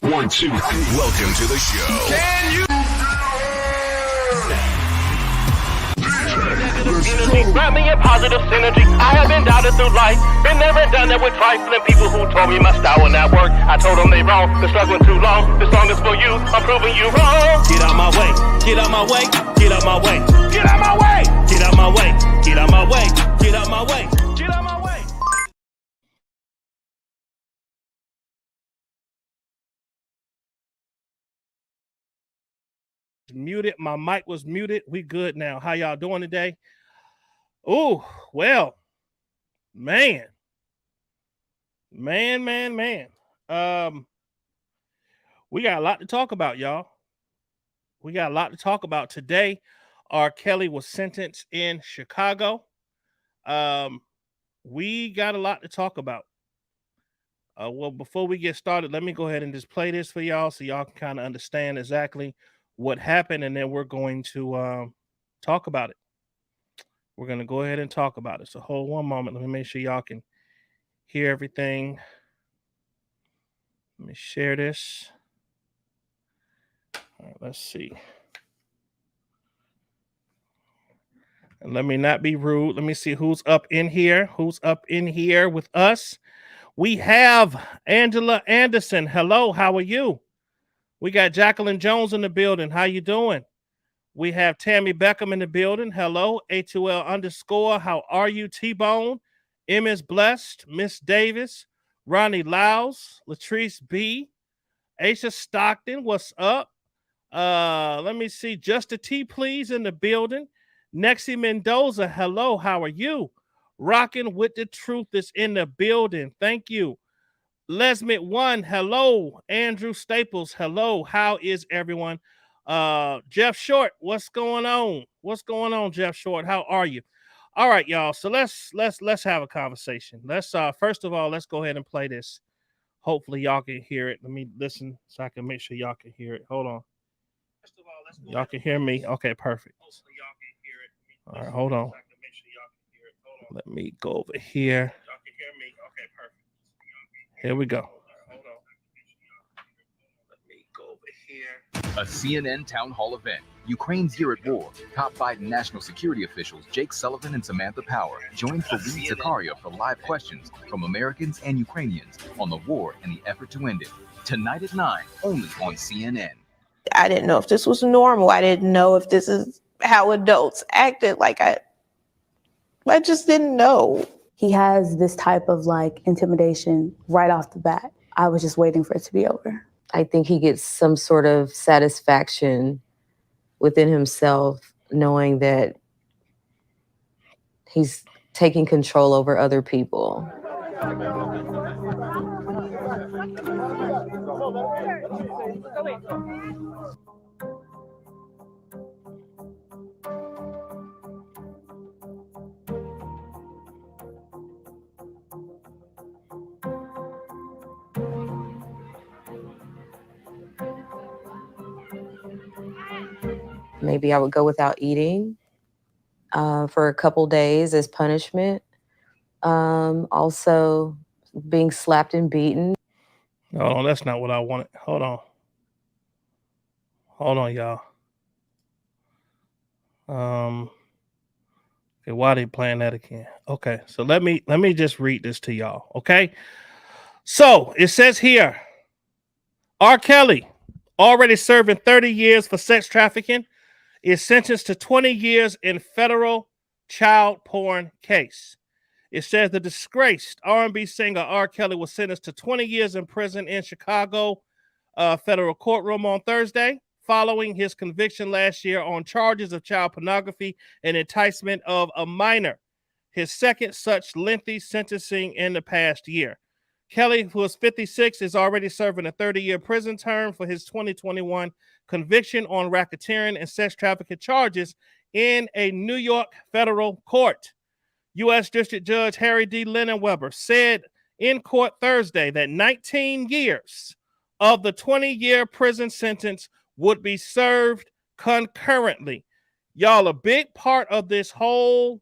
1, 2, 3. Welcome to the show. Can you? Grab me a positive synergy. I have been doubted through life. Been there and done that with trifling people who told me my style would not work. I told them they wrong. Been struggling too long. This song is for you. I'm proving you wrong. Get out my way. Get out my way. Get out my way. Get out my way. Get out my way. Get out my way. Get out my way. Get out my way. Muted. My mic was muted. We good now. How y'all doing today? Oh, well, man. We got a lot to talk about, y'all. We got a lot to talk about today. R. Kelly was sentenced in Chicago. We got a lot to talk about. Well, before we get started, let me go ahead and just play this for y'all so y'all can kind of understand exactly what happened, and then we're going to talk about it. We're going to go ahead and talk about it. So hold one moment. Let me make sure y'all can hear everything. Let me share this. All right, let's see. And let me not be rude. Let me see who's up in here. Who's up in here with us? We have Angela Anderson. Hello, how are you? We got Jacqueline Jones in the building. How you doing? We have Tammy Beckham in the building. Hello, A2L_. How are you, T-Bone? M is Blessed. Miss Davis. Ronnie Lyles. Latrice B. Aisha Stockton. What's up? Let me see. Just a T, please, in the building. Nexie Mendoza. Hello, how are you? Rocking with the Truth is in the building. Thank you. Lesmit One. Hello. Andrew Staples. Hello. How is everyone? Jeff Short, what's going on? What's going on, Jeff Short? How are you? All right, y'all. So let's have a conversation. Let's first of all, let's go ahead and play this. Hopefully y'all can hear it. Let me listen so I can make sure y'all can hear it. Hold on. First of all, let's go y'all can hear me? Okay, perfect. Hopefully y'all can hear it. All right, hold on. Let me go over here. Y'all can hear me? Okay, perfect. Here we go. A CNN town hall event. Ukraine's year at war. Top Biden national security officials Jake Sullivan and Samantha Power joined Fareed Zakaria for live questions from Americans and Ukrainians on the war and the effort to end it. Tonight at 9, only on CNN. I didn't know if this was normal. I didn't know if this is how adults acted. Like I just didn't know. He has this type of like intimidation right off the bat. I was just waiting for it to be over. I think he gets some sort of satisfaction within himself, knowing that he's taking control over other people. Maybe I would go without eating for a couple days as punishment. Also being slapped and beaten. No, that's not what I wanted. Hold on. Hold on, y'all. Okay, why are they playing that again? Okay, so let me just read this to y'all. Okay. So it says here, R. Kelly, already serving 30 years for sex trafficking, is sentenced to 20 years in federal child porn case. It says the disgraced R&B singer R. Kelly was sentenced to 20 years in prison in Chicago federal courtroom on Thursday, following his conviction last year on charges of child pornography and enticement of a minor, his second such lengthy sentencing in the past year. Kelly, who is 56, is already serving a 30-year prison term for his 2021 conviction on racketeering and sex trafficking charges in a New York federal court. U.S. District Judge Harry D. Linen-Weber said in court Thursday that 19 years of the 20-year prison sentence would be served concurrently. Y'all, a big part of this whole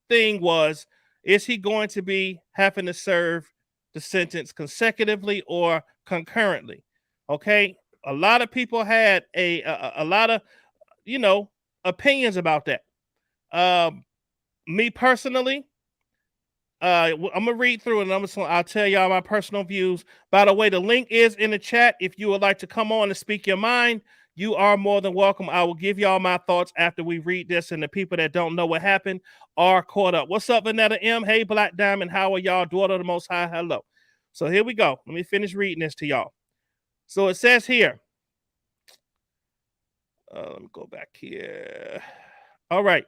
thing was, is he going to be having to serve the sentence consecutively or concurrently. Okay, a lot of people had a lot of opinions about that. Me personally, I'm gonna read through it and I'll tell y'all my personal views. By the way, the link is in the chat. If you would like to come on and speak your mind, you are more than welcome. I will give y'all my thoughts after we read this, and the people that don't know what happened are caught up. What's up, Vanetta M? Hey, Black Diamond, how are y'all? Daughter of the Most High, hello. So here we go. Let me finish reading this to y'all. So it says here. Let me go back here. All right.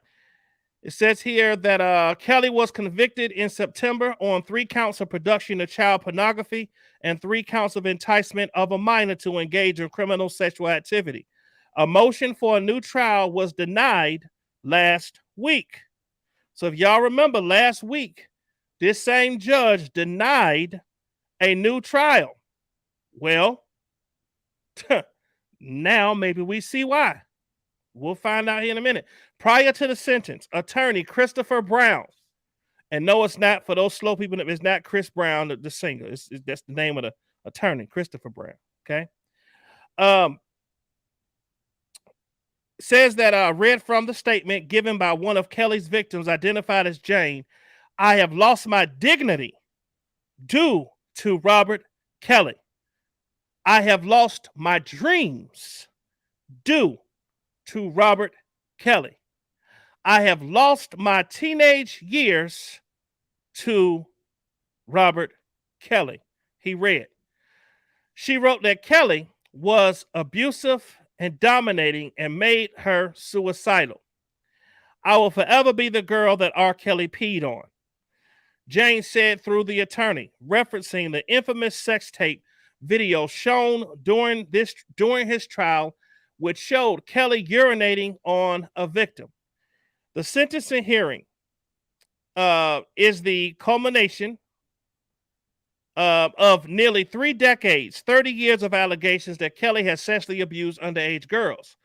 It says here that Kelly was convicted in September on 3 counts of production of child pornography and 3 counts of enticement of a minor to engage in criminal sexual activity. A motion for a new trial was denied last week. So if y'all remember, last week, this same judge denied a new trial. Well, now maybe we see why. We'll find out here in a minute. Prior to the sentence, attorney Christopher Brown, and no, it's not, for those slow people, it's not Chris Brown, the singer. That's the name of the attorney, Christopher Brown. Okay. Says that read from the statement given by one of Kelly's victims, identified as Jane. I have lost my dignity due to Robert Kelly. I have lost my dreams due to Robert Kelly. I have lost my teenage years to Robert Kelly. He read. She wrote that Kelly was abusive and dominating and made her suicidal. I will forever be the girl that R. Kelly peed on, Jane said through the attorney, referencing the infamous sex tape video shown during his trial, which showed Kelly urinating on a victim. The sentencing hearing is the culmination of nearly 3 decades, 30 years of allegations that Kelly has sexually abused underage girls.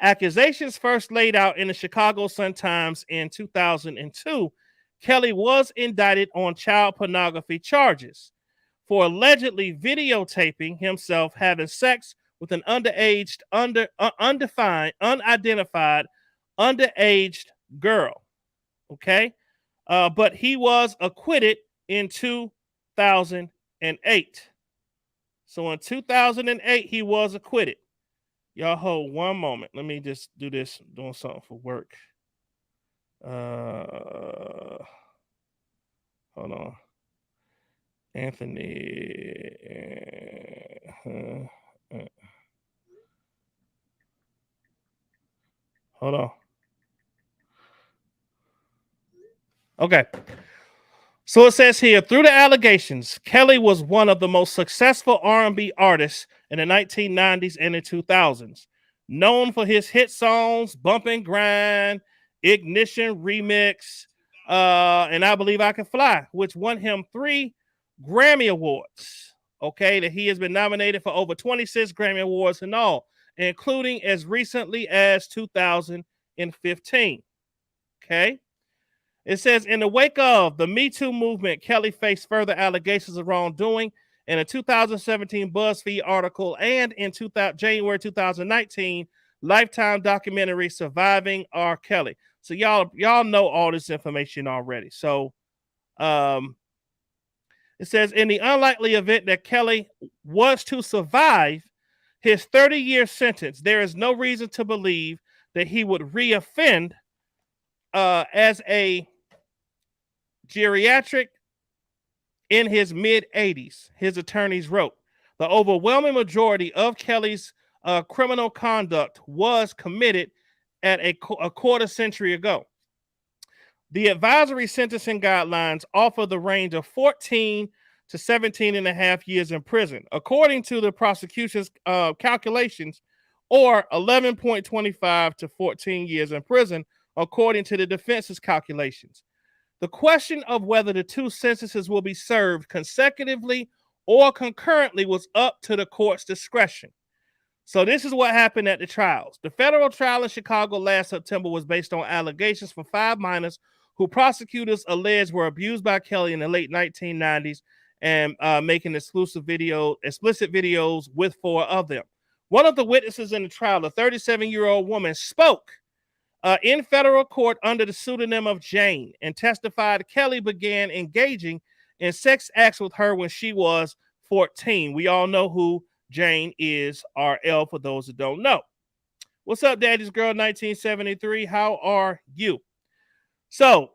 Accusations first laid out in the Chicago Sun-Times in 2002, Kelly was indicted on child pornography charges for allegedly videotaping himself having sex with an unidentified, underage girl. Okay? But he was acquitted in 2008. So in 2008, he was acquitted. Y'all hold one moment. Let me just do this. I'm doing something for work. Hold on. Anthony. Hold on. Okay. So it says here, through the allegations, Kelly was one of the most successful R&B artists in the 1990s and the 2000s, known for his hit songs, Bump and Grind, Ignition Remix, and I Believe I Can Fly, which won him 3 Grammy Awards. Okay, that he has been nominated for over 26 Grammy Awards in all, including as recently as 2015. Okay. It says, in the wake of the Me Too movement, Kelly faced further allegations of wrongdoing in a 2017 BuzzFeed article and in January 2019 Lifetime documentary Surviving R. Kelly. So y'all know all this information already. So it says, in the unlikely event that Kelly was to survive his 30-year sentence, there is no reason to believe that he would reoffend as a geriatric in his mid-80s, his attorneys wrote. The overwhelming majority of Kelly's criminal conduct was committed at a quarter century ago. The advisory sentencing guidelines offer the range of 14 to 17 and a half years in prison, according to the prosecution's calculations, or 11.25 to 14 years in prison, according to the defense's calculations. The question of whether the 2 sentences will be served consecutively or concurrently was up to the court's discretion. So this is what happened at the trials. The federal trial in Chicago last September was based on allegations for 5 minors who prosecutors alleged were abused by Kelly in the late 1990s and making explicit videos with 4 of them. One of the witnesses in the trial, a 37-year-old woman, spoke in federal court under the pseudonym of Jane and testified Kelly began engaging in sex acts with her when she was 14. We all know who Jane is, RL, for those that don't know. What's up, Daddy's Girl 1973? How are you? So,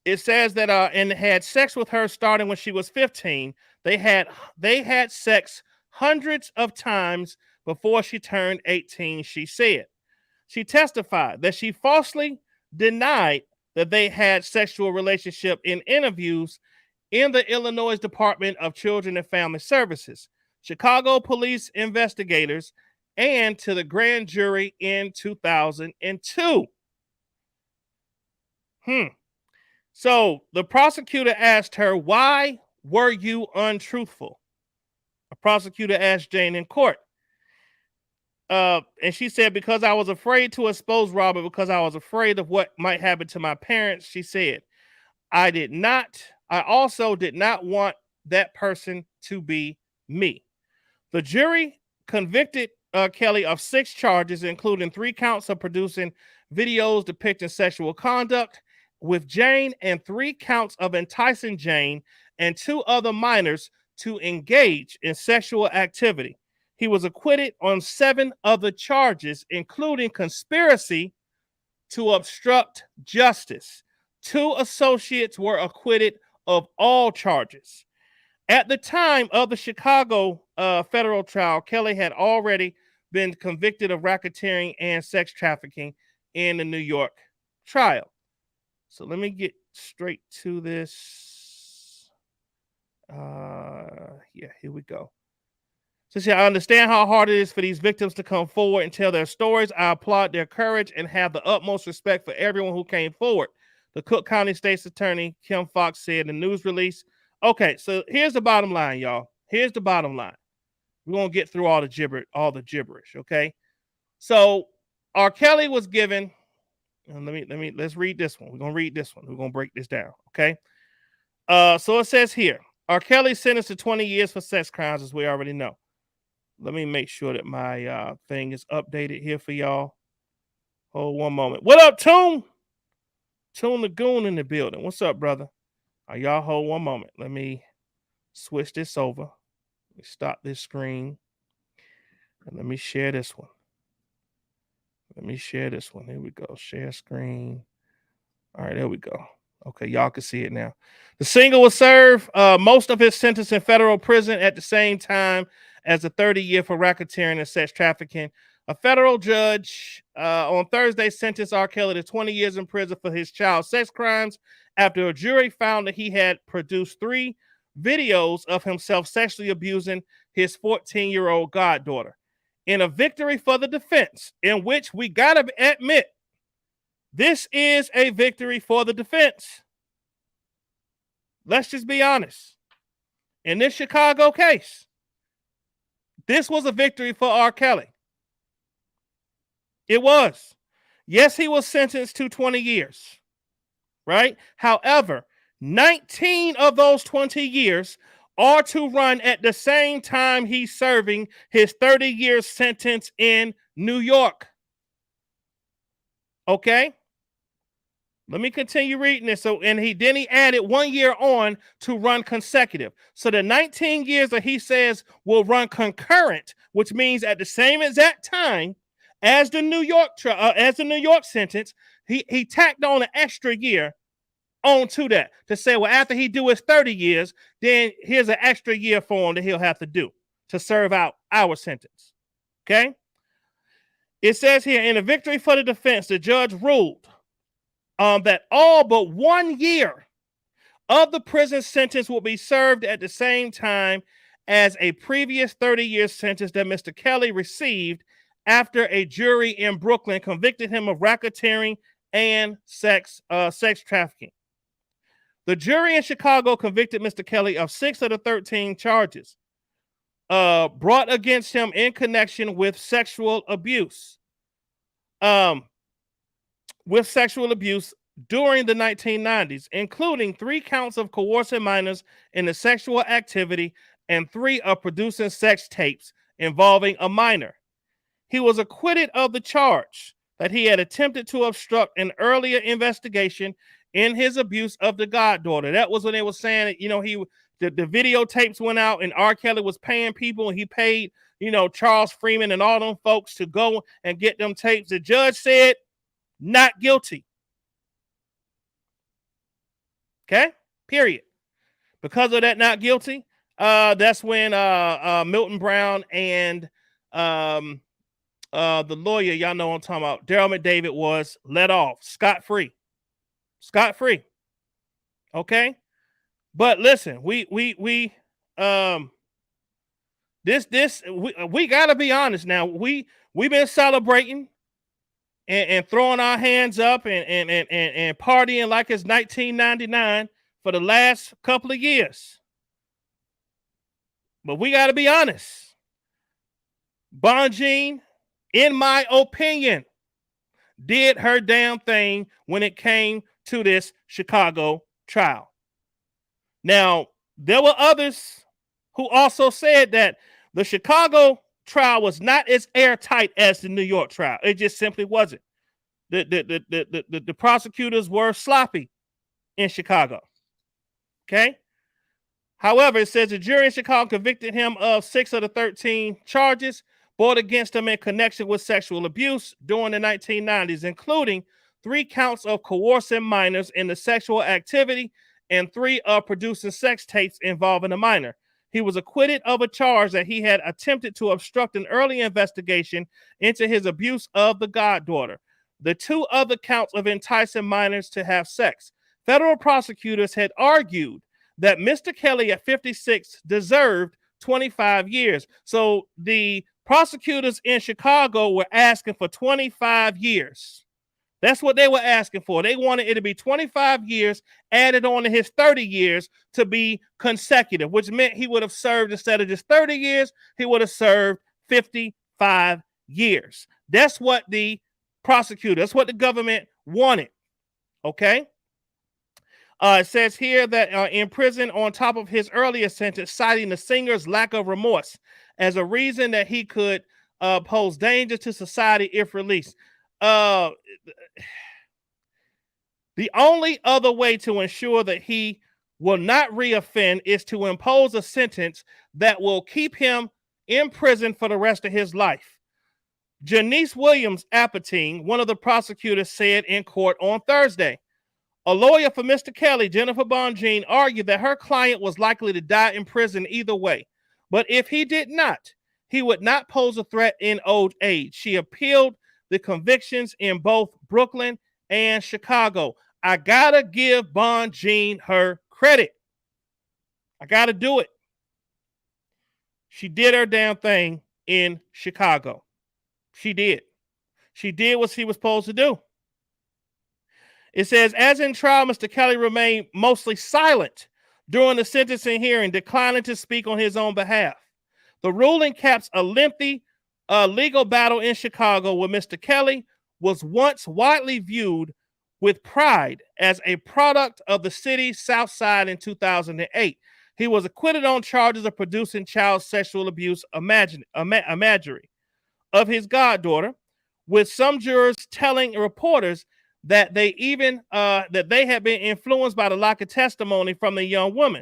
it says that and had sex with her starting when she was 15. They had sex hundreds of times before she turned 18, she said. She testified that she falsely denied that they had sexual relationship in interviews in the Illinois Department of Children and Family Services, Chicago police investigators, and to the grand jury in 2002. So the prosecutor asked her, "Why were you untruthful?" A prosecutor asked Jane in court. And she said, "Because I was afraid to expose Robert, because I was afraid of what might happen to my parents," she said. I also did not want that person to be me." The jury convicted Kelly of 6 charges, including 3 counts of producing videos depicting sexual conduct with Jane and 3 counts of enticing Jane and 2 other minors to engage in sexual activity. He was acquitted on 7 other charges, including conspiracy to obstruct justice. 2 associates were acquitted of all charges. At the time of the Chicago federal trial, Kelly had already been convicted of racketeering and sex trafficking in the New York trial. So let me get straight to this. Here we go. So I understand how hard it is for these victims to come forward and tell their stories. I applaud their courage and have the utmost respect for everyone who came forward, the Cook County State's Attorney Kim Fox said in a news release. Okay, so here's the bottom line, y'all. Here's the bottom line. We're gonna get through all the gibberish, okay? So R. Kelly was given. Let's read this one. We're gonna read this one. We're gonna break this down, okay? So it says here, R. Kelly sentenced to 20 years for sex crimes, as we already know. Let me make sure that my thing is updated here for y'all. Hold one moment. What up, Toon? Toon Lagoon in the building. What's up, brother? Y'all hold one moment. Let me switch this over. Let me stop this screen. And let me share this one. Here we go. Share screen. All right, there we go. Okay, y'all can see it now. The singer will serve most of his sentence in federal prison at the same time as a 30-year for racketeering and sex trafficking. A federal judge on Thursday sentenced R. Kelly to 20 years in prison for his child sex crimes after a jury found that he had produced 3 videos of himself sexually abusing his 14-year-old goddaughter. In a victory for the defense, in which we gotta admit, this is a victory for the defense. Let's just be honest. In this Chicago case, this was a victory for R. Kelly. It was. Yes, he was sentenced to 20 years, right? However, 19 of those 20 years are to run at the same time he's serving his 30-year sentence in New York. Okay? Let me continue reading this. So, and he added 1 year on to run consecutive. So the 19 years that he says will run concurrent, which means at the same exact time as the New York sentence, he tacked on an extra year onto that to say, well, after he do his 30 years, then here's an extra year for him that he'll have to do to serve out our sentence. Okay? It says here, in a victory for the defense, the judge ruled that all but 1 year of the prison sentence will be served at the same time as a previous 30-year sentence that Mr. Kelly received after a jury in Brooklyn convicted him of racketeering and sex trafficking. The jury in Chicago convicted Mr. Kelly of 6 of the 13 charges brought against him in connection with sexual abuse. during the 1990s, including 3 counts of coercing minors into sexual activity and 3 of producing sex tapes involving a minor. He was acquitted of the charge that he had attempted to obstruct an earlier investigation in his abuse of the goddaughter. That was when they were saying that, the videotapes went out and R. Kelly was paying people, and he paid, Charles Freeman and all them folks to go and get them tapes. The judge said not guilty. Okay, period. Because of that not guilty, that's when Milton Brown and the lawyer, y'all know what I'm talking about, Daryl McDavid, was let off scot-free. Scot-free. Okay? But listen, we gotta be honest now. We've been celebrating and throwing our hands up and partying like it's 1999 for the last couple of years. But we got to be honest. Bonjean, in my opinion, did her damn thing when it came to this Chicago trial. Now, there were others who also said that the Chicago trial was not as airtight as the New York trial. It just simply wasn't. The prosecutors were sloppy in Chicago. Okay? However, it says the jury in Chicago convicted him of 6 of the 13 charges brought against him in connection with sexual abuse during the 1990s, including 3 counts of coercing minors in the sexual activity and 3 of producing sex tapes involving a minor. He was acquitted of a charge that he had attempted to obstruct an early investigation into his abuse of the goddaughter. The 2 other counts of enticing minors to have sex. Federal prosecutors had argued that Mr. Kelly at 56 deserved 25 years. So the prosecutors in Chicago were asking for 25 years. That's what they were asking for. They wanted it to be 25 years added on to his 30 years to be consecutive, which meant he would have served, instead of just 30 years, he would have served 55 years. That's what the prosecutor, that's what the government wanted. Okay? It says here that in prison, on top of his earlier sentence, citing the singer's lack of remorse as a reason that he could pose danger to society if released. The only other way to ensure that he will not reoffend is to impose a sentence that will keep him in prison for the rest of his life. Janice Williams Apatine, one of the prosecutors, said in court on Thursday. A lawyer for Mr. Kelly, Jennifer Bonjean, argued that her client was likely to die in prison either way. But if he did not, he would not pose a threat in old age. She appealed the convictions in both Brooklyn and Chicago. I gotta give Bonjean her credit. I gotta do it. She did her damn thing in Chicago. She did. She did what she was supposed to do. It says, as in trial, Mr. Kelly remained mostly silent during the sentencing hearing, declining to speak on his own behalf. The ruling caps a lengthy legal battle in Chicago where Mr. Kelly was once widely viewed with pride as a product of the city's South Side in 2008. He was acquitted on charges of producing child sexual abuse imagery of his goddaughter, with some jurors telling reporters that they had been influenced by the lack of testimony from the young woman.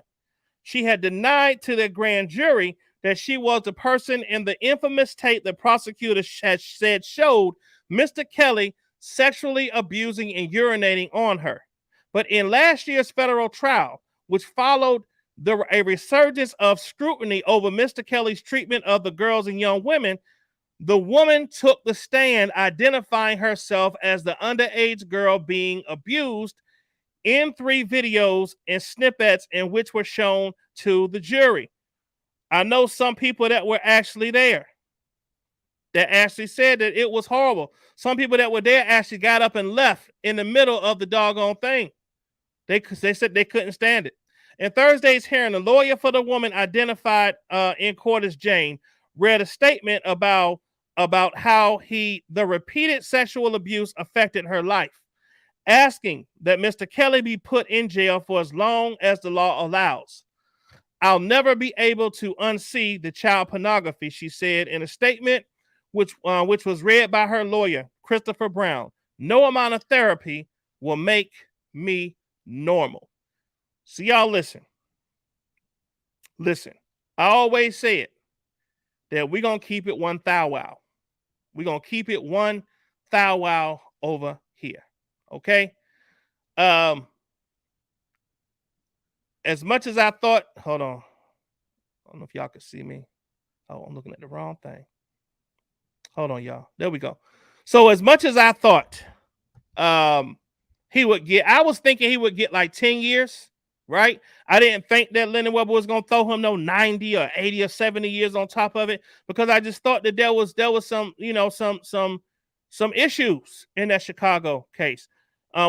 She had denied to the grand jury that she was the person in the infamous tape the prosecutors had said showed Mr. Kelly sexually abusing and urinating on her. But in last year's federal trial, which followed a resurgence of scrutiny over Mr. Kelly's treatment of the girls and young women, the woman took the stand, identifying herself as the underage girl being abused in 3 videos and snippets in which were shown to the jury. I know some people that were actually there that actually said that it was horrible. Some people that were there actually got up and left in the middle of the doggone thing. They said they couldn't stand it. In Thursday's hearing, the lawyer for the woman, identified in court as Jane, read a statement about how the repeated sexual abuse affected her life. asking that Mr. Kelly be put in jail for as long as the law allows. I'll never be able to unsee the child pornography, she said in a statement which was read by her lawyer, Christopher Brown. No amount of therapy will make me normal. So y'all listen. Listen, I always say it, that we're going to keep it one thou wow. We're going to keep it one thou wow over here. Okay? As much as I thought, hold on. I don't know if y'all can see me. Oh, I'm looking at the wrong thing. Hold on, y'all. There we go. So as much as I thought he would get, I was thinking he would get like 10 years, right? I didn't think that Leonard Webber was going to throw him no 90 or 80 or 70 years on top of it, because I just thought that there was some, you know, some issues in that Chicago case.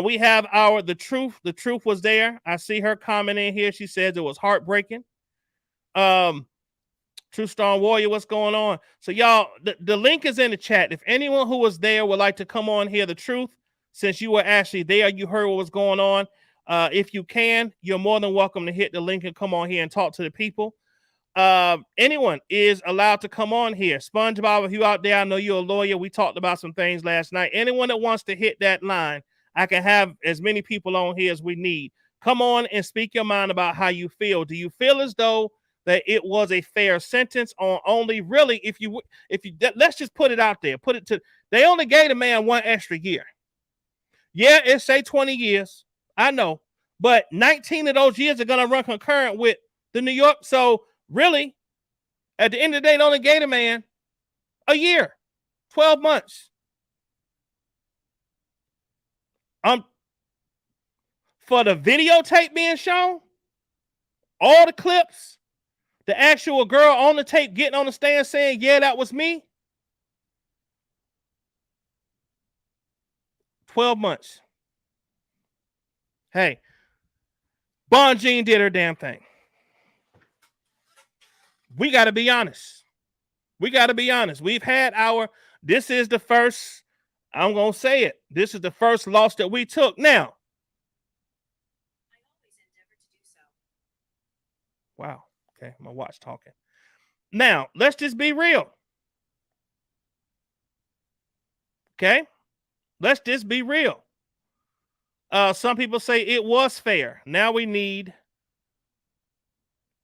We have the truth. The truth was there. I see her commenting here. She says it was heartbreaking. True Storm Warrior, what's going on? So y'all, the link is in the chat. If anyone who was there would like to come on here, the truth, since you were actually there, you heard what was going on. If you can, you're more than welcome to hit the link and come on here and talk to the people. Anyone is allowed to come on here. SpongeBob, if you out there, I know you're a lawyer. We talked about some things last night. Anyone that wants to hit that line, I can have as many people on here as we need. Come on and speak your mind about how you feel. Do you feel as though that it was a fair sentence on only really, if you let's just put it out there, they only gave the man one extra year. Yeah, it say 20 years. I know, but 19 of those years are going to run concurrent with the New York. So really, at the end of the day, they only gave the man a year, 12 months. For the videotape being shown, all the clips, the actual girl on the tape getting on the stand saying, yeah, that was me. 12 months. Hey, Bonjean did her damn thing. We got to be honest. We've had this is the first, I'm going to say it, this is the first loss that we took. Now, wow. Okay, my watch talking. Now, let's just be real. Okay? Let's just be real. Some people say it was fair. Now we need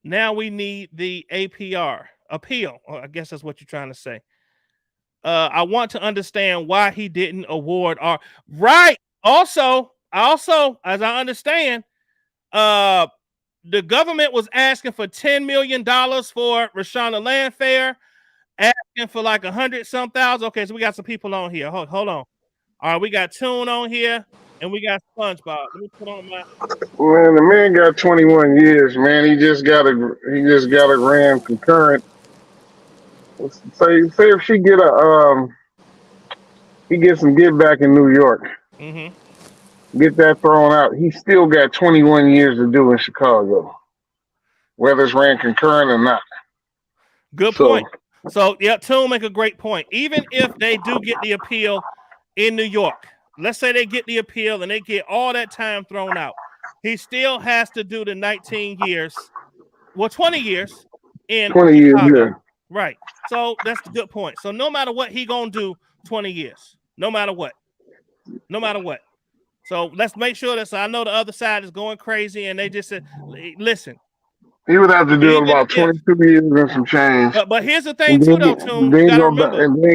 the appeal. I guess that's what you're trying to say. I want to understand why he didn't award our right. Also, as I understand, the government was asking for $10 million for Rashonda Landfair, asking for like 100-some thousand. Okay, so we got some people on here. Hold on. All right, we got Toon on here, and we got SpongeBob. Let me put on my. Man, the man got 21 years. Man, he just got a ram concurrent. Say if she get he gets some get back in New York. Mm-hmm. Get that thrown out. He still got 21 years to do in Chicago, whether it's ran concurrent or not. Good point. So, yeah, Toon make a great point. Even if they do get the appeal in New York, let's say they get the appeal and they get all that time thrown out, he still has to do the 19 years, 20 years in 20 years, Chicago. yeah. Right. So that's the good point. So no matter what, he gonna do 20 years. No matter what. So let's make sure that, so I know the other side is going crazy and they just said, listen. He would have to do about 22 years and some change. But here's the thing too, though, Toon. Then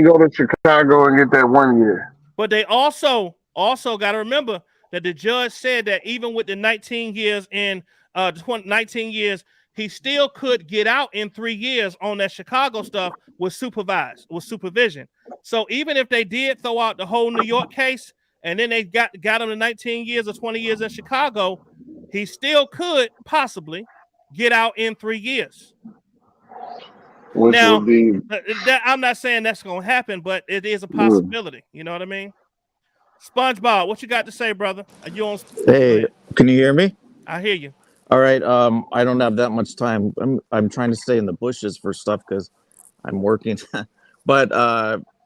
go to Chicago and get that 1 year. But they also got to remember that the judge said that even with the 19 years in 19 years, he still could get out in 3 years on that Chicago stuff with supervision. So even if they did throw out the whole New York case and then they got him to 19 years or 20 years in Chicago, he still could possibly get out in 3 years. Which now, would be... I'm not saying that's going to happen, but it is a possibility. You know what I mean? SpongeBob, what you got to say, brother? Are you on? Hey, can you hear me? I hear you. All right. I don't have that much time. I'm trying to stay in the bushes for stuff because I'm working. But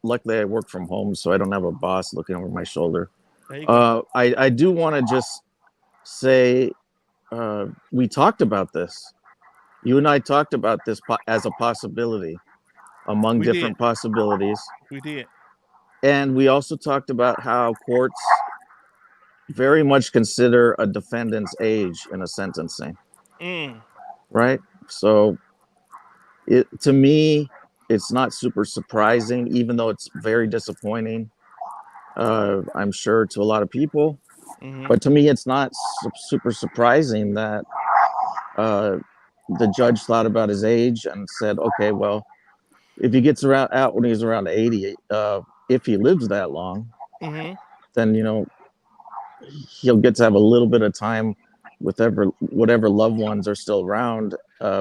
luckily, I work from home, so I don't have a boss looking over my shoulder. There you go. I do want to just say we talked about this. You and I talked about this as a possibility among We did. different possibilities. We did. And we also talked about how courts very much consider a defendant's age in a sentencing, Mm. right? So to me, it's not super surprising, even though it's very disappointing. I'm sure to a lot of people, Mm-hmm. but to me, it's not super surprising that the judge thought about his age and said, okay, well, if he gets out when he's around 80, if he lives that long, Mm-hmm. then he'll get to have a little bit of time with whatever loved ones are still around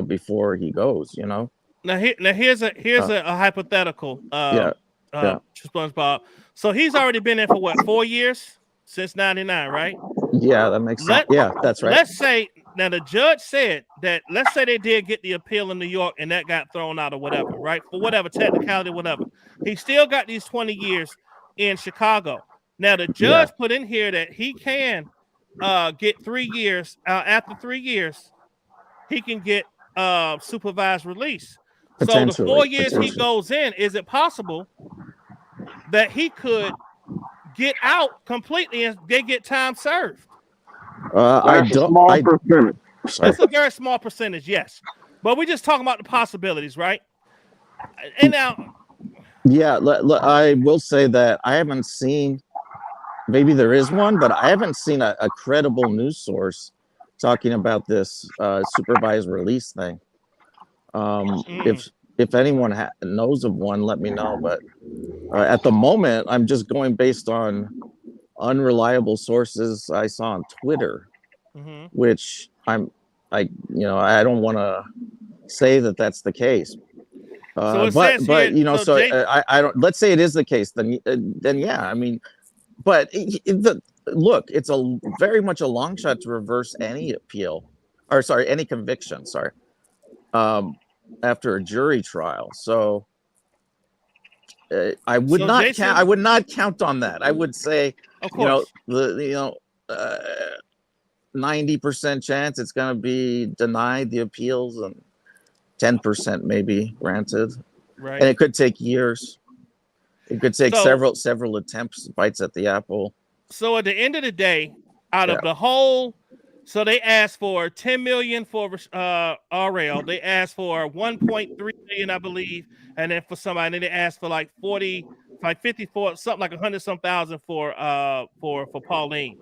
before he goes. Now here's a hypothetical. Yeah, yeah, SpongeBob. So he's already been in for what, 4 years since '99, right? yeah. That makes sense. Yeah, that's right. Let's say now the judge said that. Let's say they did get the appeal in New York and that got thrown out or whatever, right? For whatever technicality, whatever. He still got these 20 years in Chicago. Now the judge put in here that he can get 3 years. After 3 years, he can get supervised release. So the 4 years he goes in, is it possible that he could get out completely and they get time served? That's a small percentage. That's a very small percentage, yes. But we're just talking about the possibilities, right? And now, yeah, I will say that I haven't seen. Maybe there is one, but I haven't seen a credible news source talking about this supervised release thing. If anyone knows of one, let me know. But at the moment, I'm just going based on unreliable sources I saw on Twitter, which I don't want to say that that's the case. So I don't. Let's say it is the case. Then yeah. I mean, but look, it's very much a long shot to reverse any any conviction. After a jury trial. So I would not Jason, count. I would not count on that. I would say, of course, 90% chance it's going to be denied the appeals and 10% maybe granted. Right. And it could take years. It could take several attempts, bites at the apple. So at the end of the day, out of the whole, so they asked for 10 million for RL. They asked for 1.3 million, I believe, and then for somebody, they asked for like 54, something like 100-some thousand for Pauline.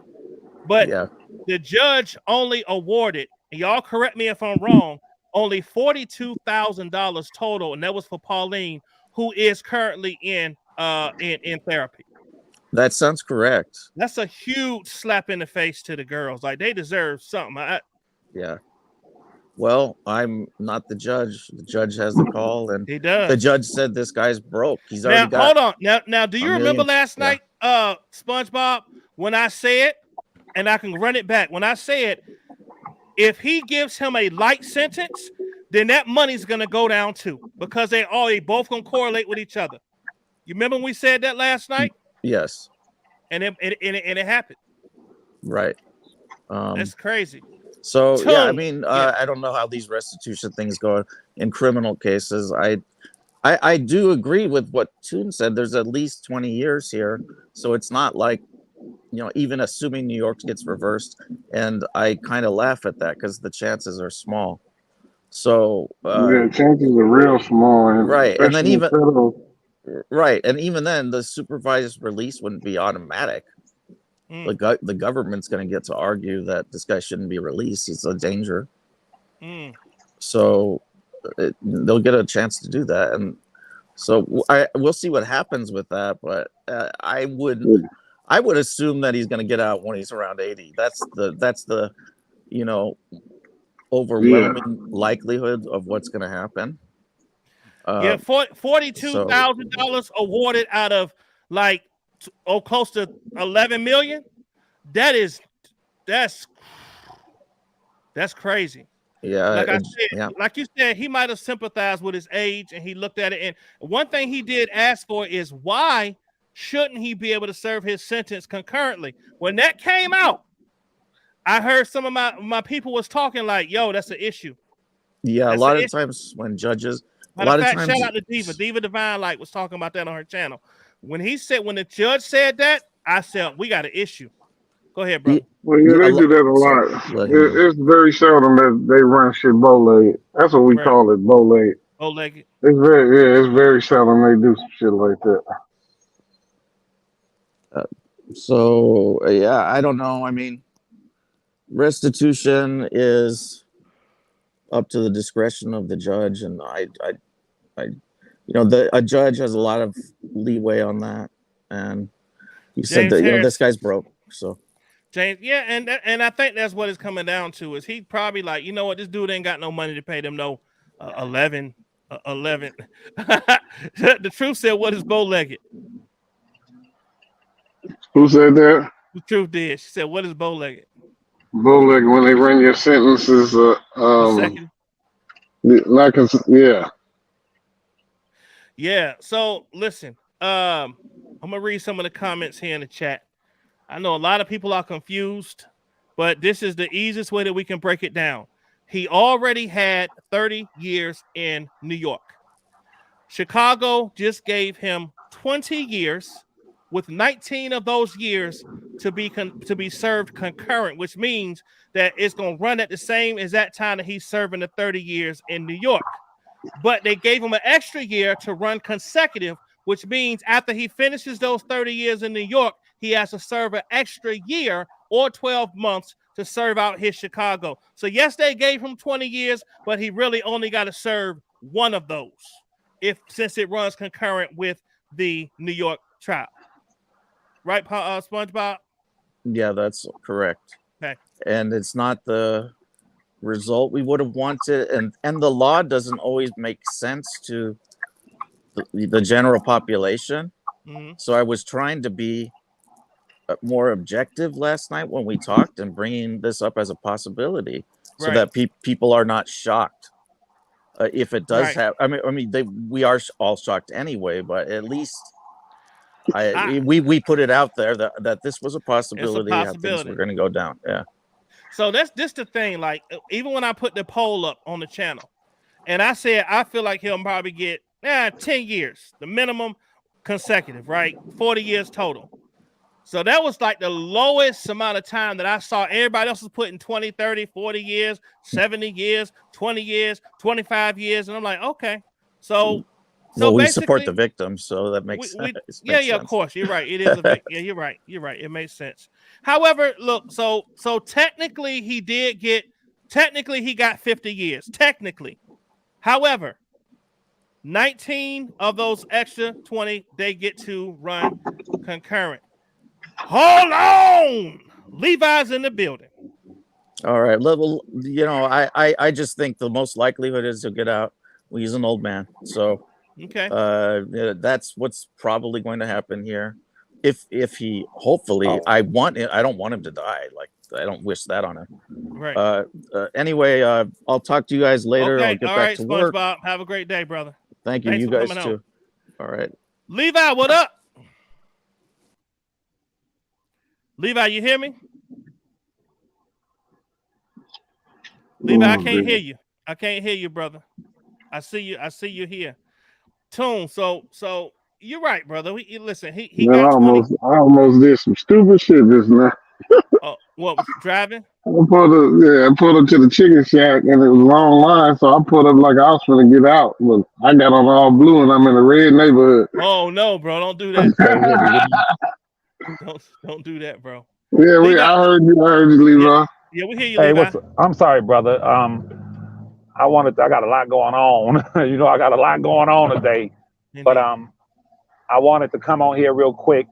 But the judge only awarded, and y'all correct me if I'm wrong, only $42,000 total, and that was for Pauline, who is currently in therapy. That sounds correct. That's a huge slap in the face to the girls. Like, they deserve something. Yeah. Well, I'm not the judge. The judge has the call, and he does. The judge said this guy's broke. He's already got. Hold on. Now, do you remember last night, SpongeBob, when I said, and I can run it back, when I said, if he gives him a light sentence, then that money's gonna go down too, because they both gonna correlate with each other. You remember when we said that last night? Yes. And it happened. Right. That's crazy. So yeah, I mean, I don't know how these restitution things go in criminal cases. I do agree with what Toon said. There's at least 20 years here, so it's not like, even assuming New York gets reversed, and I kind of laugh at that because the chances are small. So chances are real small, right? And then even then, the supervised release wouldn't be automatic. The government's going to get to argue that this guy shouldn't be released. He's a danger. So they'll get a chance to do that, and so we'll see what happens with that. But I would assume that he's going to get out when he's around 80. That's the overwhelming likelihood of what's going to happen. $42,000 awarded out of close to 11 million. That's crazy. Yeah. Like you said, he might have sympathized with his age, and he looked at it. And one thing he did ask for is why shouldn't he be able to serve his sentence concurrently? When that came out, I heard some of my people was talking like, yo, that's an issue. Yeah, That's a lot an of issue. times when judges, a Matter of lot of fact, times, shout out to Diva Divine Light was talking about that on her channel. When the judge said that, I said, we got an issue. Go ahead, brother. Well, yeah, they do that a sorry, lot. let him go. It's very seldom that they run shit bow-legged. That's what we Right. call it, bow-legged. Bow-legged. It's very seldom they do some shit like that. So yeah, I don't know. I mean, restitution is up to the discretion of the judge, and I a judge has a lot of leeway on that. And you said James that Harris. this guy's broke, so James, yeah, and I think that's what it's coming down to is he probably like, you know what, this dude ain't got no money to pay them no 11. The truth said, what is bow-legged? Who said that? The truth did. She said, what is bow-legged? Bow-legged when they run your sentences. Yeah. Yeah. So listen, I'm gonna read some of the comments here in the chat. I know a lot of people are confused, but this is the easiest way that we can break it down. He already had 30 years in New York. Chicago just gave him 20 years, with 19 of those years to be served concurrent, which means that it's going to run at the same exact time that he's serving the 30 years in New York. But they gave him an extra year to run consecutive, which means after he finishes those 30 years in New York, he has to serve an extra year or 12 months to serve out his Chicago. So yes, they gave him 20 years, but he really only got to serve one of those since it runs concurrent with the New York trial. Right, SpongeBob? yeah, that's correct. Okay. And it's not the result we would have wanted, and the law doesn't always make sense to the general population. Mm-hmm. So I was trying to be more objective last night when we talked and bringing this up as a possibility, so Right. that people are not shocked if it does Right. happen. I mean, we are all shocked anyway, but at least we put it out there that this was a possibility, how things were going to go down. Yeah. So that's just the thing. Like, even when I put the poll up on the channel, and I said I feel like he'll probably get 10 years, the minimum consecutive, right? 40 years total. So that was like the lowest amount of time that I saw. Everybody else was putting 20, 30, 40 years, 70 years, 20 years, 25 years. And I'm like, okay. So we support the victims, so that makes sense. Yeah, of course. You're right. It is a victim. Yeah, you're right. You're right. It makes sense. However, look, so technically he got 50 years. Technically. However, 19 of those extra 20, they get to run concurrent. Hold on. Levi's in the building. All right. Level, I just think the most likelihood is he'll get out. Well, he's an old man. So okay. That's what's probably going to happen here. If he hopefully I don't want him to die. Like, I don't wish that on him. Right. Anyway, I'll talk to you guys later. Okay. I'll get all back right, to work. SpongeBob. Have a great day, brother. Thank you. Thanks you for guys coming too. on. All right. Levi, what up? Levi, you hear me? Levi, I can't hear you. I can't hear you, brother. I see you here. Tune. So you're right, brother. Listen, he Man, got 20. I almost did some stupid shit just now. Oh, what was driving? I pulled up to the chicken shack and it was a long line, so I pulled up like I was gonna get out, but I got on all blue and I'm in a red neighborhood. Oh no, bro! Don't do that. don't do that, bro. Yeah, I heard you, Levi. Yeah, we hear you, Hey, Levi. I'm sorry, brother. I got a lot going on. I got a lot going on today. Indeed. But I wanted to come on here real quick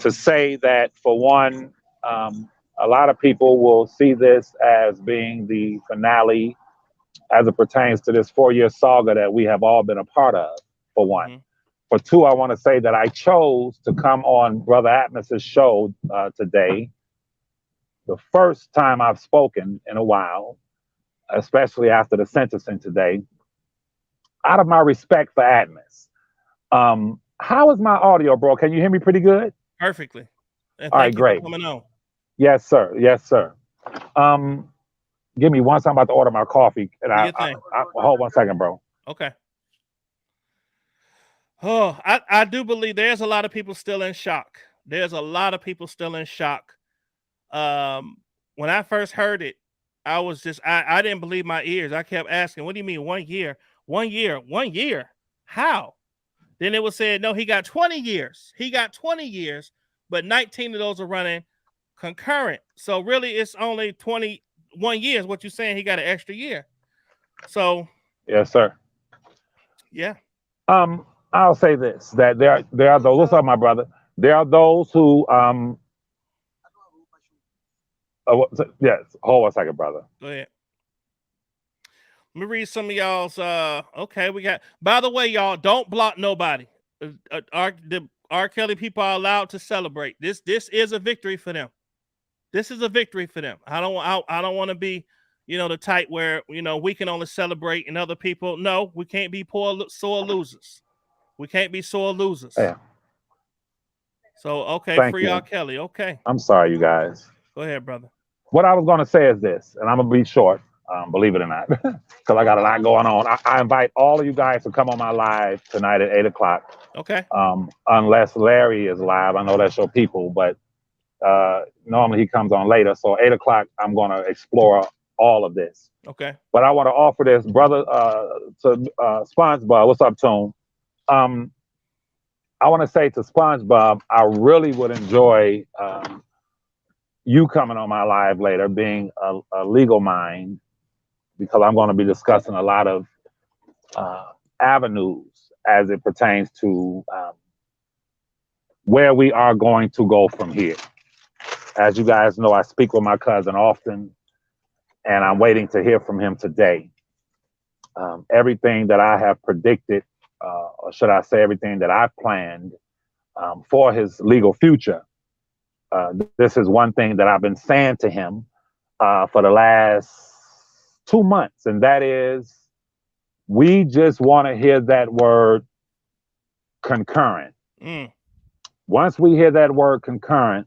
to say that, for one, a lot of people will see this as being the finale as it pertains to this 4-year saga that we have all been a part of, for one. Mm-hmm. For two, I want to say that I chose to come on Brother Atmos's show today. The first time I've spoken in a while, especially after the sentencing today, out of my respect for Atmos. How is my audio, bro? Can you hear me pretty good? Perfectly. And All right, thank you great. for coming on. Yes, sir. Yes, sir. Give me one second. I'm about to order my coffee. And Do your thing. hold 1 second, bro. Okay. Oh, I do believe there's a lot of people still in shock. There's a lot of people still in shock. When I first heard it, I was just I didn't believe my ears. I kept asking, what do you mean 1 year? 1 year, 1 year? How? Then it was said, no, he got 20 years. He got 20 years, but 19 of those are running concurrent. So really it's only 21 years. What you're saying, he got an extra year. So Yes, sir. yeah. I'll say this: that there are those. What's up, my brother? There are those who yes. Hold 1 second, brother. Go ahead. Let me read some of y'all's. Okay, we got. By the way, y'all, don't block nobody. The R. Kelly people are allowed to celebrate. This is a victory for them. This is a victory for them. I don't want to be, the type where we can only celebrate and other people. No, we can't be sore losers. We can't be sore losers. Yeah. So okay, Thank free you. R. Kelly. Okay. I'm sorry, you guys. Go ahead, brother. What I was going to say is this, and I'm going to be short, believe it or not, because I got a lot going on. I invite all of you guys to come on my live tonight at 8 o'clock. Okay. Unless Larry is live. I know that's your people, but normally he comes on later. So 8 o'clock, I'm going to explore all of this. Okay. But I want to offer this, brother, to SpongeBob. What's up, Tune? I want to say to SpongeBob, I really would enjoy you coming on my live later, being a legal mind, because I'm going to be discussing a lot of avenues as it pertains to where we are going to go from here. As you guys know, I speak with my cousin often, and I'm waiting to hear from him today. Everything that I have predicted, or should I say everything that I've planned for his legal future, this is one thing that I've been saying to him for the last 2 months, and that is, we just want to hear that word concurrent. Once we hear that word concurrent,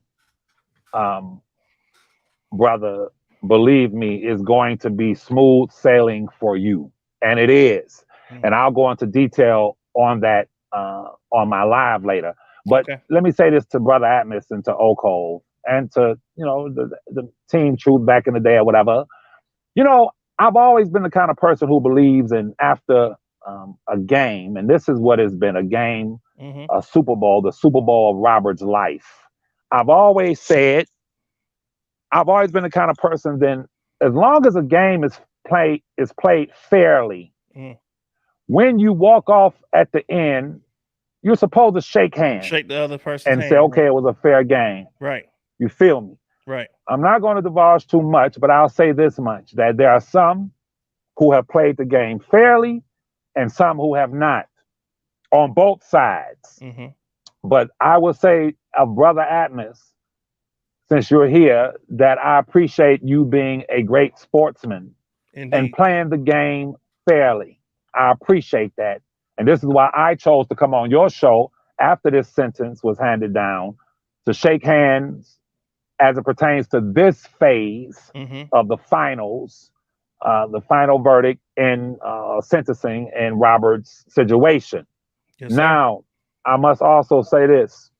brother, believe me, it's going to be smooth sailing for you. And it is. And I'll go into detail on that on my live later. But let me say this to Brother Atmos and to Ocole and to, the Team Truth back in the day or whatever. I've always been the kind of person who believes in after a game, and this is what has been a game, a Super Bowl, the Super Bowl of Robert's life. I've always said, I've always been the kind of person, then as long as a game is played fairly, when you walk off at the end, you're supposed to shake hands. Shake the other person's and hand, say, okay, it was a fair game. Right. You feel me? Right. I'm not going to divulge too much, but I'll say this much, that there are some who have played the game fairly and some who have not, on both sides. But I will say, Brother Atmos, since you're here, that I appreciate you being a great sportsman and playing the game fairly. I appreciate that. And this is why I chose to come on your show after this sentence was handed down, to shake hands as it pertains to this phase of the finals, the final verdict in sentencing in Robert's situation. Yes, now, I must also say this,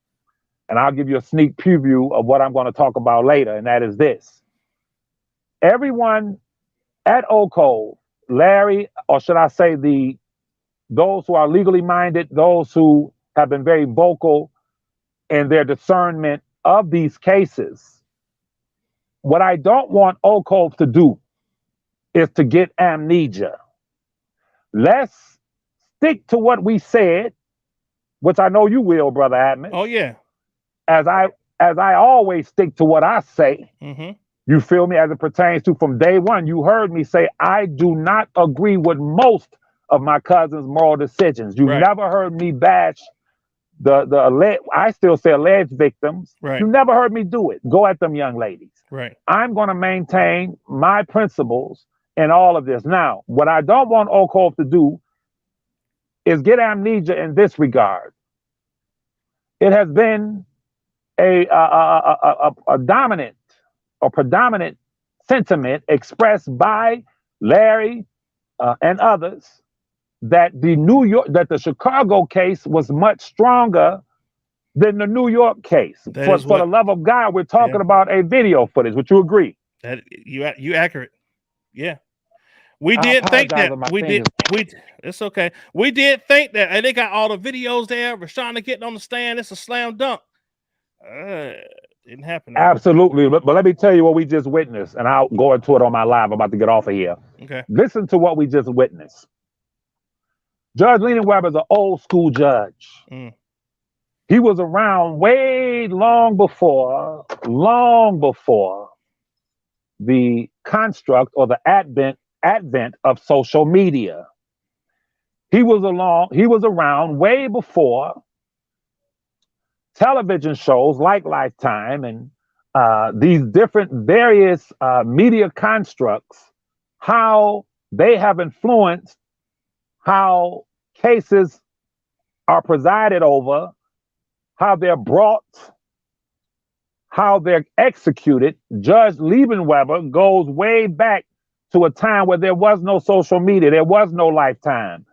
and I'll give you a sneak preview of what I'm going to talk about later, and that is this. Everyone at Ocole, Larry, or should I say those who are legally minded, those who have been very vocal in their discernment of these cases, what I don't want Ocole to do is to get amnesia. Let's stick to what we said, which I know you will, Brother Atmos. Oh, yeah. As I always stick to what I say. You feel me? As it pertains to from day one, you heard me say, I do not agree with most of my cousin's moral decisions. You never heard me bash I still say alleged victims. You never heard me do it. Go at them young ladies. I'm going to maintain my principles in all of this. Now, what I don't want Ocole to do is get amnesia in this regard. it has been a dominant or predominant sentiment expressed by Larry and others that the Chicago case was much stronger than the New York case. For the love of God, we're talking about a video footage. Would you agree? That you accurate. Yeah. We did think that. It's okay. We did think that. And they got all the videos there. Rashonda getting on the stand. It's a slam dunk. Didn't happen. Absolutely. But let me tell you what we just witnessed. And I'll go into it on my live. I'm about to get off of here. Okay. Listen to what we just witnessed. Judge Leland Webber is an old school judge. He was around way long before the construct or the advent of social media. He was around way before television shows like Lifetime and these different various media constructs, how they have influenced how cases are presided over, how they're brought, how they're executed. Judge Liebenweber goes way back to a time where there was no social media, there was no Lifetime.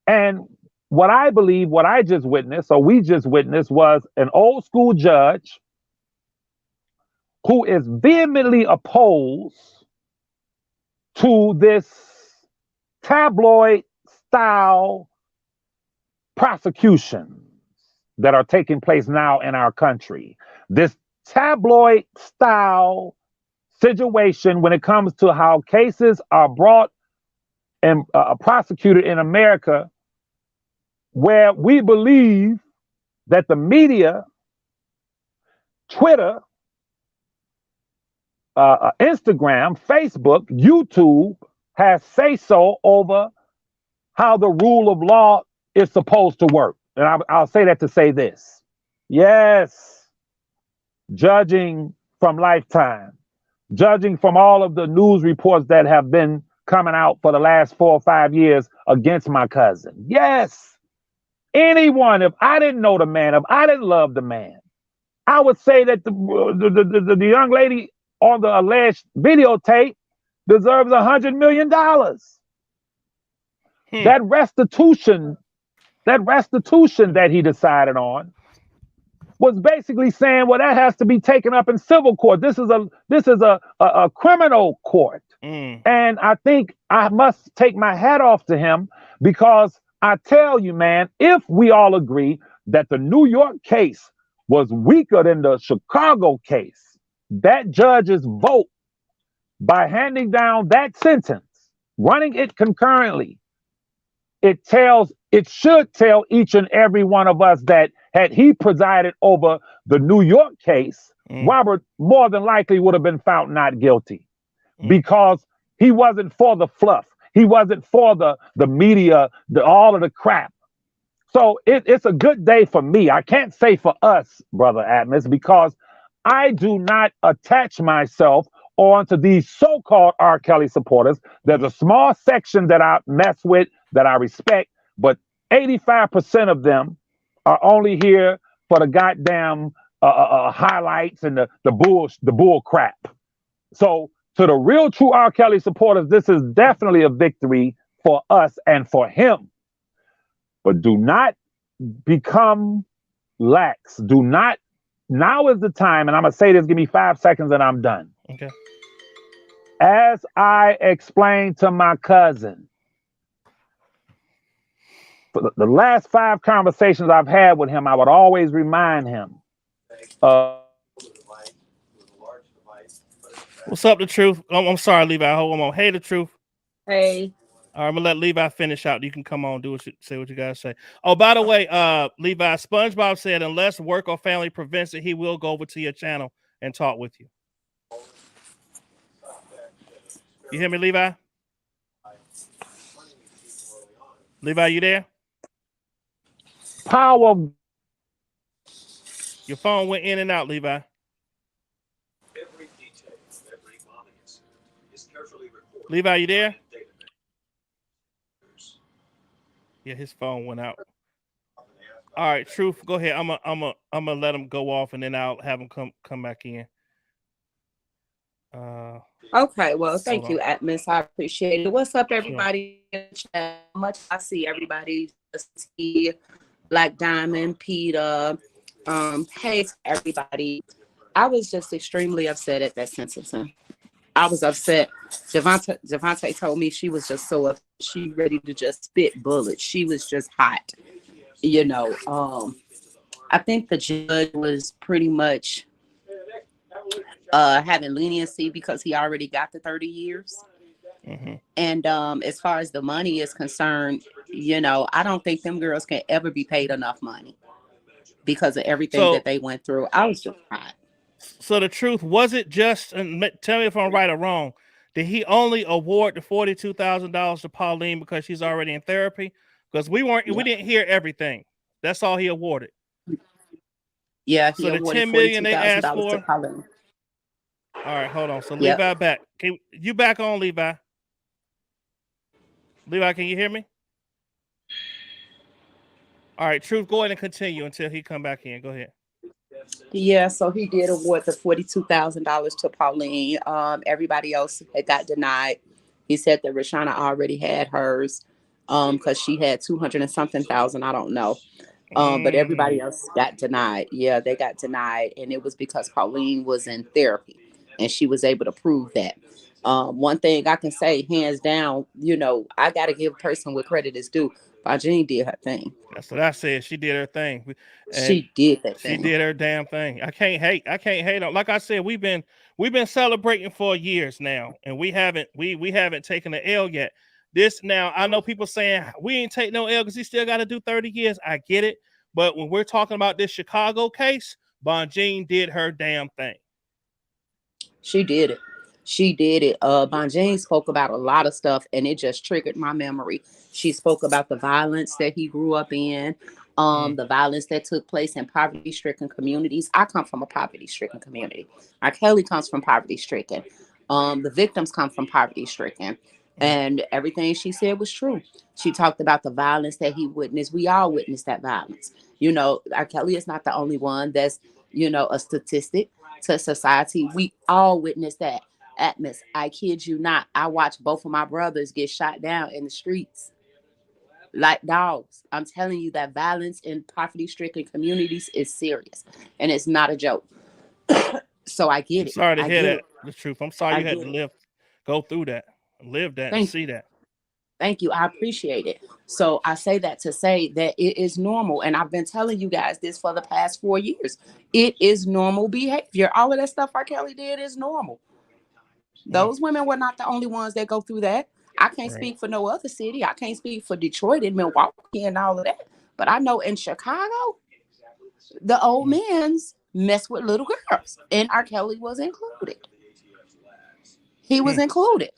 And what I believe, what I just witnessed, or we just witnessed, was an old school judge who is vehemently opposed to this tabloid style prosecutions that are taking place now in our country. This tabloid style situation when it comes to how cases are brought and prosecuted in America, where we believe that the media, Twitter, Instagram, Facebook, YouTube has say-so over how the rule of law is supposed to work. And I'll say that to say this. Yes, judging from Lifetime, judging from all of the news reports that have been coming out for the last 4 or 5 years against my cousin. Yes, anyone, if I didn't know the man, if I didn't love the man, I would say that the young lady on the alleged videotape deserves $100 million. That restitution that he decided on was basically saying, well, that has to be taken up in civil court. This is a criminal court. And I think I must take my hat off to him, because I tell you, man, if we all agree that the New York case was weaker than the Chicago case, that judge's vote by handing down that sentence, running it concurrently, it should tell each and every one of us that had he presided over the New York case, Robert more than likely would have been found not guilty, because he wasn't for the fluff. He wasn't for the media, all of the crap. So it's a good day for me. I can't say for us, Brother Atmos, because I do not attach myself onto these so-called R. Kelly supporters. There's a small section that I mess with, that I respect, but 85% of them are only here for the goddamn highlights and the bull crap. So to the real true R. Kelly supporters, this is definitely a victory for us and for him. But do not become lax. Do not. Now is the time, and I'm going to say this, give me 5 seconds and I'm done. Okay. As I explained to my cousin, for the last 5 conversations I've had with him, I would always remind him. What's up, The Truth? I'm sorry, Levi. Hold on. Hey, The Truth. Hey. All right, I'm gonna let Levi finish out. You can come on, say what you guys say. Oh, by the way, Levi, SpongeBob said unless work or family prevents it, he will go over to your channel and talk with you. You hear me, Levi? Levi, you there? Power. Your phone went in and out, Levi. Every detail of every bombing incident is carefully recorded. Levi, you there? Yeah, his phone went out. All right, Truth, go ahead. I'm gonna let him go off, and then I'll have him come back in. Okay, well, Hold thank you, on. Atmos. I appreciate it. What's up, Sure. everybody? How much I see everybody just here, Black Diamond, Peter, hey to everybody. I was just extremely upset at that sentencing. I was upset. Javante told me she was just so upset. She ready to just spit bullets. She was just hot. You know, I think the judge was pretty much having leniency because he already got the 30 years. Mm-hmm. And as far as the money is concerned, you know, I don't think them girls can ever be paid enough money because of everything that they went through. I was just hot. So the Truth, was it just, and tell me if I'm right or wrong, did he only award the $42,000 to Pauline because she's already in therapy? Because we didn't hear everything. That's all he awarded. Yeah, he So the awarded $10 million they asked $42,000 to for. Pauline. All right, hold on. So Yep. Levi back. You back on, Levi? Levi, can you hear me? All right, Truth, go ahead and continue until he come back in. Go ahead. Yeah, so he did award the $42,000 to Pauline. Everybody else had got denied. He said that Rashana already had hers because she had 200 and something thousand. I don't know. But everybody else got denied. Yeah, they got denied. And it was because Pauline was in therapy and she was able to prove that. One thing I can say, hands down, you know, I got to give a person what credit is due. Bajin did her thing. That's what I said. She did her thing. And She did that she thing. did her damn thing. I can't hate on. Like I said, we've been celebrating for years now, and we haven't taken the L yet. This now, I know people saying we ain't take no L because he still got to do 30 years. I get it, but when we're talking about this Chicago case, Bonjean did her damn thing. She did it. She did it. Bonjean spoke about a lot of stuff, and it just triggered my memory. She spoke about the violence that he grew up in, the violence that took place in poverty-stricken communities. I come from a poverty-stricken community. R. Kelly comes from poverty-stricken. The victims come from poverty-stricken. And everything she said was true. She talked about the violence that he witnessed. We all witnessed that violence. You know, R. Kelly is not the only one that's, you know, a statistic to society. We all witnessed that. Atmos, I kid you not. I watched both of my brothers get shot down in the streets like dogs. I'm telling you that violence in poverty-stricken communities is serious, and it's not a joke. So I get I'm it. sorry to I hear get that. it. The Truth. I'm sorry I you had get to it. go through that, live that, and Thank see you. that. Thank you. I appreciate it. So I say that to say that it is normal. And I've been telling you guys this for the past 4 years. It is normal behavior. All of that stuff R. Kelly did is normal. Those women were not the only ones that go through that. I can't speak for no other city. I can't speak for Detroit and Milwaukee and all of that. But I know in Chicago, the old men's mess with little girls. And R. Kelly was included. He was included.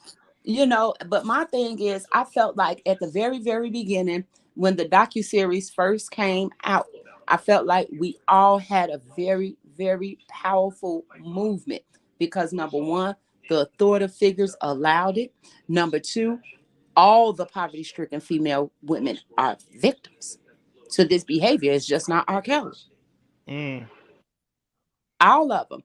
You know, but my thing is, I felt like at the very, very beginning, when the docuseries first came out, I felt like we all had a very, very powerful movement because number one, the authoritative figures allowed it. Number two, all the poverty-stricken female women are victims to this behavior. It's just not R. Kelly. All of them.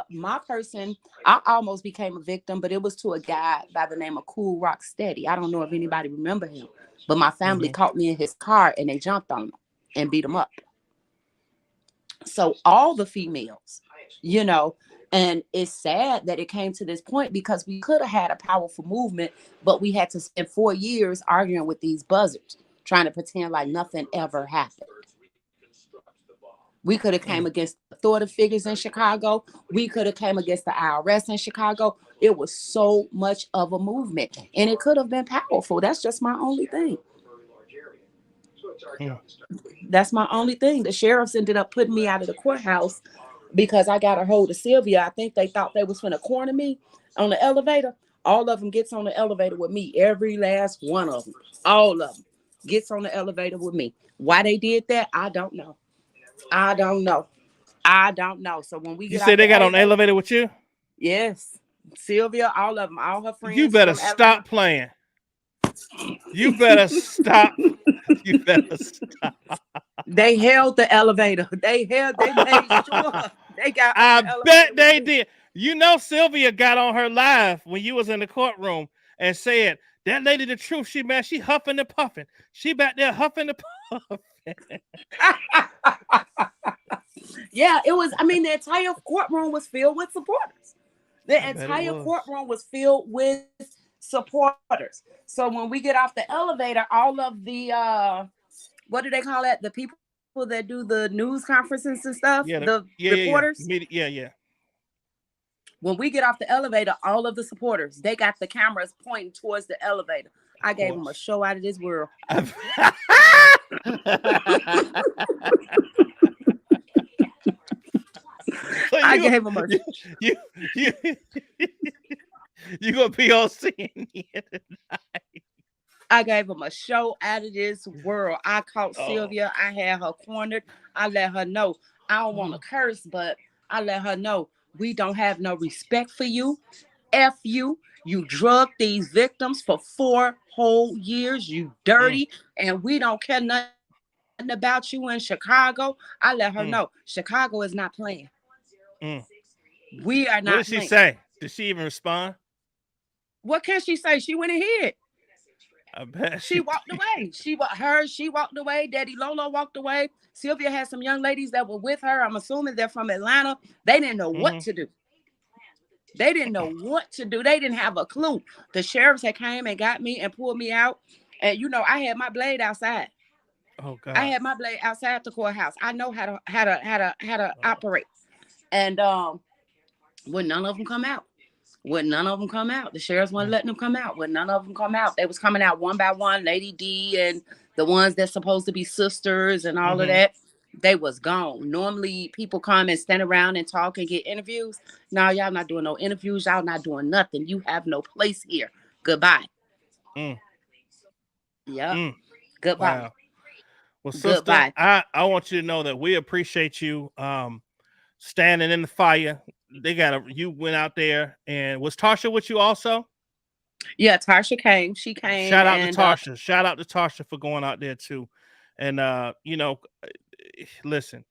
My person, I almost became a victim, but it was to a guy by the name of Cool Rock Steady. I don't know if anybody remember him, but my family caught me in his car and they jumped on him and beat him up. So all the females, you know, and it's sad that it came to this point because we could have had a powerful movement, but we had to spend 4 years arguing with these buzzards, trying to pretend like nothing ever happened. We could have came against authoritative figures in Chicago. We could have came against the IRS in Chicago. It was so much of a movement, and it could have been powerful. That's just my only thing. That's my only thing. The sheriffs ended up putting me out of the courthouse because I got a hold of Sylvia. I think they thought they was finna corner me on the elevator. All of them gets on the elevator with me. Every last one of them. All of them gets on the elevator with me. Why they did that, I don't know. I don't know. I don't know. So when we You get say out they the got on the elevator, elevator with you? yes, Sylvia, all of them, all her friends. You better from Atlanta. stop playing. You better stop. You better stop. They held the elevator. They made sure they got on I the elevator. bet they did. You know, Sylvia got on her live when you was in the courtroom and said, that lady, the truth, she huffing and puffing. She back there huffing and puffing. Yeah, it was. I mean, the entire courtroom was filled with supporters. The entire courtroom was filled with supporters. So when we get off the elevator, all of the what do they call it? The people that do the news conferences and stuff, the reporters. Yeah. When we get off the elevator, all of the supporters, they got the cameras pointing towards the elevator. I gave them a show out of this world. I gave them a you gonna be on CNN tonight. I gave them a show out of this world. I caught Sylvia. I had her cornered. I let her know. I don't want to curse, but I let her know we don't have no respect for you. F you. You drugged these victims for 4 whole years. You dirty. And we don't care nothing about you in Chicago. I let her know Chicago is not playing. We are not. What did she say? Did she even respond? What can she say? She went ahead. I bet she walked away. She walked away. Daddy Lolo walked away. Sylvia had some young ladies that were with her. I'm assuming they're from Atlanta. They didn't know what to do. They didn't know what to do. They didn't have a clue. The sheriffs had came and got me and pulled me out. And you know, I had my blade outside. Oh God. I had my blade outside the courthouse. I know how to operate. And when none of them come out. The sheriffs weren't letting them come out. When none of them come out, they was coming out one by one. Lady D and the ones that's supposed to be sisters and all of that, they was gone. Normally, people come and stand around and talk and get interviews. No, y'all not doing no interviews. Y'all not doing nothing. You have no place here. Goodbye. Yeah. Goodbye. Wow. Well, sister, I want you to know that we appreciate you standing in the fire. You went out there, and was Tarsha with you also? Yeah, Tarsha came. She came. Shout out to Tarsha. Shout out to Tarsha for going out there too. And you know, listen,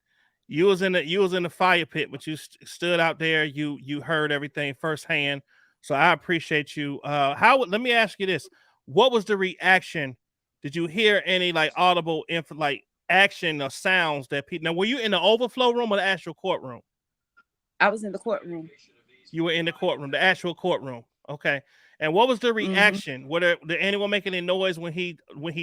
you was in the fire pit, but you stood out there. You heard everything firsthand. So I appreciate you. Let me ask you this: what was the reaction? Did you hear any like audible action or sounds that people? Now, were you in the overflow room or the actual courtroom? I was in the courtroom. You were in the courtroom, the actual courtroom. Okay. And what was the reaction? Did anyone make any noise when he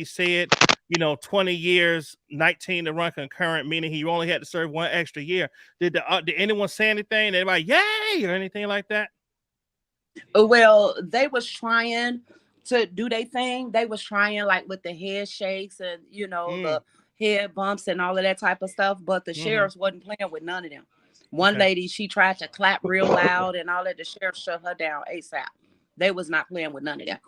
said, 20 years, 19 to run concurrent, meaning he only had to serve 1 extra year? Did anyone say anything? Anybody, yay, or anything like that? Well, they was trying to do their thing. They was trying like with the head shakes and, the head bumps and all of that type of stuff. But the sheriffs wasn't playing with none of them. One lady, she tried to clap real loud and all that. The sheriff shut her down ASAP. They was not playing with none of that.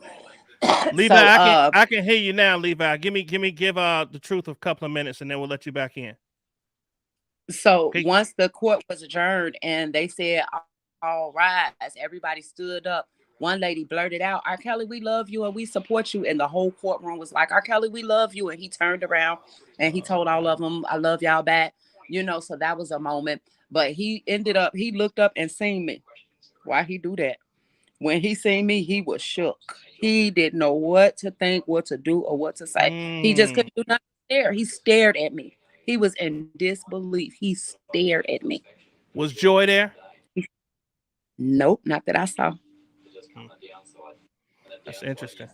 Levi, I can hear you now, Levi. Give the truth of a couple of minutes and then we'll let you back in. So once the court was adjourned and they said, all rise, everybody stood up. One lady blurted out, R. Kelly, we love you and we support you. And the whole courtroom was like, R. Kelly, we love you. And he turned around and he told all of them, I love y'all back. So that was a moment. But he looked up and seen me. Why he do that? When he seen me, he was shook. He didn't know what to think, what to do, or what to say. He just couldn't do nothing. He stared at me. He was in disbelief. He stared at me. Was Joy there? Nope, not that I saw. That's interesting.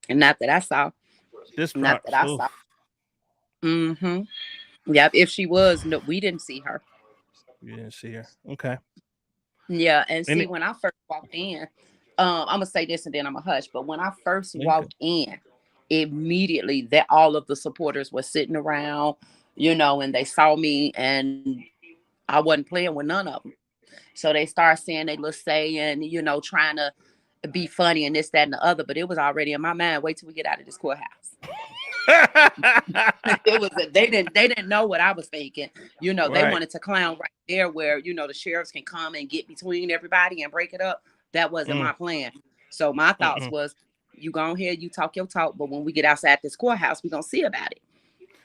And not that I saw. Not that I saw. Yeah, if she was, no, we didn't see her. You didn't see her. Okay. Yeah, and see, when I first walked in, I'm gonna say this and then I'm gonna hush. But when I first walked in, immediately that all of the supporters were sitting around, and they saw me, and I wasn't playing with none of them. So they started saying they little say and trying to be funny and this, that, and the other. But it was already in my mind. Wait till we get out of this courthouse. They didn't know what I was thinking. They wanted to clown right there where the sheriffs can come and get between everybody and break it up. That wasn't my plan. So my thoughts was, you go ahead, you talk your talk, but when we get outside this courthouse, we're gonna see about it.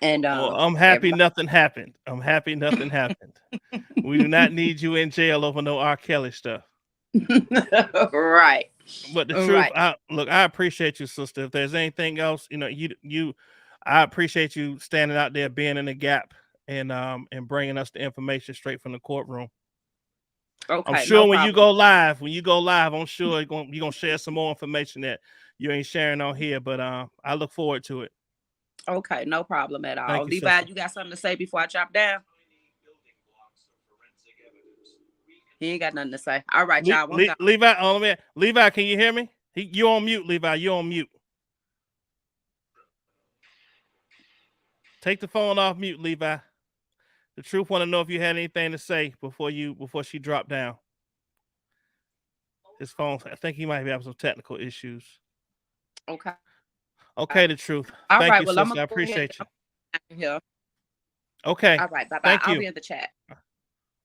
And Well, I'm happy everybody. nothing happened. I'm happy nothing happened. We do not need you in jail over no R. Kelly stuff. Right. But the truth, Right. I appreciate you, sister. If there's anything else, I appreciate you standing out there, being in the gap, and bringing us the information straight from the courtroom. I'm Okay, no sure when you problem. go live, I'm sure you're gonna share some more information that you ain't sharing on here. But I look forward to it. Okay, no problem at all. Thank you, Levi, sister. you got something to say before I chop down? He ain't got nothing to say. All right, y'all. I'm gone. Levi, Levi, can you hear me? You on mute, Levi. You on mute. Take the phone off mute, Levi. The truth want to know if you had anything to say before she dropped down. His phone, I think he might be having some technical issues. Okay. Okay, the truth. All Thank right. you, Well, I'm sister. gonna I go ahead. appreciate you. I'm here. Okay. All right. Bye bye. Thank I'll you. be in the chat.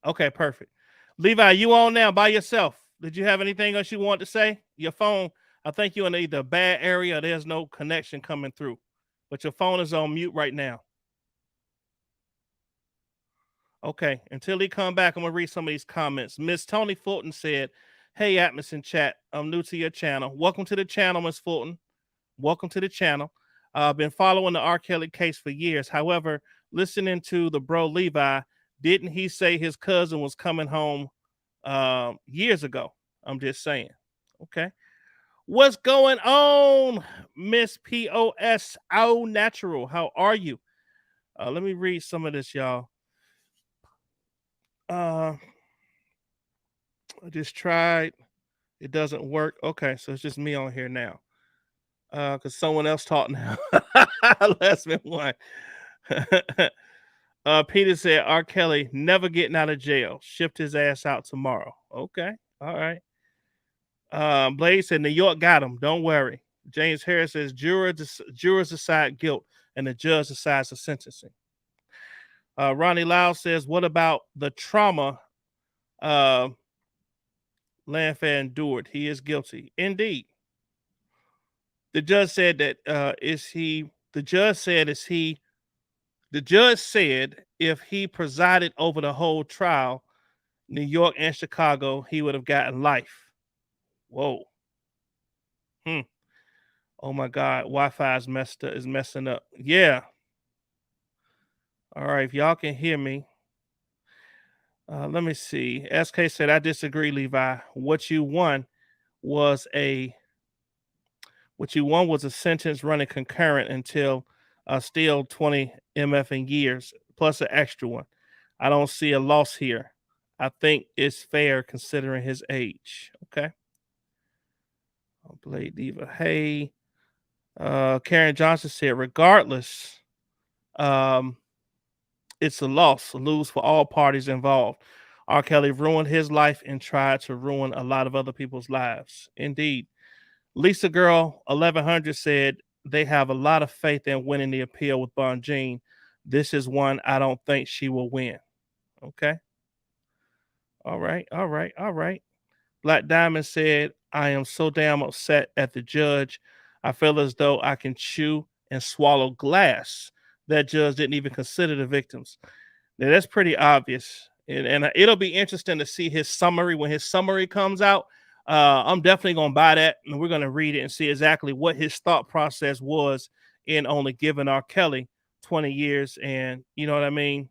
Okay, perfect. Levi, you on now by yourself. Did you have anything else you want to say? Your phone, I think you're in either a bad area or there's no connection coming through. But your phone is on mute right now. Okay, until he come back, I'm gonna read some of these comments. Miss Tony Fulton said, "Hey, Atmos in chat. I'm new to your channel. Welcome to the channel, Miss Fulton. Welcome to the channel. I've been following the R. Kelly case for years. However, listening to the bro Levi, didn't he say his cousin was coming home years ago? I'm just saying. Okay. What's going on, Miss POS? Oh, natural. How are you? Let me read some of this, y'all. I just tried. It doesn't work. Okay, so it's just me on here now. Because someone else talked now. Last been one. Peter said R. Kelly never getting out of jail. Shift his ass out tomorrow. Okay. All right. Blaze said New York got him. Don't worry. James Harris says jurors decide guilt and the judge decides the sentencing. Ronnie Lau says, what about the trauma Landfair endured? He is guilty. Indeed. The judge said that the judge said if he presided over the whole trial, New York and Chicago, he would have gotten life. Whoa. Oh my God, Wi-Fi is messing up. Yeah. All right, if y'all can hear me. Let me see. SK said, I disagree, Levi. What you won was a sentence running concurrent until still 20 MF in years, plus an extra one. I don't see a loss here. I think it's fair considering his age. Okay. Blade Diva. Hey. Karen Johnson said, regardless, it's a loss, a lose for all parties involved. R. Kelly ruined his life and tried to ruin a lot of other people's lives. Indeed. Lisa Girl 1100 said they have a lot of faith in winning the appeal with Bonjean. This is one I don't think she will win. Okay. All right. Black Diamond said, I am so damn upset at the judge. I feel as though I can chew and swallow glass. That judge didn't even consider the victims. Now, that's pretty obvious. And it'll be interesting to see his summary. When his summary comes out, I'm definitely going to buy that. And we're going to read it and see exactly what his thought process was in only giving R. Kelly 20 years. And you know what I mean?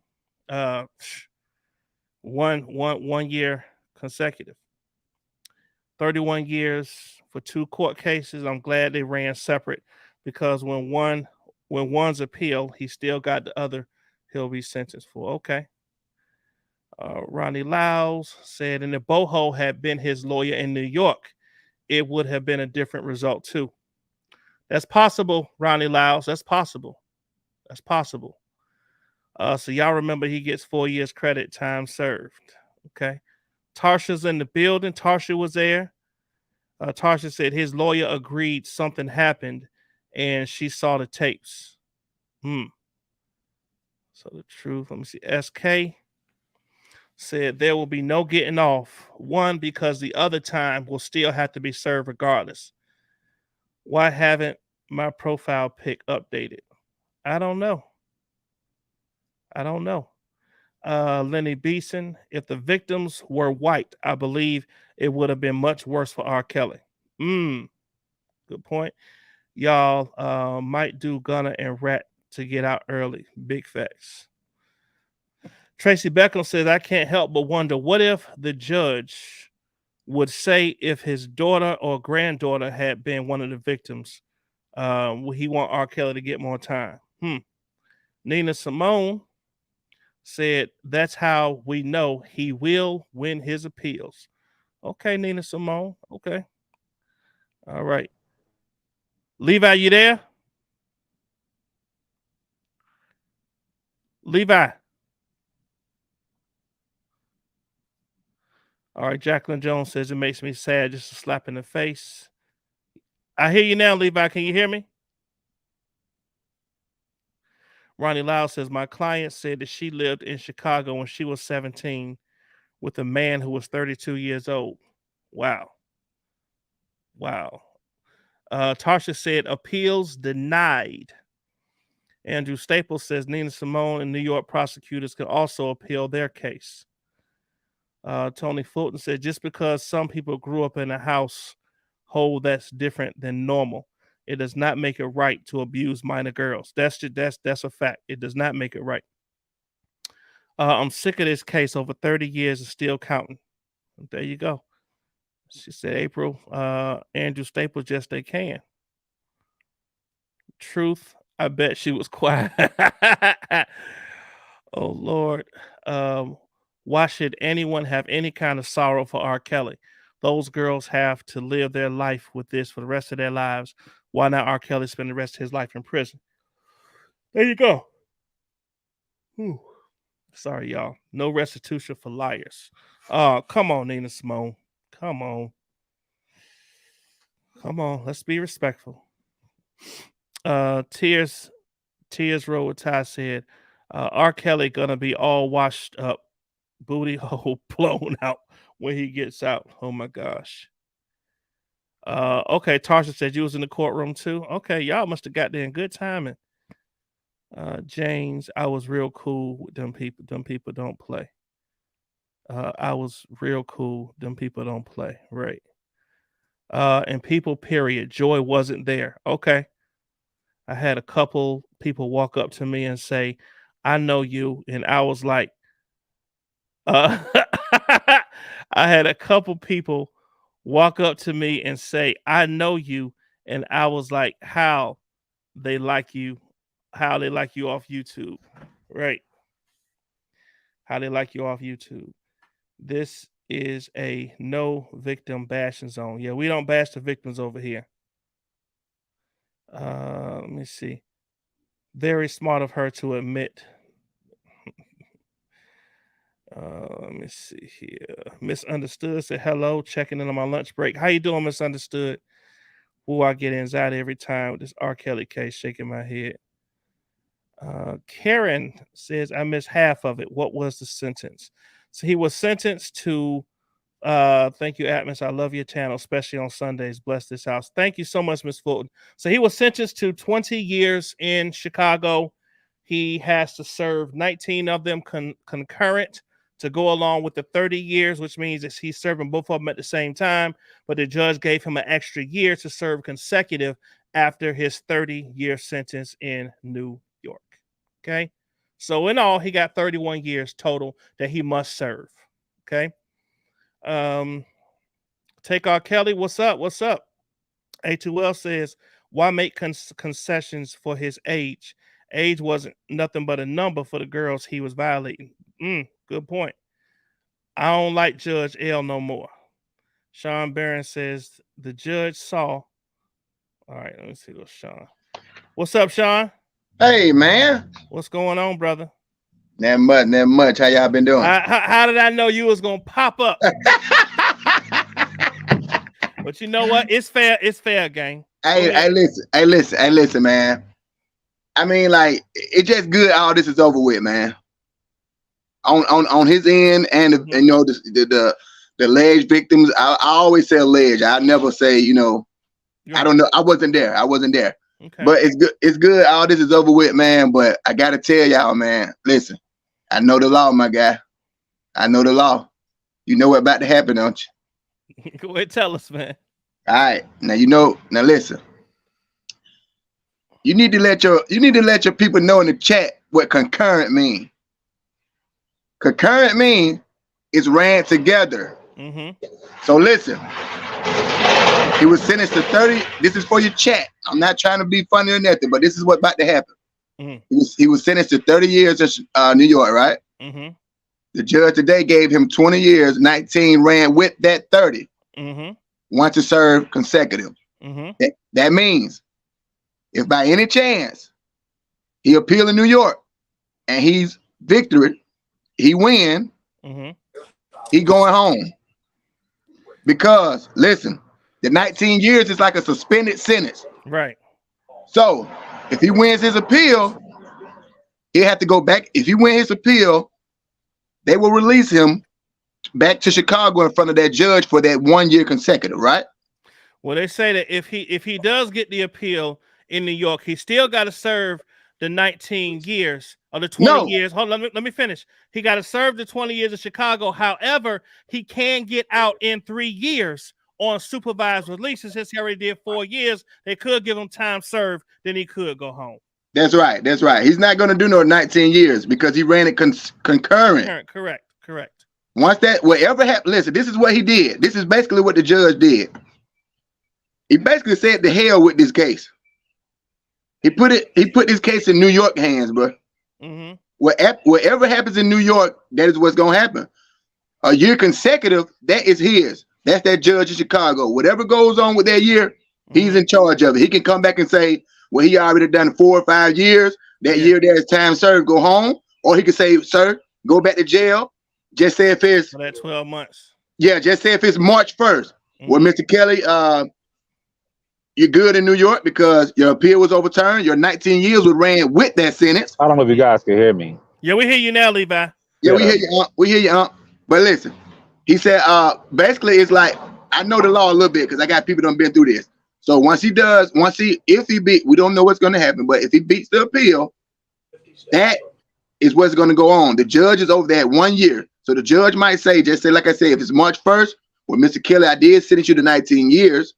One year consecutive. 31 years for 2 court cases. I'm glad they ran separate because when one's appeal, he still got the other he'll be sentenced for. Okay. Ronnie Lyles said, and if Boho had been his lawyer in New York, it would have been a different result too. That's possible, Ronnie Lyles. That's possible. So y'all remember he gets 4 years credit, time served. Okay. Tarsha's in the building. Tarsha was there. Tarsha said his lawyer agreed something happened and she saw the tapes. So the truth, let me see. SK said there will be no getting off. One, because the other time will still have to be served regardless. Why haven't my profile pic updated? I don't know. I don't know. Lenny Beeson, if the victims were white, I believe it would have been much worse for R. Kelly. Good point. Y'all might do Gunna and Rat to get out early. Big facts. Tracy Beckham says, I can't help but wonder what if the judge would say if his daughter or granddaughter had been one of the victims, would he want R. Kelly to get more time? Nina Simone said, that's how we know he will win his appeals. Okay, Nina Simone. Okay. All right. Levi, you there? Levi. All right, Jacqueline Jones says it makes me sad, just a slap in the face. I hear you now, Levi. Can you hear me? Ronnie Lau says, my client said that she lived in Chicago when she was 17 with a man who was 32 years old. Wow. Tarsha said, appeals denied. Andrew Staples says Nina Simone and New York prosecutors could also appeal their case. Tony Fulton said, just because some people grew up in a household that's different than normal, it does not make it right to abuse minor girls. That's a fact. It does not make it right. I'm sick of this case. Over 30 years and still counting. There you go. She said, April, Andrew Staples, yes, they can. Truth, I bet she was quiet. Oh, Lord. Why should anyone have any kind of sorrow for R. Kelly? Those girls have to live their life with this for the rest of their lives. Why not R. Kelly spend the rest of his life in prison? There you go. Whew. Sorry, y'all. No restitution for liars. Come on, Nina Simone. Come on. Let's be respectful. Tears Roll with Ty said, R. Kelly gonna be all washed up, booty hole blown out when he gets out. Oh my gosh. Okay, Tarsha said you was in the courtroom too. Okay, y'all must have got there in good timing. James, I was real cool with them people. Them people don't play. I was real cool. Them people don't play. Right. And people, period. Joy wasn't there. Okay. I had a couple people walk up to me and say, I know you. And I was like, I had a couple people walk up to me and say, I know you. And I was like, how they like you off YouTube. Right. How they like you off YouTube. This is a no victim bashing zone. Yeah, we don't bash the victims over here. Let me see. Very smart of her to admit. Let me see here. Misunderstood said hello, checking in on my lunch break. How you doing, Misunderstood? Oh, I get anxiety every time with this R. Kelly case, shaking my head. Karen says I missed half of it. What was the sentence? So he was sentenced to thank you, Atmos. I love your channel, especially on Sundays. Bless this house. Thank you so much, Miss Fulton. So he was sentenced to 20 years in Chicago. He has to serve 19 of them concurrent to go along with the 30 years, which means that he's serving both of them at the same time. But the judge gave him an extra year to serve consecutive after his 30-year sentence in New York. Okay. So in all, he got 31 years total that he must serve. Okay. Take R. Kelly. What's up? A2L says, why make concessions for his age? Age wasn't nothing but a number for the girls he was violating. Good point. I don't like Judge L no more. Sean Barron says the judge saw. All right, let me see what Sean. What's up, Sean? Hey, man. What's going on, brother? Not much. How y'all been doing? How did I know you was gonna pop up? But you know what? It's fair, gang. Hey, listen, man. I mean, like, it's just good all this is over with, man. On his end, and Mm-hmm. you know the alleged victims. I always say alleged. I never say, you know, I don't know. I wasn't there. Okay. But it's good. It's good. All this is over with, man. But I gotta tell y'all, man. Listen, I know the law, my guy. I know the law. You know what's about to happen, don't you? Go ahead, tell us, man. All right. Now you know. Now listen. You need to let your people know in the chat what concurrent mean. Concurrent mean is ran together. Mm-hmm. So listen. He was sentenced to 30. This is for your chat. I'm not trying to be funny or nothing, but this is what's about to happen. Mm-hmm. He was sentenced to 30 years in New York, right? Mm-hmm. The judge today gave him 20 years, 19 ran with that 30. Mm-hmm. Want to serve consecutive. Mm-hmm. That means if by any chance he appeal in New York and he's victory, he win, mm-hmm. he going home. Because listen, the 19 years is like a suspended sentence. Right. So if he wins his appeal, he'll have to go back. If he wins his appeal, they will release him back to Chicago in front of that judge for that 1 year consecutive, right? Well, they say that if he does get the appeal in New York, he still got to serve the 19 years or the 20 years. Hold on, let me finish. He got to serve the 20 years in Chicago. However, he can get out in 3 years on supervised release. Since he already did 4 years, they could give him time served, then he could go home. That's right. That's right. He's not going to do no 19 years because he ran it concurrent. Correct. Once that, whatever happened, listen, this is what he did. This is basically what the judge did. He basically said to hell with this case. He put this case in New York hands, bro. Mm-hmm. Whatever happens in New York, that is what's going to happen. A year consecutive, that is his. That's that judge in Chicago. Whatever goes on with that year, he's in charge of it. He can come back and say, well, he already done 4 or 5 years. That year there's time served, go home. Or he could say, sir, go back to jail. Just say if it's... For that 12 months. Yeah, just say if it's March 1st. Well, Mr. Kelly, you're good in New York because your appeal was overturned. Your 19 years was ran with that sentence. I don't know if you guys can hear me. Yeah, we hear you now, Levi. Yeah, we hear you. We hear you. But listen, he said, basically, it's like, I know the law a little bit because I got people that have been through this. So if he beat, we don't know what's going to happen, but if he beats the appeal, that is what's going to go on. The judge is over that 1 year. So the judge might say, just say, like I said, if it's March 1st, well, Mr. Kelly, I did sentence you to 19 years,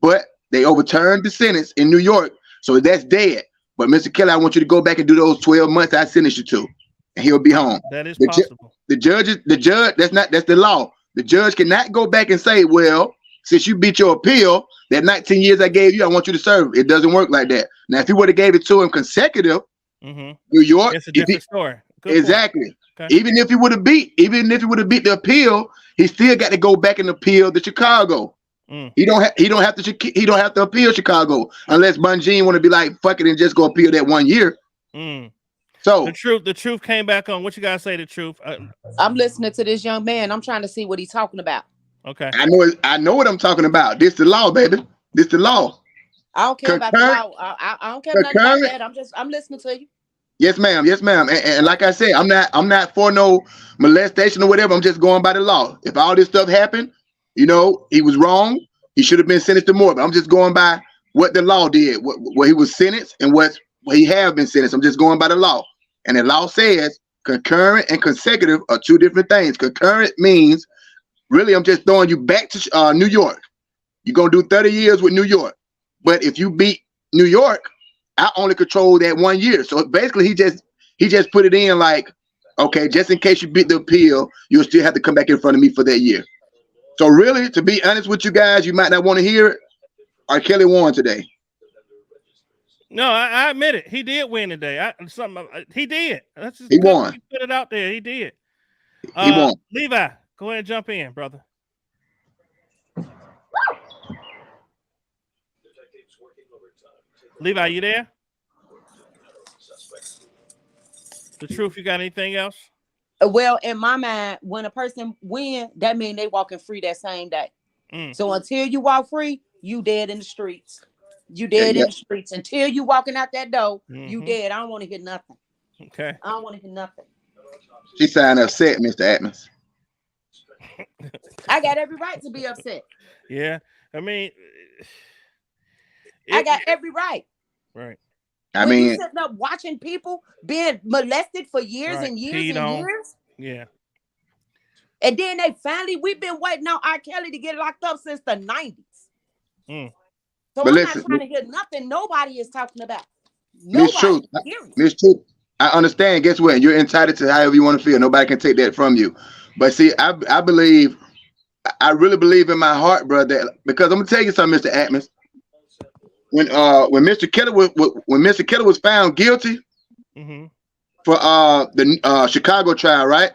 but they overturned the sentence in New York. So that's dead. But Mr. Kelly, I want you to go back and do those 12 months I sentenced you to, and he'll be home. That is possible. The judge, that's the law. The judge cannot go back and say, well, since you beat your appeal, that 19 years I gave you, I want you to serve. It doesn't work like that. Now, if he would have gave it to him consecutive, New York, it's a different story. Good exactly. Okay. Even if he would have beat the appeal, he still got to go back and appeal to Chicago. He don't have to appeal Chicago unless Bunjean want to be like, fuck it and just go appeal that 1 year. So the truth came back on. What you guys say? The truth. I'm listening to this young man. I'm trying to see what he's talking about. Okay. I know what I'm talking about. This the law, baby. This the law. I don't care about the law. I don't care about that. I'm listening to you. Yes, ma'am. Yes, ma'am. And like I said, I'm not for no molestation or whatever. I'm just going by the law. If all this stuff happened, he was wrong. He should have been sentenced to more. But I'm just going by what the law did, what he was sentenced and what he have been sentenced. I'm just going by the law. And the law says concurrent and consecutive are two different things. Concurrent means, really, I'm just throwing you back to New York. You're going to do 30 years with New York. But if you beat New York, I only control that 1 year. So basically, he just put it in like, okay, just in case you beat the appeal, you'll still have to come back in front of me for that year. So really, to be honest with you guys, you might not want to hear it. R. Kelly won today. No, I admit it. He did win today. He did. He won. He put it out there. He did. He won. Levi, go ahead and jump in, brother. Levi, you there? The truth, you got anything else? Well, in my mind, when a person win, that means they walking free that same day. So until you walk free, you dead in the streets. You dead in the streets. Until you walking out that door, you dead. I don't want to hear nothing. Okay. I don't want to hear nothing. She sounded upset, Mr. Atmos. I got every right to be upset. Yeah. I mean, I got every right. Right. I When you mean, sitting up watching people being molested for years Right. and years Peed and on. years, Yeah. and then they finally, we've been waiting on R. Kelly to get locked up since the 90s. Mm. So but I'm listen, not trying to hear nothing nobody is talking about. Miss Nobody, Truth, period. Miss Truth, I understand. Guess what? You're entitled to however you want to feel. Nobody can take that from you. But see, I believe, I really believe in my heart, brother, because I'm gonna tell you something, Mr. Atmos. When Mr. Keller was found guilty Mm-hmm. for the Chicago trial, right?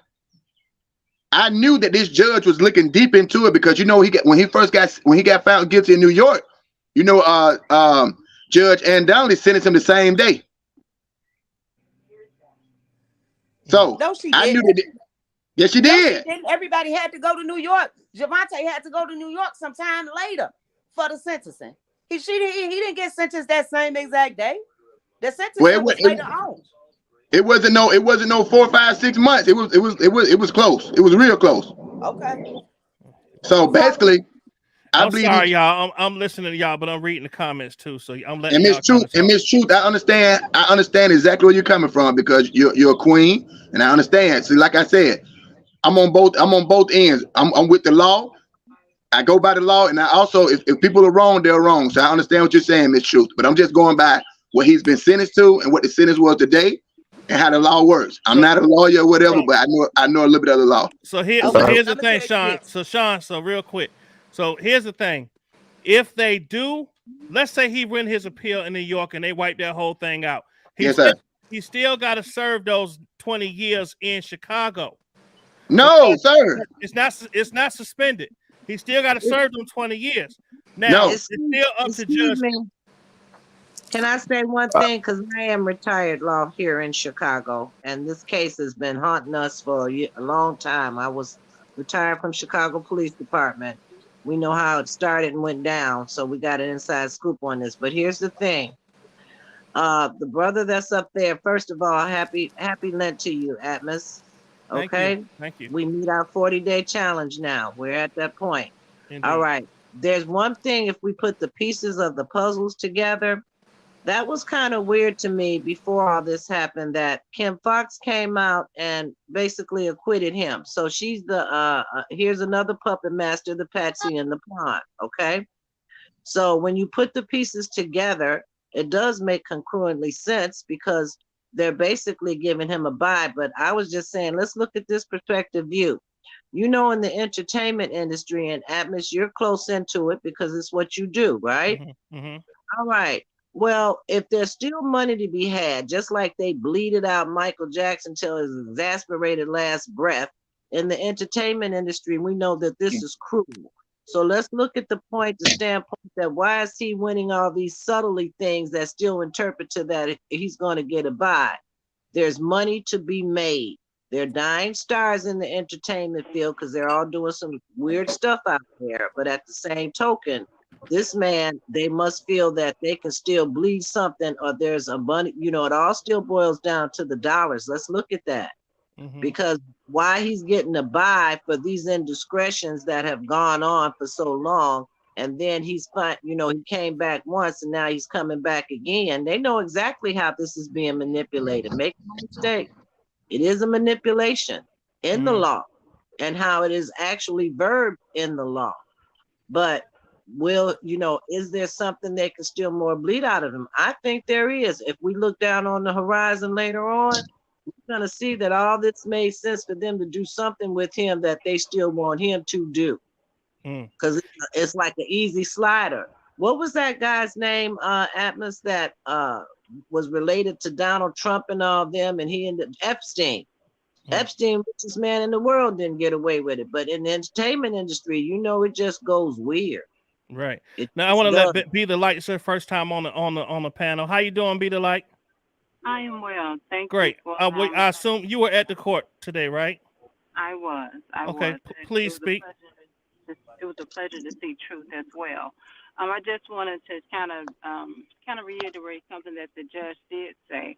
I knew that this judge was looking deep into it because when he got found guilty in New York, Judge Andali sentenced him the same day. So No, she I knew didn't. that. Yes, she No, she did. didn't. Everybody had to go to New York. Javante had to go to New York sometime later for the sentencing. He didn't get sentenced that same exact day. The sentencing was later on. It wasn't no 4, 5, 6 months. It was close. It was real close. Okay. So basically, I I'm believe sorry, y'all. I'm listening to y'all, but I'm reading the comments too. So I'm letting and y'all kind of talk. Miss Truth, I understand exactly where you're coming from because you're a queen, and I understand. So like I said, I'm on both ends. I'm with the law. I go by the law, and I also, if people are wrong, they're wrong. So I understand what you're saying, Miss Truth. But I'm just going by what he's been sentenced to and what the sentence was today, and how the law works. I'm not a lawyer or whatever, but I know a little bit of the law. So here's the thing, Sean. So real quick. So here's the thing. If they do, let's say he win his appeal in New York and they wipe that whole thing out. He still got to serve those 20 years in Chicago. No, sir. It's not suspended. He still got to serve them 20 years. Now, it's still up to Judge. Can I say one thing? Because I am retired law here in Chicago, and this case has been haunting us for a long time. I was retired from Chicago Police Department. We know how it started and went down, so we got an inside scoop on this. But here's the thing. The brother that's up there, first of all, happy Lent to you, Atmos. Okay? Thank you. We meet our 40-day challenge now. We're at that point. Indeed. All right. There's one thing, if we put the pieces of the puzzles together, that was kind of weird to me before all this happened, that Kim Fox came out and basically acquitted him. So she's the here's another puppet master, the Patsy in the pond. Okay. So when you put the pieces together, it does make congruently sense because they're basically giving him a bye. But I was just saying, let's look at this perspective view. You know, in the entertainment industry and Atmos, you're close into it because it's what you do, right? Mm-hmm. All right. Well, if there's still money to be had, just like they bleeded out Michael Jackson till his exasperated last breath, in the entertainment industry, we know that this is cruel. So let's look at the standpoint that why is he winning all these subtly things that still interpret to that he's going to get a bye? There's money to be made. They're dying stars in the entertainment field because they're all doing some weird stuff out there. But at the same token, this man, they must feel that they can still bleed something, or there's a money, it all still boils down to the dollars. Let's look at that. Because why he's getting a buy for these indiscretions that have gone on for so long, and then he's fine, he came back once and now he's coming back again. They know exactly how this is being manipulated. Make no mistake. It is a manipulation in the law and how it is actually verbed in the law. But is there something that can still more bleed out of him? I think there is. If we look down on the horizon later on, we're going to see that all this made sense for them to do something with him that they still want him to do. Because it's like an easy slider. What was that guy's name, Atmos, that was related to Donald Trump and all of them, and he ended Epstein. Epstein, richest man in the world, didn't get away with it. But in the entertainment industry, it just goes weird. Right. Now I want to let Be the Light, sir, first time on the panel. How you doing, Be the Light? I am well. Thank Great. you. Great. I assume you were at the court today, right? I was. Okay. Please speak. It was a pleasure to see Truth as well. I just wanted to kind of reiterate something that the judge did say.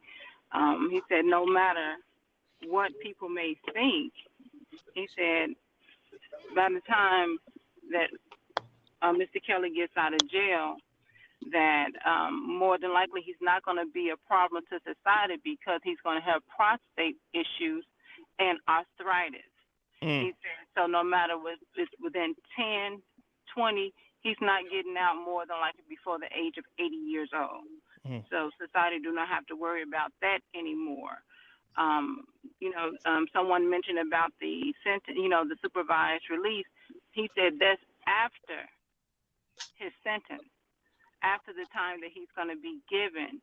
He said, no matter what people may think, he said, by the time that Mr. Kelly gets out of jail, that more than likely he's not going to be a problem to society because he's going to have prostate issues and arthritis. He said, so no matter what, it's within 10, 20, he's not getting out more than likely before the age of 80 years old. So society do not have to worry about that anymore. Someone mentioned about the sentence, the supervised release. He said that's after his sentence, after the time that he's going to be given,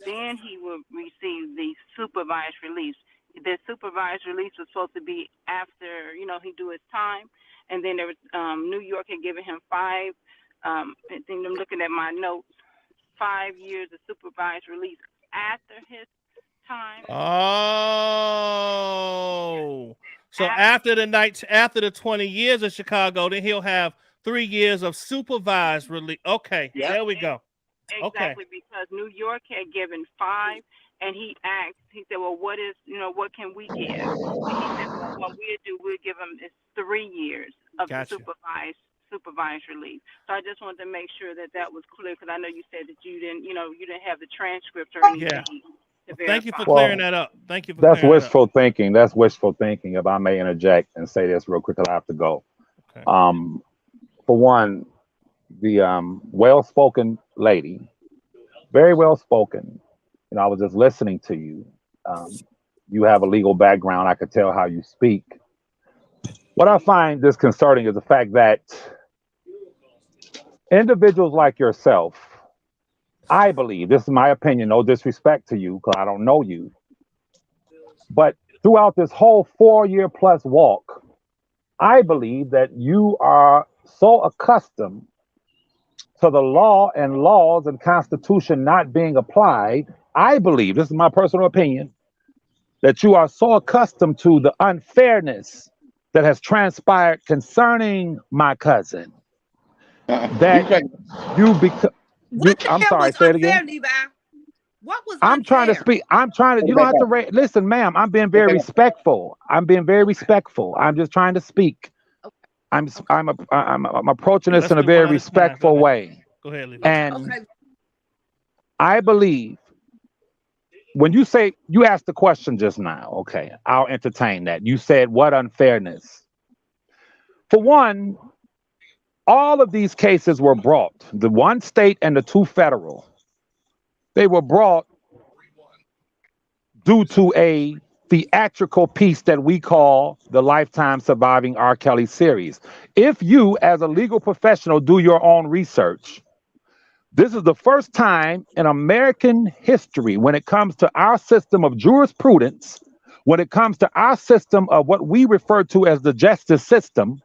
then he will receive the supervised release. The supervised release was supposed to be after, he do his time. And then there was, New York had given him 5, I think I'm looking at my notes, 5 years of supervised release after his time. Oh, so after the 20 years of Chicago, then he'll have 3 years of supervised release. Okay, there we go. Exactly, because New York had given 5, and he said, well, what can we give? And he said, well, what we'll give him is 3 years of the supervised release. So I just wanted to make sure that was clear, because I know you said that you didn't have the transcript or anything. Yeah. Thank you for clearing that up. Thank you for That's clearing wishful thinking. That's wishful thinking. If I may interject and say this real quick, because I have to go. Okay. For one, the well-spoken lady, very well-spoken. I was just listening to you. You have a legal background. I could tell how you speak. What I find disconcerting is the fact that individuals like yourself, I believe, this is my opinion, no disrespect to you because I don't know you, but throughout this whole 4-year plus walk, I believe that you are so accustomed to the law and laws and constitution not being applied. I believe, this is my personal opinion, that you are so accustomed to the unfairness that has transpired concerning my cousin that you become. I'm sorry, say it again. Levi? What was I'm trying to speak. I'm trying to. You don't have to listen, ma'am. I'm being very respectful. I'm just trying to speak. I'm approaching this in a very respectful way. Go ahead, Levi. And I believe when you say, you asked the question just now, okay, I'll entertain that. You said, what unfairness? For one, all of these cases were brought, the one state and the 2 federal, they were brought due to a theatrical piece that we call the Lifetime Surviving R. Kelly series. If you, as a legal professional, do your own research, this is the first time in American history when it comes to our system of jurisprudence, when it comes to our system of what we refer to as the justice system,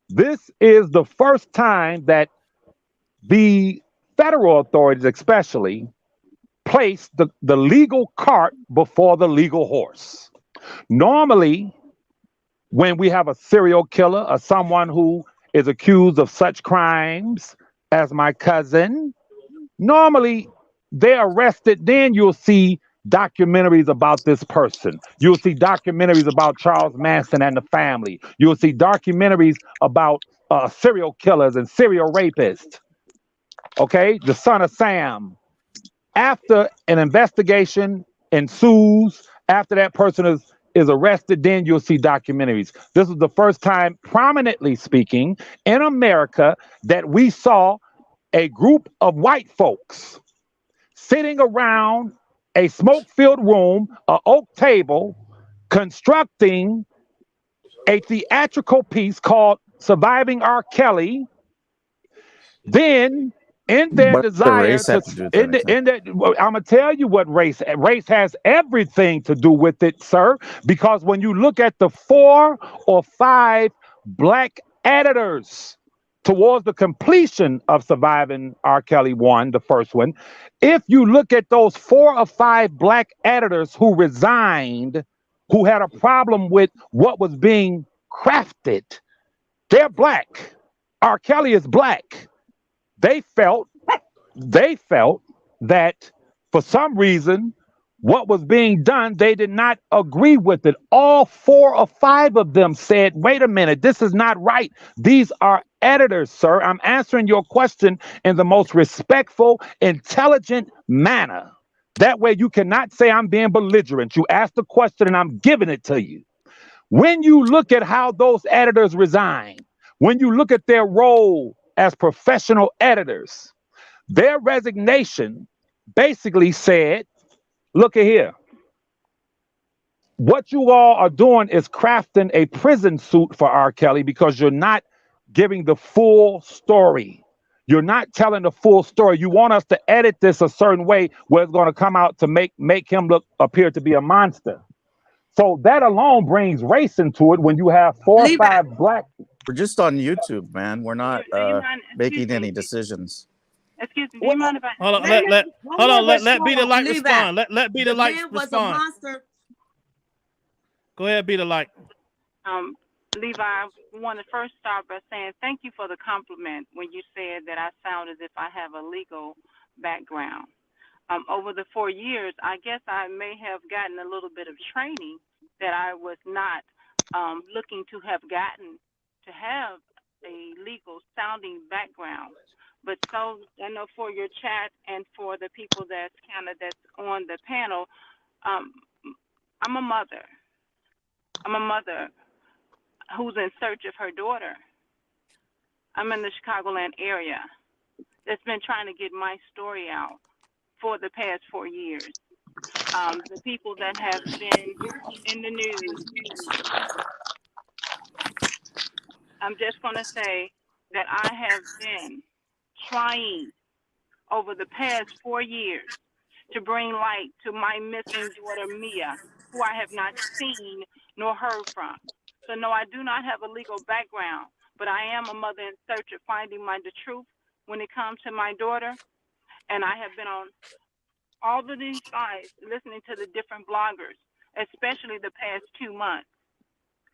this is the first time that the federal authorities especially placed the legal cart before the legal horse. Normally, when we have a serial killer or someone who is accused of such crimes as my cousin, normally they're arrested, then you'll see documentaries about this person. You'll see documentaries about Charles Manson and the family. You'll see documentaries about serial killers and serial rapists. Okay, the son of Sam. After an investigation ensues, after that person is arrested, then you'll see documentaries. This is the first time, prominently speaking, in America that we saw a group of white folks sitting around a smoke-filled room, an oak table, constructing a theatrical piece called Surviving R. Kelly. Then, in their desire I'm gonna tell you what race has everything to do with it, sir, because when you look at the 4 or 5 black editors towards the completion of Surviving R. Kelly 1, the first one, if you look at those 4 or 5 black editors who resigned, who had a problem with what was being crafted, they're black. R. Kelly is black. They felt that for some reason, what was being done, they did not agree with it. All 4 or 5 of them said, wait a minute, this is not right. These are editors, sir. I'm answering your question in the most respectful, intelligent manner. That way you cannot say I'm being belligerent. You asked the question and I'm giving it to you. When you look at how those editors resign, when you look at their role as professional editors, their resignation basically said, look at here. What you all are doing is crafting a prison suit for R. Kelly because you're not giving the full story. You're not telling the full story. You want us to edit this a certain way where it's going to come out to make him appear to be a monster. So that alone brings race into it when you have 4 or 5 black. We're just on YouTube, man. We're not making any decisions. Excuse me, do you mind if I... Hold on, let Be the Light respond. Let Be the Light respond. Go ahead, Be the Light. Levi, I want to first start by saying thank you for the compliment when you said that I sound as if I have a legal background. Over the 4 years, I guess I may have gotten a little bit of training that I was not looking to have gotten to have a legal sounding background. But so I know for your chat and for the people that's on the panel, I'm a mother. I'm a mother who's in search of her daughter. I'm in the Chicagoland area that's been trying to get my story out for the past 4 years. The people that have been in the news, I'm just going to say that I have been trying over the past 4 years to bring light to my missing daughter, Mia, who I have not seen nor heard from. So no, I do not have a legal background, but I am a mother in search of finding the truth when it comes to my daughter. And I have been on all of these sites listening to the different bloggers, especially the past 2 months,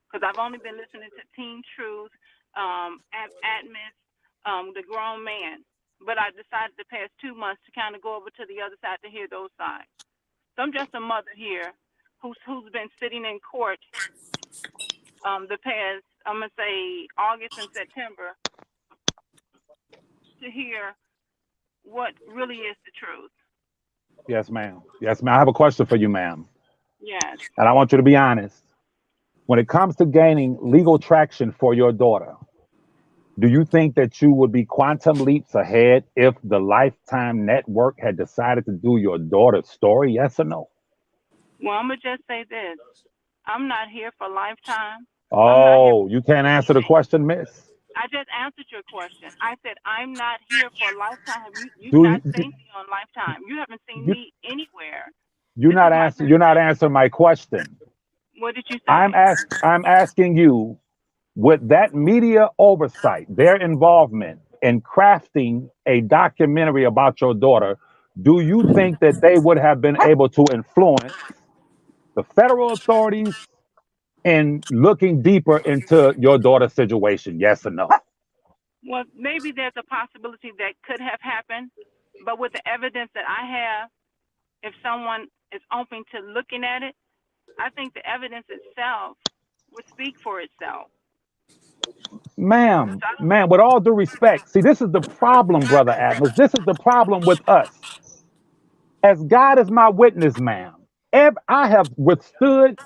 because I've only been listening to Team Truth, Atmos, The Grown Man. But I decided the past 2 months to kind of go over to the other side to hear those sides. So I'm just a mother here who's been sitting in court the past, I'm going to say, August and September to hear what really is the truth. Yes, ma'am. Yes, ma'am. I have a question for you, ma'am. Yes. And I want you to be honest. When it comes to gaining legal traction for your daughter, do you think that you would be quantum leaps ahead if the Lifetime Network had decided to do your daughter's story? Yes or no? Well, I'm going to just say this. I'm not here for Lifetime. Oh, you can't answer the question, miss? I just answered your question. I said, I'm not here for Lifetime. You've not seen me on Lifetime. You haven't seen me anywhere. You're not answering my question. What did you say? I'm asking you, with that media oversight, their involvement in crafting a documentary about your daughter, do you think that they would have been able to influence the federal authorities in looking deeper into your daughter's situation? Yes or no? Well, maybe there's a possibility that could have happened, but with the evidence that I have, if someone is open to looking at it, I think the evidence itself would speak for itself. Ma'am, with all due respect, see, this is the problem, Brother Atlas. This is the problem with us. As God is my witness, ma'am, I have withstood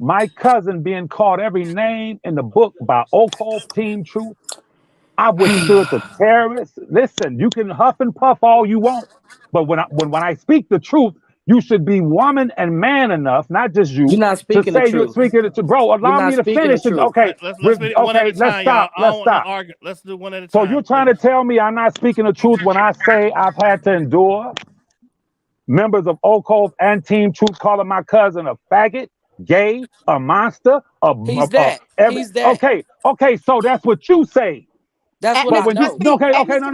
my cousin being called every name in the book by Okoth Team Truth. I withstood the terrorists. Listen, you can huff and puff all you want, but when I speak the truth, you should be woman and man enough, not just you. You're not speaking to say the truth. You're speaking it, bro. Allow me to finish it. Okay, let's stop. Let's do one at a time. So you're trying to tell me I'm not speaking the truth when I say I've had to endure members of Okoth and Team Truth calling my cousin a faggot, gay, a monster, He's that. Okay, so that's what you say. That's what I know.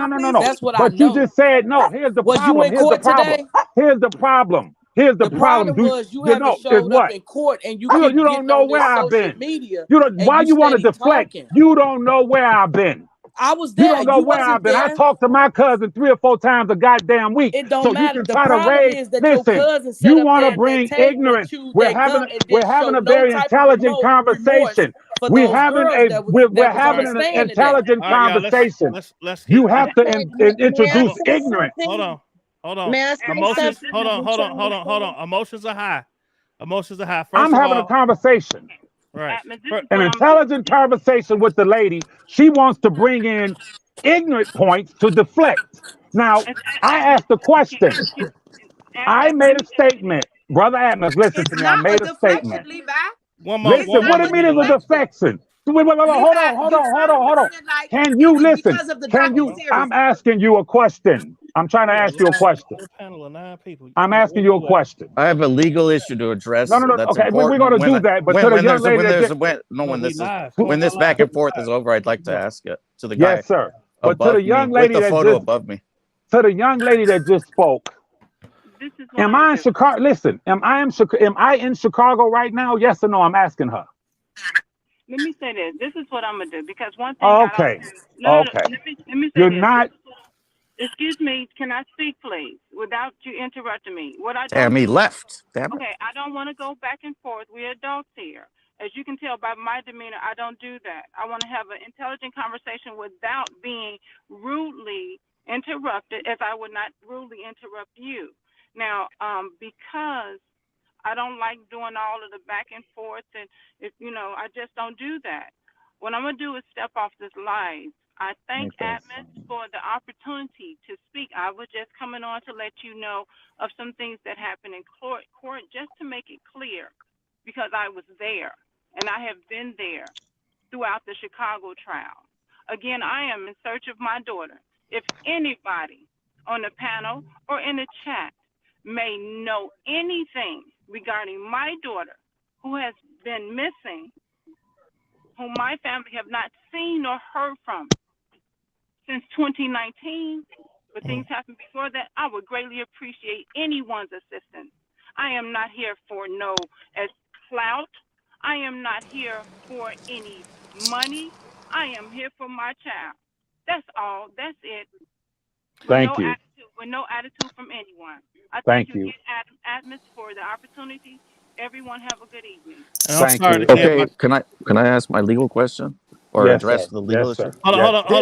No. That's what I know. But you just said no. Here's the problem. Was you in court today? Here's the problem. The problem was you haven't showed up in court, and you don't know where I've been. Media, why you want to deflect? You don't know where I've been. I was You there. don't know You where wasn't I've been. I there. talk to my cousin 3 or 4 times a goddamn week. It don't So you matter. can The try to problem raise. is that your Listen, cousin you sat up want to there at that bring table ignorance. and chewed We're that having gum and we're didn't show having a no very type of intelligent remorse conversation. for We those having girls we're that was having on the an stand today. intelligent All right, y'all. conversation. Let's You keep. have to May I introduce say ignorance. something? Hold on. May I say Emotions. something? Hold I've on. been Hold on. trying Hold to on. Hold say. on. Emotions are high. Emotions are high. I'm First of having a all, conversation. right. Atmos, this Fir- is An what I'm intelligent conversation with the lady. She wants to bring in ignorant points to deflect. Now, I Atmos. asked the question. I Atmos, let made me a statement. Brother Atmos, listen It's to me. I not a made a deflection, statement. Levi. One more. It's Listen, One not what more. do you a mean is a Angela. deflection. defection? Wait, Levi, you trying to hold on. present it like Can it you was listen? because of the Can you? docu-series. I'm asking you a question. I'm trying to We got ask you a question. a panel of 9 people. I'm asking you a question. I have a legal issue to No, address no, no. that's Okay, we're important. going to do that. But to the When young there's a, lady when that there's just, a when no No, when we this is live. Come when on, this y'all live. back and forth is over, I'd like to Yeah. ask it to the guy yes, sir. But to the above me young with lady the that photo just, above me. to the young lady that just spoke. This is what Am I'm I gonna in do. Chicago? Listen, am I in Chicago right now? Yes or no? I'm asking her. Let me say this. This is what I'm gonna do because one thing I don't Okay. do. No. Okay. Let me say You're this. not. Excuse me. Can I speak, please, without you interrupting me? What I Damn, don't he do. left. Damn it. Okay, I don't want to go back and forth. We're adults here. As you can tell by my demeanor, I don't do that. I want to have an intelligent conversation without being rudely interrupted, as I would not rudely interrupt you. Now, because I don't like doing all of the back and forth, and if I just don't do that. What I'm gonna do is step off this live. I thank Atmos for the opportunity to speak. I was just coming on to let you know of some things that happened in court just to make it clear, because I was there and I have been there throughout the Chicago trial. Again, I am in search of my daughter. If anybody on the panel or in the chat may know anything regarding my daughter who has been missing, whom my family have not seen or heard from since 2019, but things happened before that, I would greatly appreciate anyone's assistance. I am not here for no as clout. I am not here for any money. I am here for my child. That's all. That's it. With Thank no you. attitude. With no attitude from anyone. I thank Thank you you. again, Atmos, for the opportunity. Everyone have a good evening. And I'm Thank sorry you. to hear Okay, about. can I ask my legal question or Yes, address sir. the legal Yes, issue? sir. Yes. Hold on,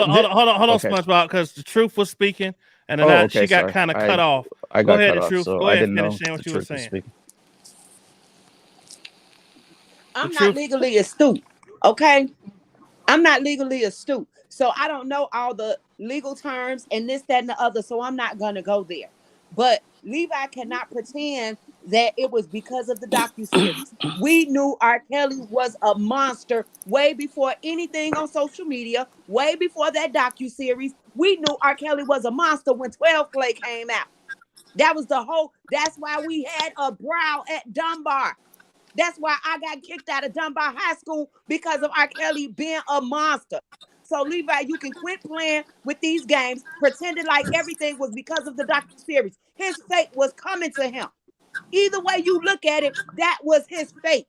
Okay. SpongeBob, because the truth was speaking, and then Oh, she okay. got Sorry, kind of cut off. I Go got ahead, cut the off, truth. so Go I ahead and didn't finish know saying the what you were truth was saying. speaking. The I'm not truth. legally astute, okay? I'm not legally astute. So I don't know all the legal terms and this, that, and the other. So I'm not going to go there. But Levi cannot pretend that it was because of the docuseries. We knew R. Kelly was a monster way before anything on social media, way before that docuseries. We knew R. Kelly was a monster when 12 Play came out. That's why we had a brow at Dunbar. That's why I got kicked out of Dunbar High School, because of R. Kelly being a monster. So Levi, you can quit playing with these games, pretending like everything was because of the docuseries. His fate was coming to him. Either way you look at it, that was his fate.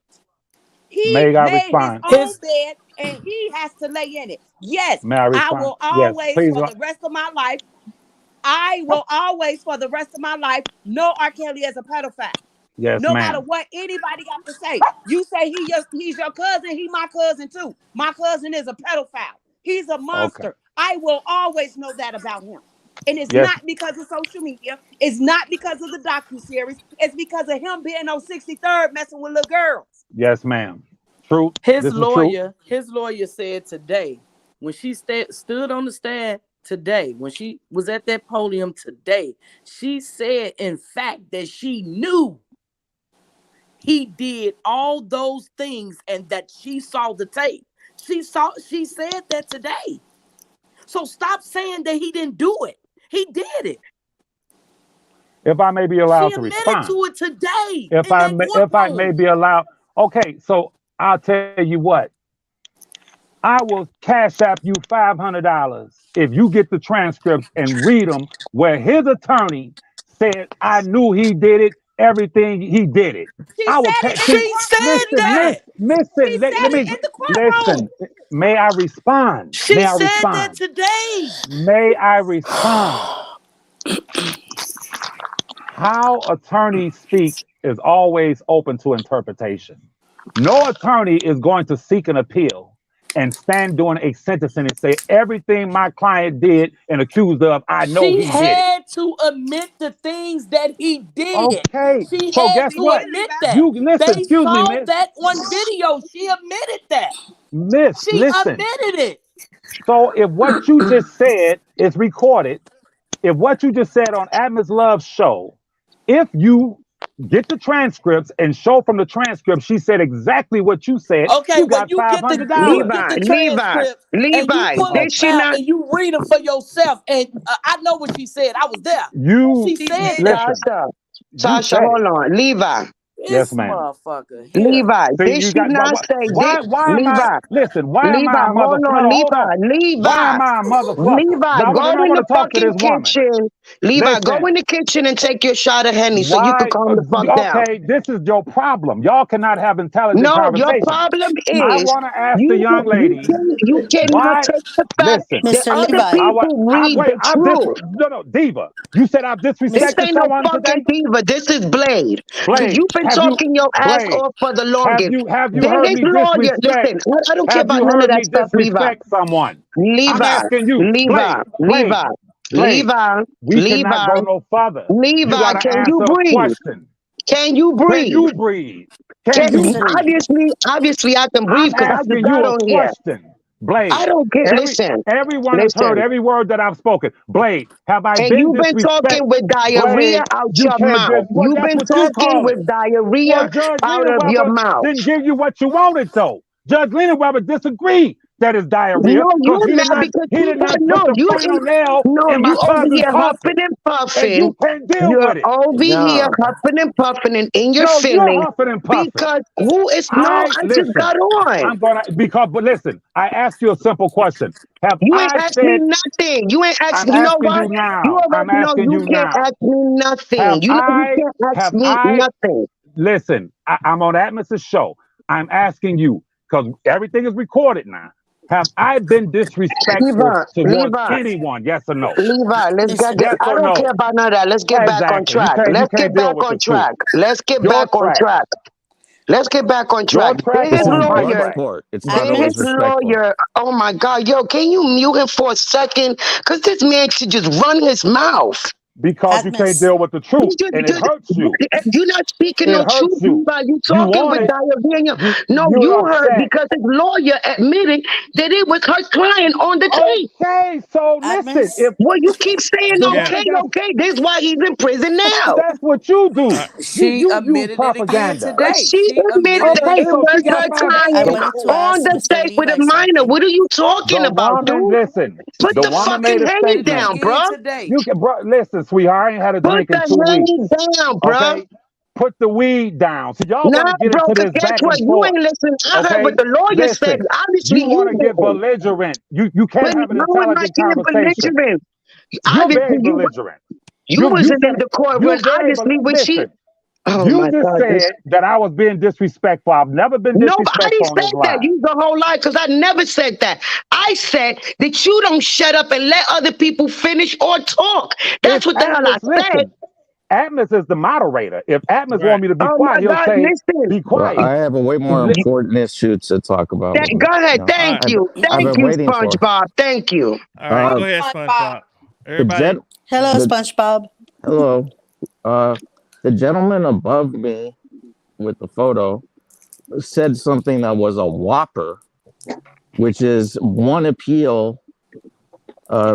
He May I made his respond? own bed and he has to lay in it. Yes, May I I respond? will Yes. always, Please. for the rest of my life, for the rest of my life, know R. Kelly as a pedophile. Yes, No matter ma'am. what anybody got to say. You say he's your cousin, he my cousin too. My cousin is a pedophile. He's a Okay. monster. I will always know that about him. And it's Yes. not because of social media. It's not because of the docuseries. It's because of him being on 63rd messing with little girls. Yes, ma'am. Truth. His This is truth. lawyer said today, when she stood on the stand today, when she was at that podium today, she said, in fact, that she knew he did all those things and that she saw the tape. She said that today. So stop saying that he didn't do it. He did it. If I may be She allowed to admitted respond. to it today If in I that may, if I may courtroom. be allowed. Okay, so I'll tell you what. I will cash app you $500 if you get the transcripts and read them where his attorney said, I knew he did it. everything. He did it. She I would said pay. it in See, the She said listen, that. She let, said let it me in the listen. courtroom. May I respond? She May I said that respond? today. May I respond? How attorneys speak is always open to interpretation. No attorney is going to seek an appeal and stand during a sentencing and say everything my client did and accused of, I know She he did it. had to admit the things that he did. Okay, She so had guess to what? admit that. You listen, They excuse me, saw miss. that on video. She admitted that. Miss, She listen. admitted it. So if what you just said is recorded, if what you just said on Atmos Love's show, if you get the transcripts and show from the transcript, she said exactly what you said, Okay, you when got you get $500. the transcript and you pull them out and you read them for yourself. And I know what she said. I was there. You She said that. listen. You Tasha, said it. hold on. Levi. Yes, This ma'am. motherfucker here. Levi, See, did you she got not say, why am I Levi, listen? Why am Levi, I a mother? hold No, on, no, hold on. Why Levi, am I a motherfucker? Levi, No, go I in want the to talk to fucking this woman. kitchen. Levi, go Listen. in the kitchen and take your shot of Henny so you could Why? calm the fuck down. Okay, this is your problem. Y'all cannot have intelligent No, your conversations. problem I is want to ask the you young lady you cannot why. take the fact Listen, that other people read the truth. no, Diva. You said I've This disrespected ain't no someone fucking today. diva. This is Blade. Because Blade, you've been talking your ass off for the longest. have you Then heard his me lawyer, disrespect? listen, I don't care Have about you none of heard that me stuff, Levi. disrespect someone? I'm Levi, asking you, Levi, Blade. Levi, Levi, We cannot Levi, go no further. You Levi, got to can you answer a breathe? question. Can you Can breathe? you breathe? Can you breathe? Obviously I can breathe I'm because I just asking got you a on here. question, Blade. I don't get, listen, Everyone has heard listen. every word that I've spoken. Blade, have I And been you've been talking disrespect? with diarrhea Blade, out you your can't mouth. well, You've that's been what you talking call it. with Well, diarrhea Judge out Lena of your Weber mouth. didn't give you what you wanted, though. Judge Lena Weber disagreed that it's diarrhea No, because you're not because he did people not put know the final nail in my you over cousin's here coffin, huffing and and puffing. you can't deal You're with it. over here huffing and puffing and in your No, you're feelings huffing and puffing. because who is no, I just Listen. got on. But listen, I asked you a simple question. Have You ain't I asked me said? nothing. You ain't asked I'm you know asking what? you You now. already I'm know asking you you can't now. ask me nothing. Have You know you I? can't ask Have me I? nothing. Listen, I'm on Atmos' show. I'm asking you because everything is recorded now. Have I been disrespectful towards Levi, anyone? Yes or no? Levi, Yes I or don't care no? about none of that. Let's get back on Exactly. track. You Let's can't get deal back with on the truth. track. Let's get Your back on track. track. Let's get back on Your track. track His is in blood lawyer, untracked. sport. It's not always his respectful. lawyer, oh my God, yo, can you mute him for a second? Because this man should just run his mouth. Because you can't deal with the truth, and it hurts you. You're not speaking It no hurts truth, you. Levi. You You talking want with it. diarrhea. No, You're you heard upset. because his lawyer admitted that it was her client on the tape. Okay, so listen. Well, you keep saying The Yeah. way okay, that's okay. This is why he's in prison now. that's what you do. She You use admitted it again propaganda. today. She She admitted admitted that Okay, it it so she was got her again today. client on the tape with a minor. What are you talking The about, woman, dude? listen. Put The the woman made fucking a Henny statement. down, bro. Again today. You can, bro, listen, sweetheart. I ain't had a Put drink the in 2 Henny weeks. down, bro. Okay, put the weed down. So y'all Nah, want to get bro, into because this guess back what? and You forth. ain't listening. I heard what Okay, the lawyer said. listen. Obviously, You want you to get didn't. belligerent. You can't But have an no, I'm not intelligent getting conversation. belligerent. You're Obviously, very belligerent. you You wasn't in said the courtroom. you very Obviously, when she. listen. Oh You my just God, this. said that I was being disrespectful. I've never been No, but I didn't disrespectful on say this that. line. You the whole lie because I never said that. I said that you don't shut up and let other people finish or talk. That's It's what the hell I Atmos. said. Listen, Atmos is the moderator. If Atmos Right. want me to be Oh quiet, my he'll God, say, listen. "Be Well, quiet." I have a way more important issue to talk about. Go ahead. All Thank right. you. I've Thank been you, waiting for. SpongeBob. Thank you. All right. Uh, Go ahead, SpongeBob. the Everybody. gen, Yeah. the hello, the gentleman above me with the photo said something that was a whopper, which is one appeal.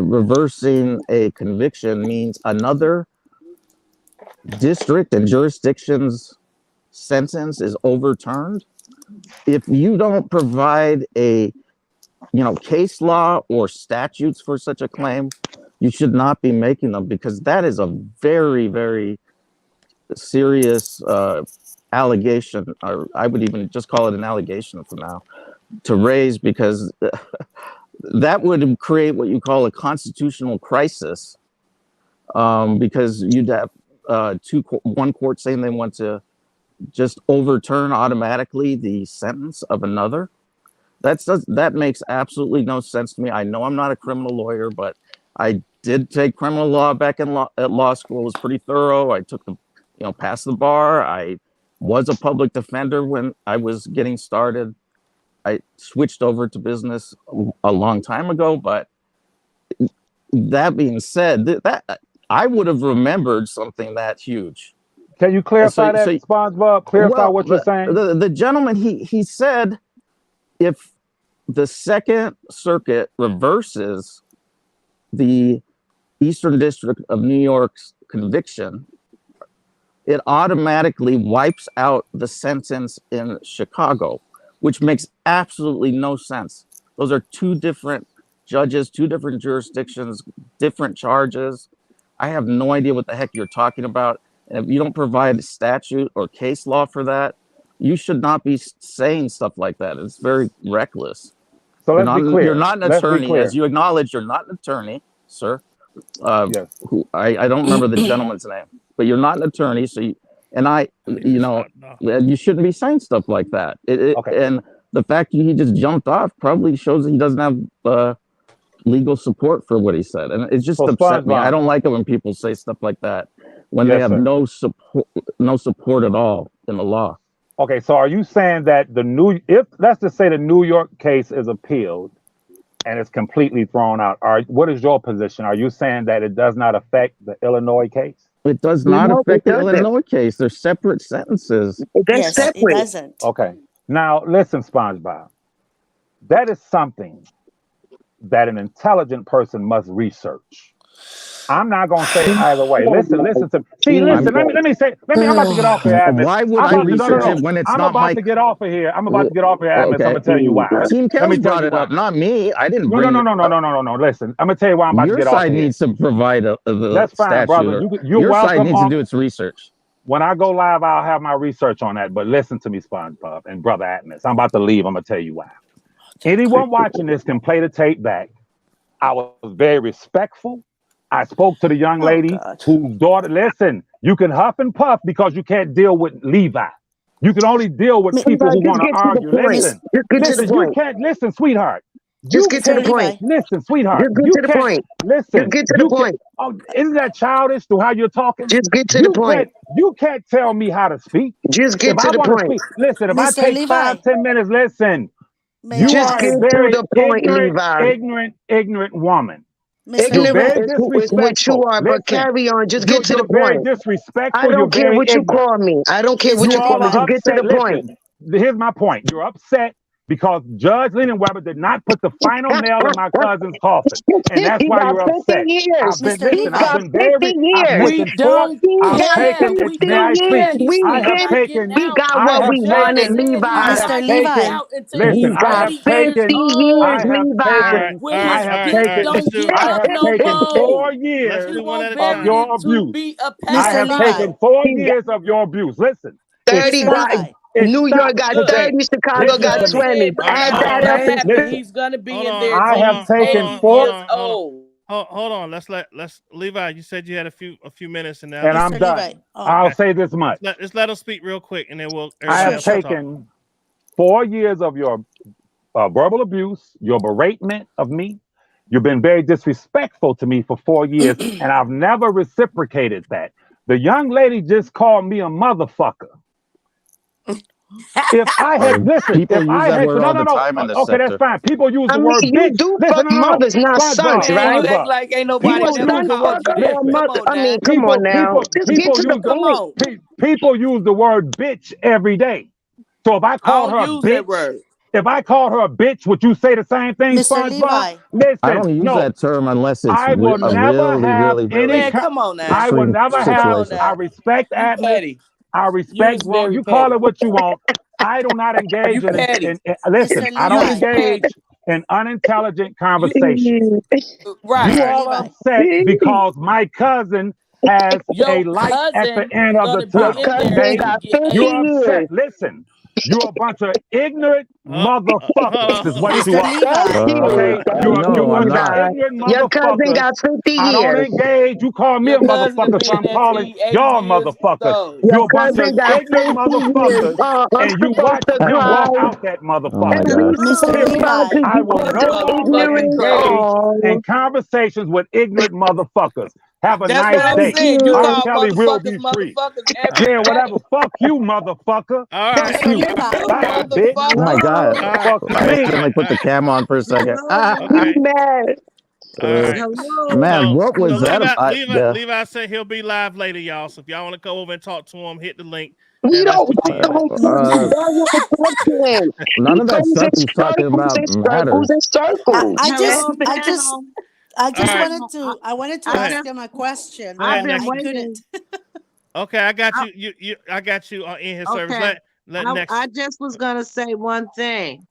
Reversing a conviction means another district and jurisdiction's sentence is overturned. If you don't provide a case law or statutes for such a claim, you should not be making them because that is a very, very serious allegation, or I would even just call it an allegation for now, to raise because that would create what you call a constitutional crisis because you'd have one court saying they want to just overturn automatically the sentence of another. That makes absolutely no sense to me. I know I'm not a criminal lawyer, but I did take criminal law back at law school. It was pretty thorough. I took passed the bar. I was a public defender when I was getting started. I switched over to business a long time ago, but that being said, that I would have remembered something that huge. Can you clarify that, SpongeBob? Clarify what you're saying. The gentleman, he said, if the Second Circuit reverses the Eastern District of New York's conviction, it automatically wipes out the sentence in Chicago, which makes absolutely no sense. Those are two different judges, two different jurisdictions, different charges. I have no idea what the heck you're talking about. And if you don't provide statute or case law for that, you should not be saying stuff like that. It's very reckless. So let's be clear. You're not an attorney, as you acknowledge. You're not an attorney, sir. Yes. Who I don't remember the gentleman's name, but you're not an attorney. So you shouldn't be saying stuff like that. Okay. And the fact that he just jumped off probably shows that he doesn't have legal support for what he said, and it just upset me. I don't like it when people say stuff like that when they have no support at all in the law. Okay, so are you saying that let's just say the New York case is appealed and it's completely thrown out? What is your position? Are you saying that it does not affect the Illinois case? It does not affect the Illinois case. They're separate sentences. They're separate. It doesn't. Okay. Now listen, SpongeBob. That is something that an intelligent person must research. I'm not gonna say either way. Listen. Let me I'm about to get off here, Admin. Why would I research it when it's not I'm about to get off of here. I'm about to get off here, Admin. So I'm gonna tell you why. Team Kelly brought it up, not me. I didn't bring No. Listen, I'm gonna tell you why I'm about to get off Your side here. needs to provide the That's fine, statute. brother. You're Your welcome side needs to do its research. When I go live, I'll have my research on that. But listen to me, SpongeBob and Brother Atlas. I'm about to leave. I'm gonna tell you why. Anyone watching this can play the tape back. I was very respectful. I spoke to the young lady whose daughter. Listen, you can huff and puff because you can't deal with Levi. You can only deal with people who want to argue. Listen, you can't listen, sweetheart. Just get to the point. Listen, sweetheart. Just get to the point. Listen. Just get to the point. Oh, isn't that childish to how you're talking? Just get to the point. You can't tell me how to speak. Just get to the point. Listen, if I take 5-10 minutes, listen. You Just are get a very to the point, Levi. ignorant woman. Ignorant is what you are, but carry on. Just get to the point. Very disrespectful. I don't care what you call me. I don't care what you call me. Just get to the point. Here's my point. You're upset because Judge Weber did not put the final nail in my cousin's coffin. And that's why you're upset. I've been very we got what we wanted, Levi. Mr. Levi. Listen, I have taken 4 years of your abuse. I have taken 4 years of your abuse. Listen. 30 New York got 30, Chicago got 20. Add that up. He's gonna be in there. I have taken 4. Hold on. Let's Levi. You said you had a few minutes, and now I'm done. I'll say this much. Let's let him speak real quick, and then we'll. I have taken 4 years of your verbal abuse, your beratement of me. You've been very disrespectful to me for 4 years, and I've never reciprocated that. The young lady just called me a motherfucker. If I had listened, people use that word all the time in this okay, sector. that's fine. People use the word you bitch. do fuck mothers, not sons, right? Act like ain't nobody People son fuck their mother. I mean, come on now. Just get to the point. People use the word bitch every day. So if I called her a bitch, if I called her a bitch, would you say the same thing, SpongeBob? Listen, I don't use that term unless it's I will never have really come on now. I will never have. I respect Atlas. I respect you call it what you want. I do not engage in listen, I don't engage in unintelligent conversation. Right. You all upset because my cousin has a light at the end of the tunnel. You are upset. Listen, You're a bunch of ignorant motherfuckers, is what you are. Okay, you're a I'm bunch of not. ignorant Your cousin motherfuckers. got 50 I don't years. engage. You call me a Your cousin motherfucker, so been I'm there till calling he 80 y'all years motherfuckers. old. Your You're a bunch of cousin got 50 ignorant years. motherfuckers, I'm and you supposed watch to him cry. walk out that Oh my At motherfucker. least God. Mr. Period. Levi, could I you will call no them longer ignorant? engage Oh, in conversations with ignorant motherfuckers. Have a That's nice what I'm day. thank saying. You R. you. call Kelly will motherfuckers be free. every Yeah, day. whatever. Fuck you, motherfucker. All Fuck right. you. You Bye, bitch. Oh my motherfucker. God. All right. Fuck All you I right. mean. All accidentally right. put the cam on for a second. He's Okay. mad. All right. Man, So, what was that? Yeah. Levi said he'll be live later, y'all. So if y'all want to go over and talk to him, hit the link We and let's don't. do That's the DNA. whole point. Uh, We don't want to talk to him. none He of that comes stuff in he's talking circles about and circles matters. and circles. I just Hello, panel. All right. I wanted to Go I ahead. ask just, him a question, Go I've ahead, but been Nexie. I couldn't. waiting. Okay, I got I, you. I got you in his service. okay. Let I next. just was gonna say one thing.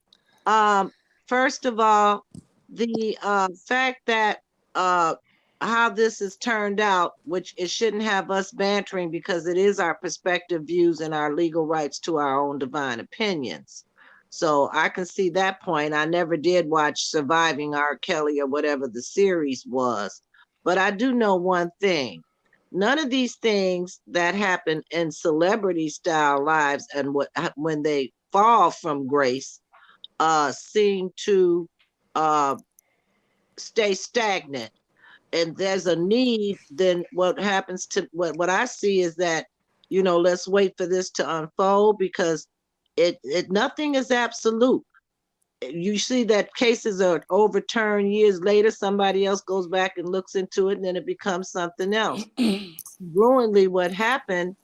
First of all, the fact that how this has turned out, which it shouldn't have us bantering because it is our perspective, views, and our legal rights to our own divine opinions. So I can see that point. I never did watch Surviving R. Kelly or whatever the series was, but I do know one thing. None of these things that happen in celebrity style lives and when they fall from grace seem to uh, stay stagnant. And there's a need, then what happens to what I see is that, let's wait for this to unfold because it nothing is absolute. You see that cases are overturned years later, somebody else goes back and looks into it, and then it becomes something else. Congruently, what happened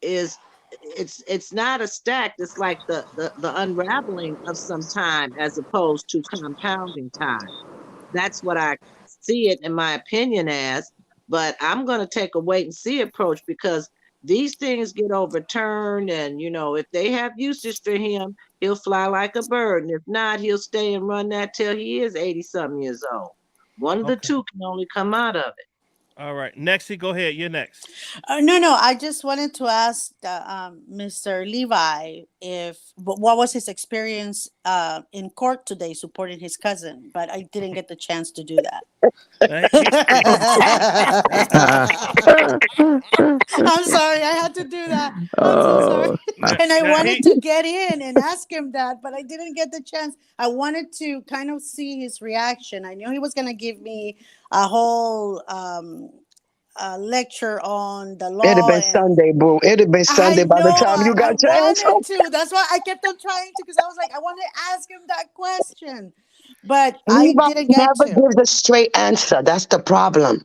is it's not a stack. It's like the unraveling of some time as opposed to compounding time. That's what I see it in my opinion as. But I'm going to take a wait and see approach because these things get overturned, and if they have usage for him, he'll fly like a bird, and if not, he'll stay and run that till he is 80-something years old. One of the Okay. two can only come out of it. All right. Nexie, go ahead. You're next. No. I just wanted to ask Mr. Levi what was his experience in court today supporting his cousin, but I didn't get the chance to do that. I'm sorry, I had to do that. I'm so sorry. And I wanted to get in and ask him that, but I didn't get the chance. I wanted to kind of see his reaction. I knew he was going to give me a whole lecture on the law. It'd have been Sunday, boo. It'd have been Sunday by the time you got your ass home. To. That's why I kept on trying to, because I was like, I want to ask him that question, but Levi I didn't get never to. gives a straight answer. That's the problem.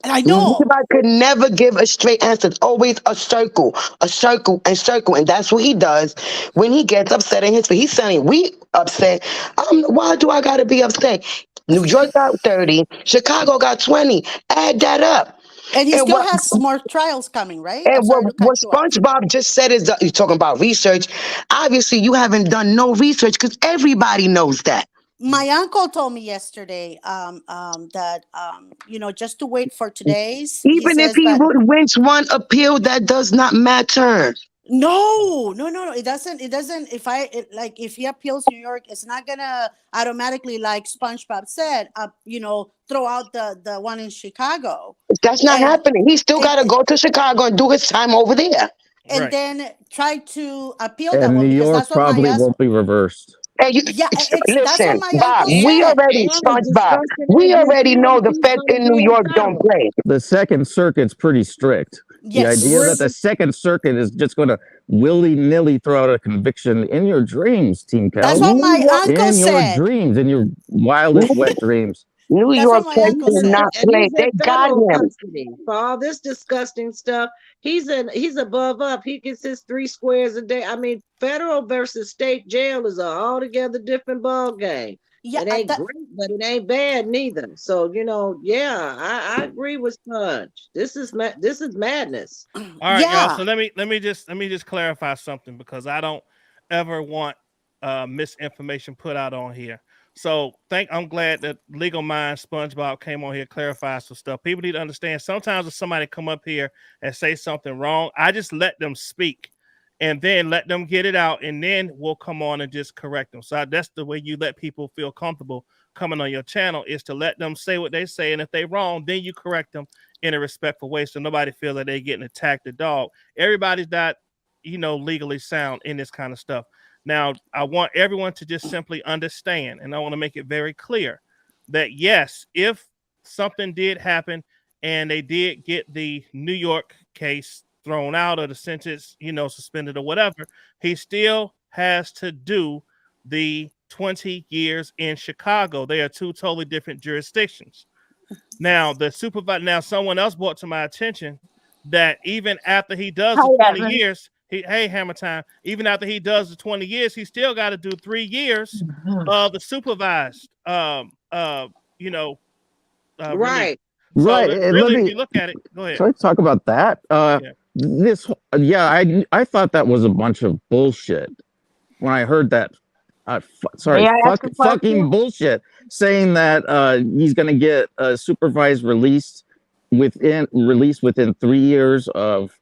I know. Levi could never give a straight answer. It's always a circle, and circle. And that's what he does when he gets upset in his face. He's saying, we upset. Why do I got to be upset? New York got 30. Chicago got 20. Add that up. And he still has more trials coming, right? And I'm sorry to what cut you off. SpongeBob just said is you're talking about research. Obviously, you haven't done no research because everybody knows that. My uncle told me yesterday that just to wait for today's. Even if he wins one appeal, that does not matter. No. It doesn't. If he appeals New York, it's not gonna automatically, like SpongeBob said, throw out the one in Chicago. That's not happening. He still got to go to Chicago and do his time over there. And then try to appeal And that one New because York that's what probably my won't be reversed. Hey, that's what my Bob, uncle we said. already, SpongeBob, we already know the feds in New York don't play. The Second Circuit's pretty strict. Yes. The idea that the Second Circuit is just going to willy-nilly throw out a conviction in your dreams, Team Cal. That's what my uncle said. In your dreams, in your wildest wet dreams. New York Feds cannot play. They got him. Custody. For all this disgusting stuff, he's above up. He gets his 3 squares a day. I mean, federal versus state jail is a altogether different ball game. Yeah, it ain't great, but it ain't bad neither. So I agree with Sponge. This is madness. All right, y'all. So let me just clarify something because I don't ever want misinformation put out on here. So I'm glad that Legal Mind SpongeBob came on here, clarified some stuff. People need to understand sometimes if somebody come up here and say something wrong, I just let them speak and then let them get it out, and then we'll come on and just correct them. So that's the way you let people feel comfortable coming on your channel, is to let them say what they say, and if they're wrong, then you correct them in a respectful way, so nobody feel that they're getting attacked or dog. Everybody's not, legally sound in this kind of stuff. Now, I want everyone to just simply understand, and I want to make it very clear that yes, if something did happen and they did get the New York case thrown out or the sentence, suspended or whatever, he still has to do the 20 years in Chicago. They are two totally different jurisdictions. Now, someone else brought to my attention that even after he does the 20 years, hey, Hammer Time, even after he does the 20 years, he still got to do 3 years of the supervised, release. Right. So Right. really, if you look at it, go ahead. Can I talk about that? I thought that was a bunch of bullshit when I heard that. Fucking bullshit, saying that he's going to get supervised released within 3 years of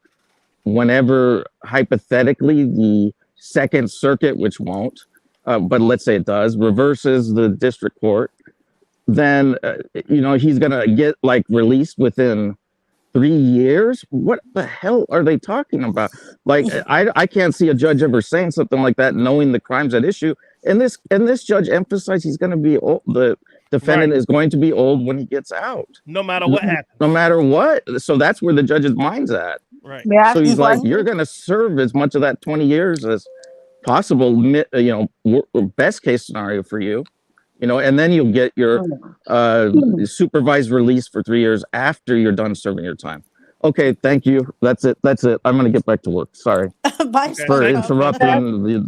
whenever hypothetically the Second Circuit, which won't, but let's say it does, reverses the district court, then he's going to get released within 3 years. What the hell are they talking about? I can't see a judge ever saying something like that, knowing the crimes at issue. And this judge emphasized he's going to be old. The defendant is going to be old when he gets out, no matter what happens. No matter what. So that's where the judge's mind's at. Right. So he's like, you're going to serve as much of that 20 years as possible. Best case scenario for you. And then you'll get your supervised release for 3 years after you're done serving your time. Okay, thank you. That's it. I'm gonna get back to work. Sorry for interrupting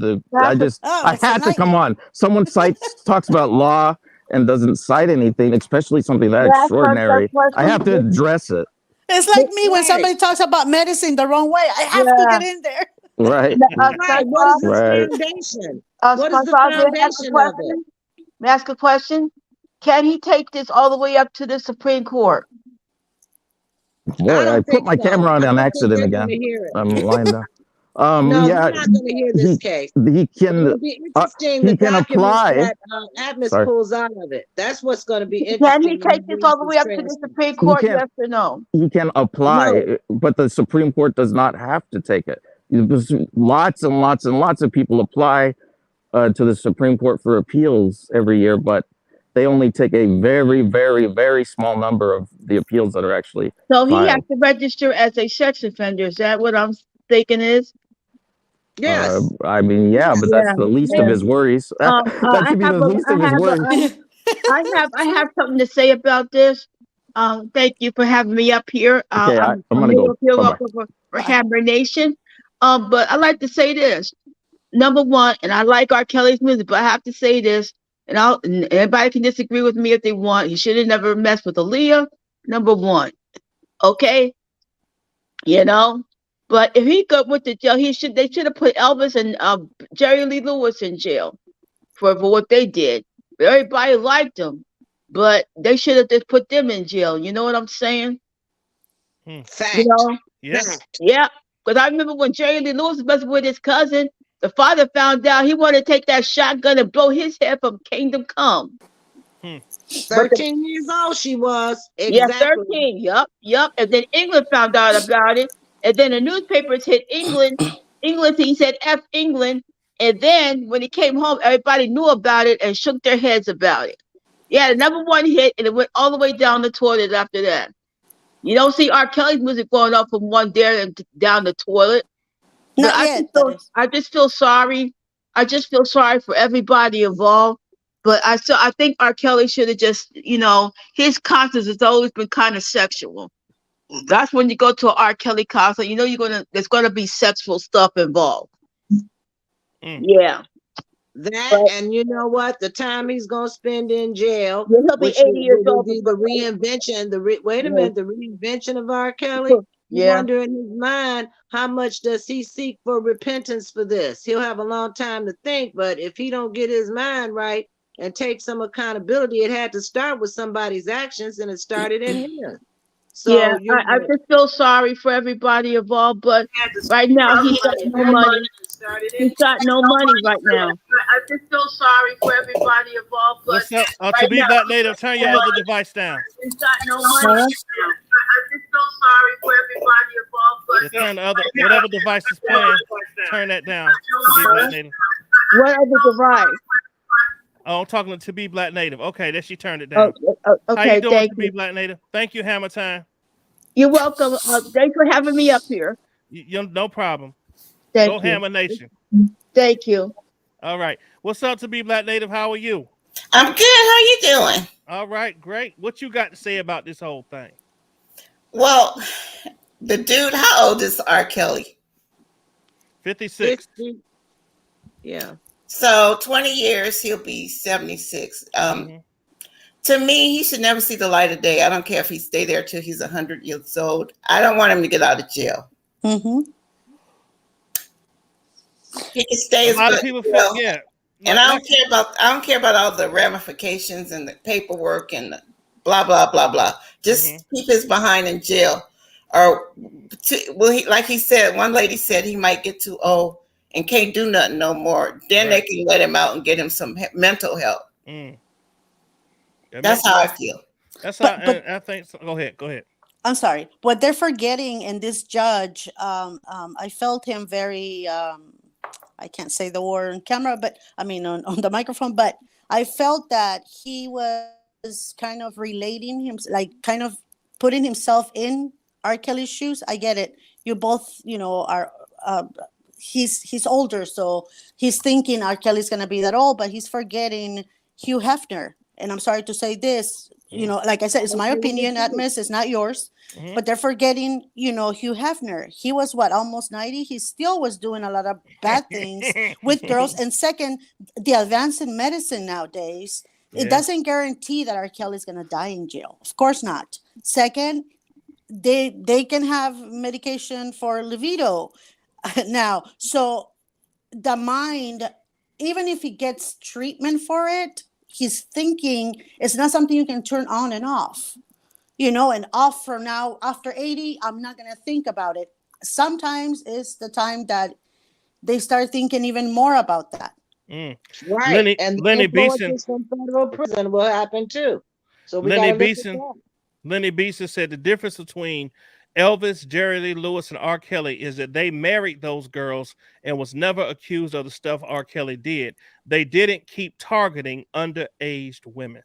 I had to come on. Someone talks about law and doesn't cite anything, especially something that extraordinary. I have to address it. It's like me when somebody talks about medicine the wrong way. I have to get in there. Right. Right. What is the foundation? What is the foundation of it? May I ask a question? Can he take this all the way up to the Supreme Court? Boy, I put my camera on accident again. I'm lined up. No, we're not going to hear this case. He can. It'll be interesting. He can apply. That Eyewitness pulls out of it. That's what's going to be interesting. Can he take this all the way up to the Supreme Court? Yes or no? He can apply, but the Supreme Court does not have to take it. Lots and lots and lots of people apply to the Supreme Court for appeals every year, but they only take a very, very, very small number of the appeals that are actually So he filed. has to register as a sex offender. Is that what I'm thinking is? Yes. I mean, yeah, but that's the least of his worries. That should be the least of his worries. I have something to say about this. Thank you for having me up here. Okay, I'm gonna go. For Hammer Nation. But I like to say this. Number one, and I like R. Kelly's music, but I have to say this, and everybody can disagree with me if they want. He should have never messed with Aaliyah. Number one, okay, But if he went to jail, they should have put Elvis and Jerry Lee Lewis in jail for what they did. Everybody liked them, but they should have just put them in jail. You know what I'm saying? Fact. Yes. Yeah. Because I remember when Jerry Lee Lewis was with his cousin, the father found out he wanted to take that shotgun and blow his head from Kingdom Come. 13 years old she was. Exactly. Yeah, 13. Yep. And then England found out about it. And then the newspapers hit England. He said F England. And then when he came home, everybody knew about it and shook their heads about it. Yeah, the number one hit, and it went all the way down the toilet after that. You don't see R. Kelly's music going up from one there and down the toilet. But I just feel sorry. I just feel sorry for everybody involved. But I think R. Kelly should have just, his concerts has always been kind of sexual. That's when you go to an R. Kelly concert, there's gonna be sexual stuff involved. Yeah. And you know what? The time he's gonna spend in jail, he'll be 80 years old. Be the reinvention. The reinvention of R. Kelly. Yeah. Wonder in his mind, how much does he seek for repentance for this? He'll have a long time to think, but if he don't get his mind right and take some accountability, it had to start with somebody's actions, and it started in him. Yeah, So you I know, just feel sorry for everybody involved, but right now he's got no money. He's got no money right now. I just feel sorry for everybody involved, but What's up? To right be now Black Native, turn your other device down. he's got no money right now. I just feel sorry for everybody involved, but Just turn the other, whatever device is playing, turn that down. To be Black Native. What other device? Oh, I'm talking to be Black Native. Okay, there she turned it Oh, down. How you okay, doing, thank to be you. Black Native? Thank you, Hammer Time. You're welcome. Thanks for having me up here. No problem. Thank Go you. Hammer Nation. Thank you. All right. What's up, to be Black Native? How are you? I'm good. How you doing? All right, great. What you got to say about this whole thing? Well, the dude, how old is R. Kelly? 56. 60. Yeah. So 20 years, he'll be 76. To me, he should never see the light of day. I don't care if he stay there till he's 100 years old. I don't want him to get out of jail. He can stay A as lot of but, people you feel, know, yeah. and I don't care about all the ramifications and the paperwork and the blah blah blah blah. Just keep his behind in jail, or like he said, one lady said he might get too old and can't do nothing no more. Then they can let him out and get him some mental help. That's how I feel. That's how I think. So. Go ahead. I'm sorry. What they're forgetting in this judge, I felt him very. I can't say the word on camera, but I mean on the microphone. But I felt that he was kind of relating him, like kind of putting himself in R. Kelly's shoes. I get it. You both, are. He's older, so he's thinking R. Kelly's gonna be that old, but he's forgetting Hugh Hefner. And I'm sorry to say this, like I said, it's my opinion, Atmos, it's not yours. But they're forgetting, Hugh Hefner. He was almost 90. He still was doing a lot of bad things with girls. And second, the advance in medicine nowadays, it doesn't guarantee that R. Kelly's gonna die in jail. Of course not. Second, they can have medication for libido now. So the mind, even if he gets treatment for it, his thinking is not something you can turn on and off, and off from now after 80, I'm not going to think about it. Sometimes it's the time that they start thinking even more about that. Right. And Lenny Beeson influences from federal prison will happen too. So we Lenny got to look at Beeson that. Lenny Beeson said the difference between Elvis, Jerry Lee Lewis, and R. Kelly is that they married those girls and was never accused of the stuff R. Kelly did. They didn't keep targeting underaged women.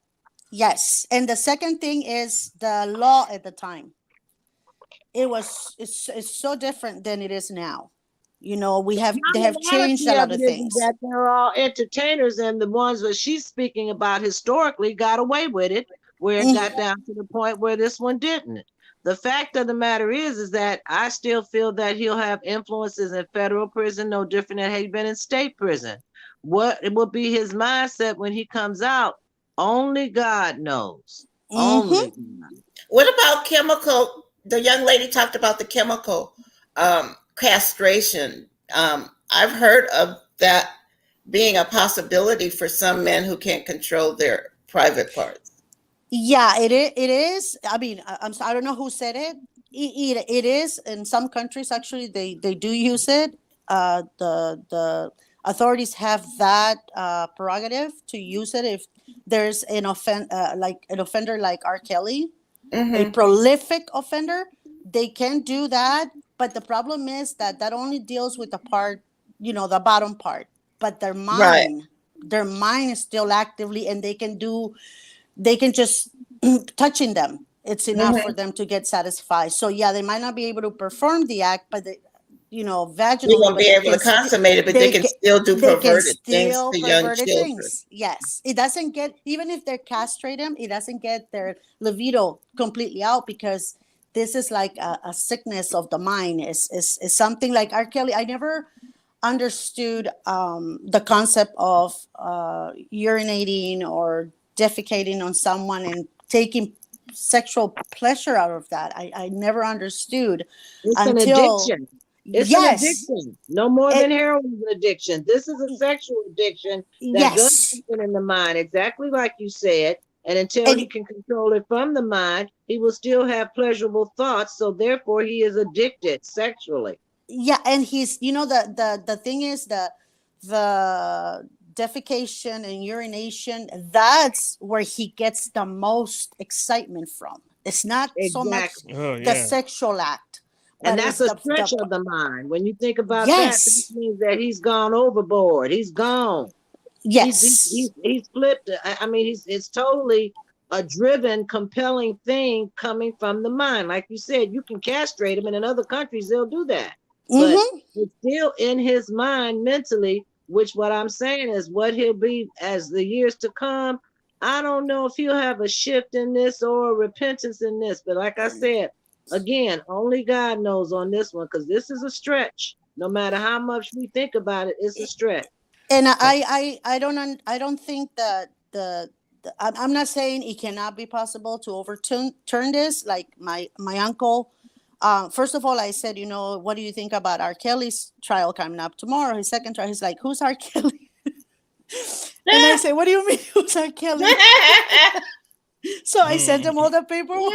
Yes. And the second thing is the law at the time. It's so different than it is now. They have changed a lot of things. That they're all entertainers, and the ones that she's speaking about historically got away with it, where it got down to the point where this one didn't. The fact of the matter is that I still feel that he'll have influences in federal prison, no different than he'd been in state prison. What it will be his mindset when he comes out, only God knows. Only God. What about chemical? The young lady talked about the chemical castration. I've heard of that being a possibility for some men who can't control their private parts. Yeah, it is. I mean, I don't know who said it. It is in some countries. Actually, they do use it. The authorities have that prerogative to use it if there's an offender like R. Kelly, a prolific offender. They can do that, but the problem is that only deals with the part, the bottom part. But their mind is still actively, and they can just touching them. It's enough for them to get satisfied. So yeah, they might not be able to perform the act, but vaginally, they won't be able to consummate it, but they can still do perverted things to young children. Yes, it doesn't get, even if they castrate them, it doesn't get their libido completely out, because this is like a sickness of the mind. Is something like R. Kelly. I never understood the concept of urinating or defecating on someone and taking sexual pleasure out of that. I never understood it's until an addiction. It's an addiction. No more than heroin is an addiction. This is a sexual addiction that does something in the mind, exactly like you said. And until he can control it from the mind, he will still have pleasurable thoughts. So therefore, he is addicted sexually. Yeah, and he's, you know, the thing is the defecation and urination, that's where he gets the most excitement from. It's not so much Exactly. the sexual act, And but that's it's a stretch of the mind. When you think about that, that yes, means that he's gone overboard. He's gone. yes. He's flipped. I mean, it's totally a driven, compelling thing coming from the mind. Like you said, you can castrate him, and in other countries they'll do that. But it's still in his mind mentally, which what I'm saying is what he'll be as the years to come. I don't know if he'll have a shift in this or a repentance in this. But like I said, again, only God knows on this one, because this is a stretch. No matter how much we think about it, it's a stretch. And I don't think that I'm not saying it cannot be possible to turn this. Like my uncle, first of all, I said, you know, what do you think about R. Kelly's trial coming up tomorrow? His second trial. He's like, who's R. Kelly? And I say, what do you mean, who's R. Kelly? So I sent him all the paperwork,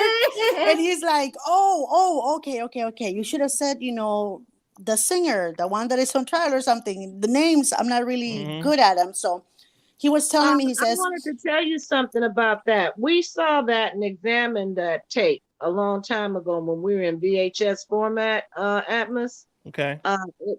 and he's like, oh, okay. You should have said, you know, the singer, the one that is on trial or something. The names, I'm not really good at them. So he was telling me, he says, I wanted to tell you something about that. We saw that and examined that tape a long time ago when we were in VHS format, Atmos. Okay.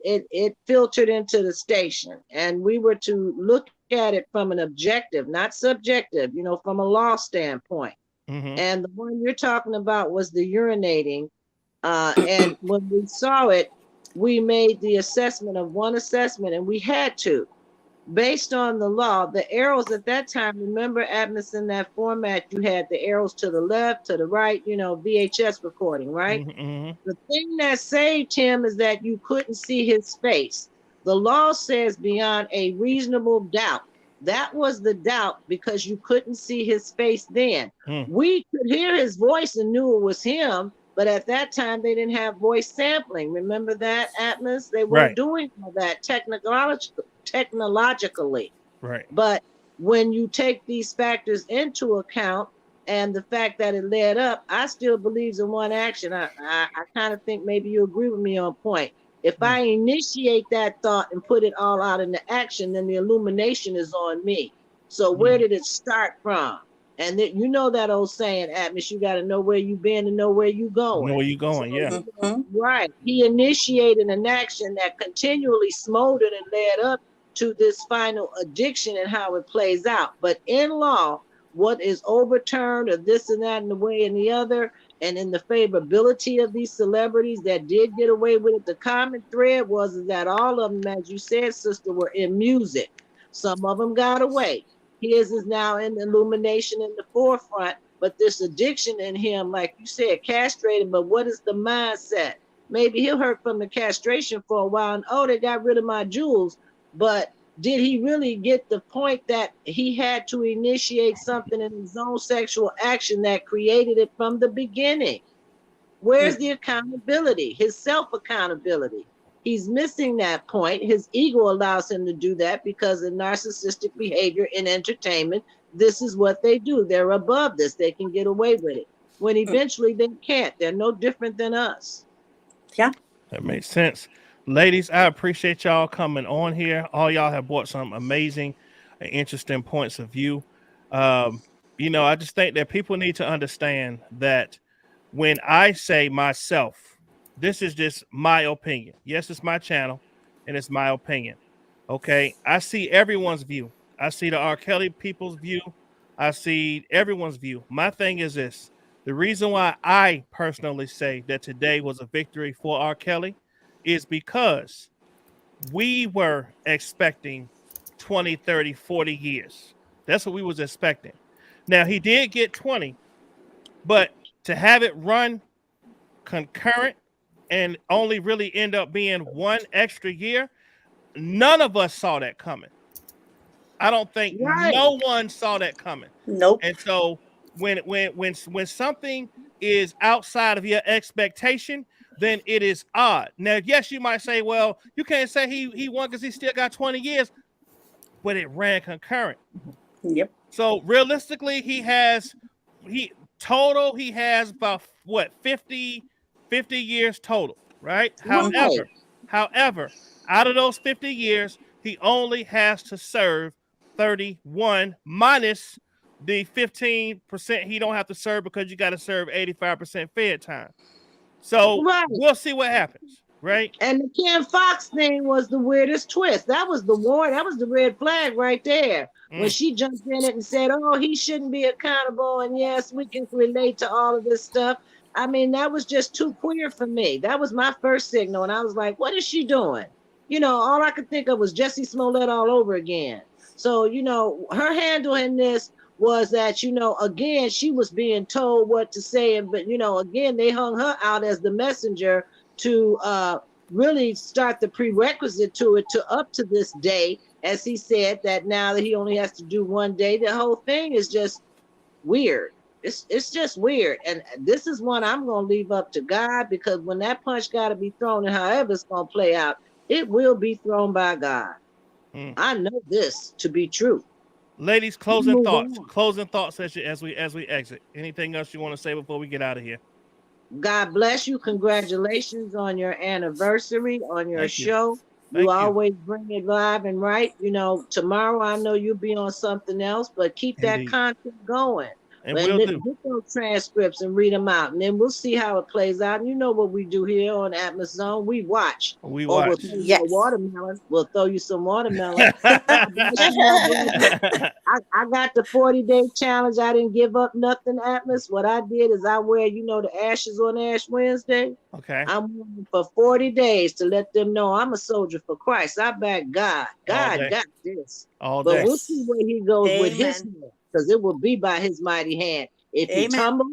It filtered into the station, and we were to look at it from an objective, not subjective, you know, from a law standpoint. And the one you're talking about was the urinating. And when we saw it, we made the assessment of one assessment, and we had to, based on the law, the arrows at that time, remember, Atmos, in that format, you had the arrows to the left, to the right, you know, VHS recording, right? The thing that saved him is that you couldn't see his face. The law says beyond a reasonable doubt. That was the doubt, because you couldn't see his face then. We could hear his voice and knew it was him, but at that time they didn't have voice sampling. Remember that, Atmos? They weren't doing all that technologically. Right. But when you take these factors into account, and the fact that it led up, I still believes in one action. I kind of think maybe you agree with me on point. If I initiate that thought and put it all out into action, then the illumination is on me. So where did it start from? And you know that old saying, Atmos, you got to know where you've been and know where you're going. Know where you're going, yeah. Right. He initiated an action that continually smoldered and led up to this final addiction and how it plays out. But in law, what is overturned or this and that and the way and the other, and in the favorability of these celebrities that did get away with it, the common thread was that all of them, as you said, sister, were in music. Some of them got away. His is now in illumination in the forefront, but this addiction in him, like you said, castrated, but what is the mindset? Maybe he'll hurt from the castration for a while and, oh, they got rid of my jewels, but did he really get the point that he had to initiate something in his own sexual action that created it from the beginning? Where's the accountability, his self-accountability? He's missing that point. His ego allows him to do that because in narcissistic behavior in entertainment, this is what they do. They're above this. They can get away with it. When eventually they can't. They're no different than us. Yeah. That makes sense. Ladies, I appreciate y'all coming on here. All y'all have brought some amazing and interesting points of view. You know, I just think that people need to understand that when I say myself, this is just my opinion. Yes, it's my channel and it's my opinion. Okay. I see everyone's view. I see the R. Kelly people's view. I see everyone's view. My thing is this. The reason why I personally say that today was a victory for R. Kelly is because we were expecting 20, 30, 40 years. That's what we was expecting. Now, he did get 20, but to have it run concurrent and only really end up being one extra year, none of us saw that coming. I don't think no one saw that coming. Nope. And so when something is outside of your expectation, then it is odd. Now, yes, you might say, well, you can't say he won because he still got 20 years, but it ran concurrent. Yep. So realistically, he has about what 50 years total, right? Right. However, out of those 50 years, he only has to serve 31 minus the 15% he don't have to serve because you got to serve 85% fed time. So Right. we'll see what happens, right? And the Ken Fox thing was the weirdest twist. That was the red flag right there. When she jumped in it and said, "Oh, he shouldn't be accountable," and yes, we can relate to all of this stuff. I mean, that was just too queer for me. That was my first signal, and I was like, "What is she doing?" All I could think of was Jesse Smollett all over again. So, her handle in this was that, again, she was being told what to say, but again, they hung her out as the messenger to really start the prerequisite to it to up to this day, as he said that now that he only has to do one day. The whole thing is just weird. It's just weird, and this is one I'm going to leave up to God, because when that punch got to be thrown, and however it's going to play out, it will be thrown by God. I know this to be true. Ladies, closing thoughts as we exit. Anything else you want to say before we get out of here? God bless you. Congratulations on your anniversary, on your show. You always bring it live and right. Tomorrow I know you'll be on something else, but keep that content going. And we'll do. Get those transcripts and read them out, and then we'll see how it plays out. And you know what we do here on Atmos Zone? We watch. We or watch. We'll throw you a watermelon. We'll throw you some watermelon. I got the 40-day challenge. I didn't give up nothing, Atmos. What I did is I wear, the ashes on Ash Wednesday. Okay. I'm wearing for 40 days to let them know I'm a soldier for Christ. I back God. God got this. All but day. we'll see where he goes with his hand, because it will be by his mighty hand. If he tumbles,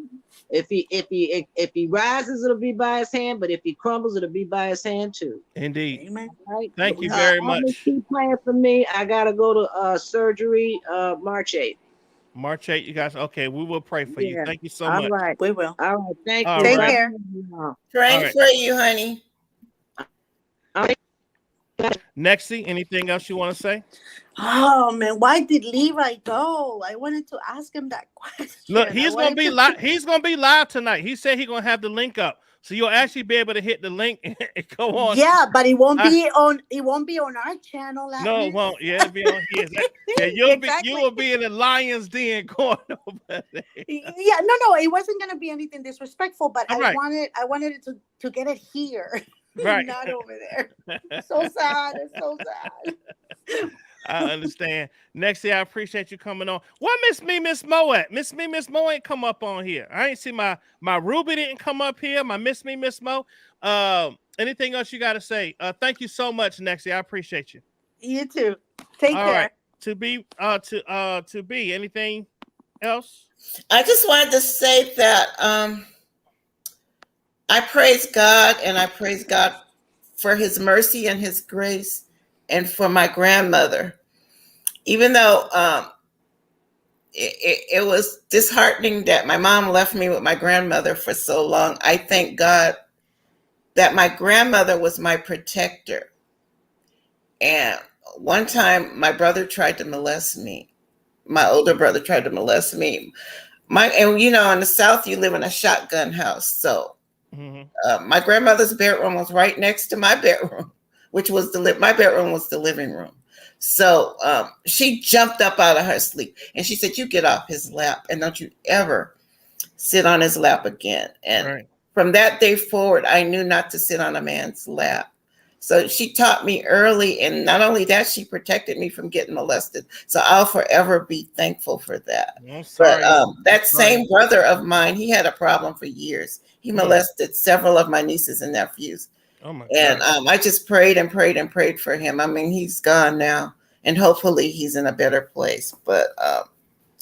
if he rises, it'll be by his hand. But if he crumbles, it'll be by his hand too. Indeed. Amen. Right? Thank you very much. Keep praying for me. I gotta go to surgery March 8th. March 8th, you guys. Okay, we will pray for you. Thank you so much. All right. We will. All right. Thank All you. right. Take care. Praying for you, honey. Nexie, anything else you want to say? Oh man, why did Levi go? I wanted to ask him that question. Look, he's gonna be live. He's gonna be live tonight. He said he's gonna have the link up, so you'll actually be able to hit the link and go on. Yeah, but it won't be on. It won't be on our channel. No, it won't. Yeah, it'll be on his. Yeah, you will be in the lion's den going over there. Yeah, no, it wasn't gonna be anything disrespectful, but I wanted it to get it here, right? Not over there. So sad. It's so sad. I understand. Nexie, I appreciate you coming on. What Miss Mo at? Miss Mo ain't come up on here. I ain't see my Ruby didn't come up here. My Miss Mo. Anything else you got to say? Thank you so much, Nexie. I appreciate you. You too. Take care. Right. To be anything else? I just wanted to say that I praise God, and I praise God for his mercy and his grace, and for my grandmother. Even though it was disheartening that my mom left me with my grandmother for so long, I thank God that my grandmother was my protector. And one time my brother tried to molest me. My older brother tried to molest me. In the South, you live in a shotgun house. So my grandmother's bedroom was right next to my bedroom, which was my bedroom was the living room. So she jumped up out of her sleep and she said, "You get off his lap and don't you ever sit on his lap again." And from that day forward, I knew not to sit on a man's lap. So she taught me early, and not only that, she protected me from getting molested. So I'll forever be thankful for that. But that same brother of mine, he had a problem for years. He molested several of my nieces and nephews. Oh my God. And I just prayed and prayed and prayed for him. I mean, he's gone now, and hopefully he's in a better place. But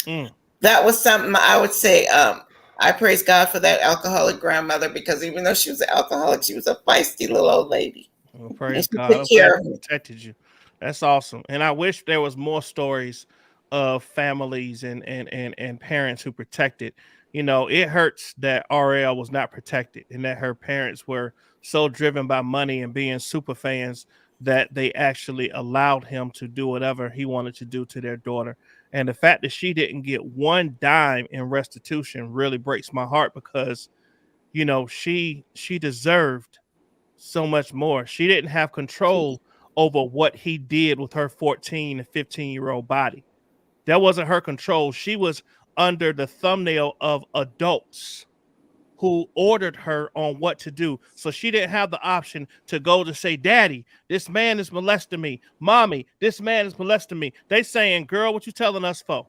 that was something I would say. I praise God for that alcoholic grandmother, because even though she was an alcoholic, she was a feisty little old lady. Well, praise God. I'm glad he protected you. That's awesome. And I wish there was more stories of families and parents who protected. It hurts that RL was not protected, and that her parents were so driven by money and being super fans that they actually allowed him to do whatever he wanted to do to their daughter. And the fact that she didn't get one dime in restitution really breaks my heart because, you know, she deserved so much more. She didn't have control over what he did with her 14 and 15-year-old body. That wasn't her control. She was under the thumbnail of adults who ordered her on what to do. So she didn't have the option to go to say, Daddy, this man is molesting me. Mommy, this man is molesting me. They saying, girl, what you telling us for?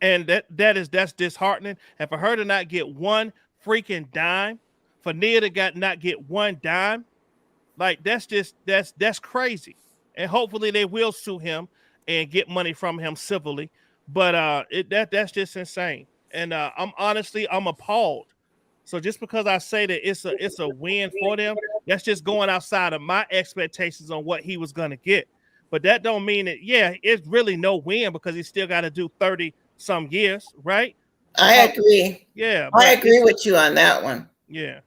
And that's disheartening. And for her to not get one freaking dime, for Nia to not get one dime, like that's crazy. And hopefully they will sue him and get money from him civilly. But that's just insane. And I'm appalled. So just because I say that it's a win for them, that's just going outside of my expectations on what he was gonna get. But that don't mean that, yeah, it's really no win because he still got to do 30 some years, right? I agree. Yeah, I agree with you on that one. Yeah.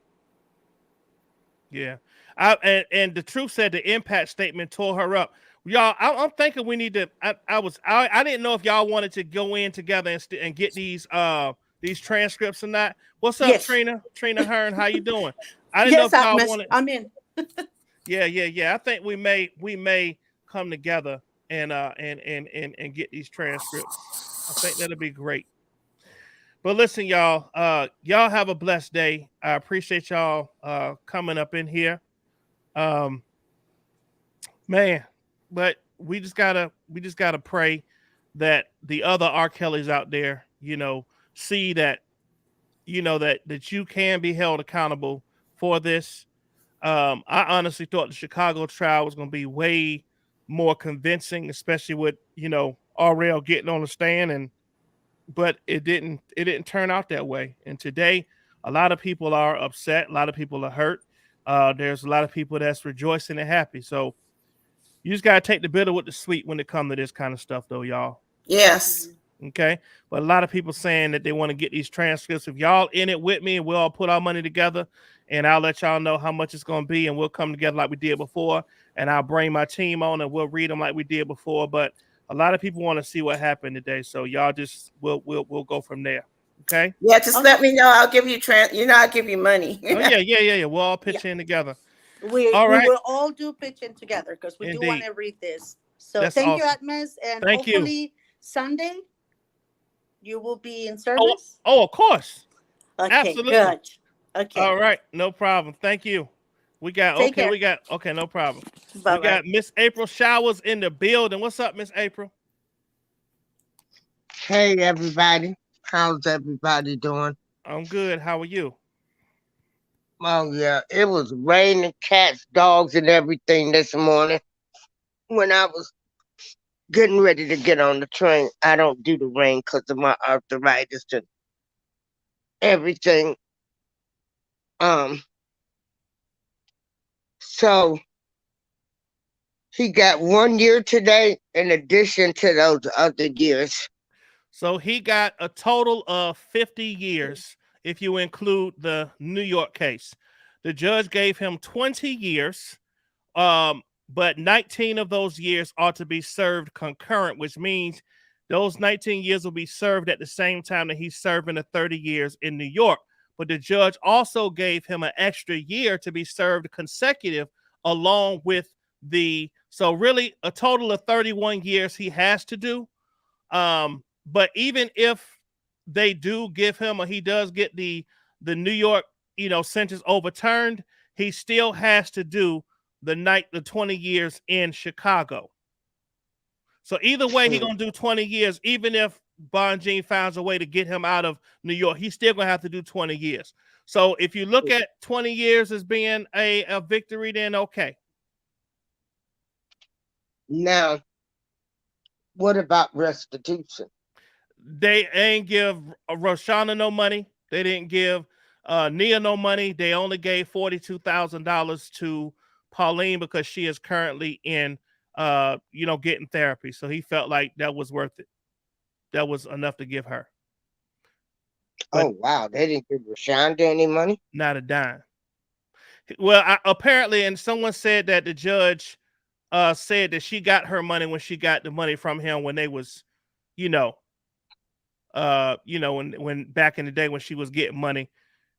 Yeah. And the truth said the impact statement tore her up. Y'all, I'm thinking we need to. I didn't know if y'all wanted to go in together and get these transcripts or not. What's up, Yes. Trina Hearn? How you doing? I didn't know if y'all wanted. I'm in. Yeah. I think we may come together and get these transcripts. I think that'll be great. But listen, y'all, y'all have a blessed day. I appreciate y'all coming up in here. Man, but we just gotta pray that the other R. Kellys out there, you know, see that, you know, that you can be held accountable for this. I honestly thought the Chicago trial was gonna be way more convincing, especially with, you know, RL getting on the stand, but it didn't turn out that way. And today, a lot of people are upset, a lot of people are hurt. There's a lot of people that's rejoicing and happy. So you just gotta take the bitter with the sweet when it comes to this kind of stuff, though, y'all. Yes. Okay. But a lot of people saying that they want to get these transcripts. If y'all in it with me, we'll all put our money together, and I'll let y'all know how much it's going to be, and we'll come together like we did before, and I'll bring my team on and we'll read them like we did before. But a lot of people want to see what happened today, so y'all just we'll go from there. Okay. Yeah, just let me know. I'll give you I'll give you money. Oh yeah. We'll all pitch in together. We will all do pitching together because we do want to read this. So That's thank you, awesome. Atmos, and Thank you. hopefully Sunday you will be in service. Oh, of course. Okay, Absolutely. good. Okay. All right, no problem. Thank you. We got no problem. Bye-bye. We got Miss April Showers in the building. What's up, Miss April? Hey everybody. How's everybody doing? I'm good. How are you? Oh yeah, it was raining, cats, dogs, and everything this morning. When I was getting ready to get on the train, I don't do the rain because of my arthritis and everything. So he got 1 year today in addition to those other years. So he got a total of 50 years if you include the New York case. The judge gave him 20 years, but 19 of those years are to be served concurrent, which means those 19 years will be served at the same time that he's serving the 30 years in New York. But the judge also gave him an extra year to be served consecutive along with so really a total of 31 years he has to do. But even if they do give him, or he does get the New York, sentence overturned, he still has to do the 20 years in Chicago. So either way, he's gonna do 20 years, even if Bonjean finds a way to get him out of New York, he's still gonna have to do 20 years. So if you look at 20 years as being a victory, then okay. Now, what about restitution? They ain't give Roshana no money. They didn't give Nia no money. They only gave $42,000 to Pauline because she is currently in, getting therapy. So he felt like that was worth it. That was enough to give her. But wow, they didn't give Rashonda any money? Not a dime. Well, apparently, and someone said that the judge said that she got her money when she got the money from him when they was, you know, when back in the day when she was getting money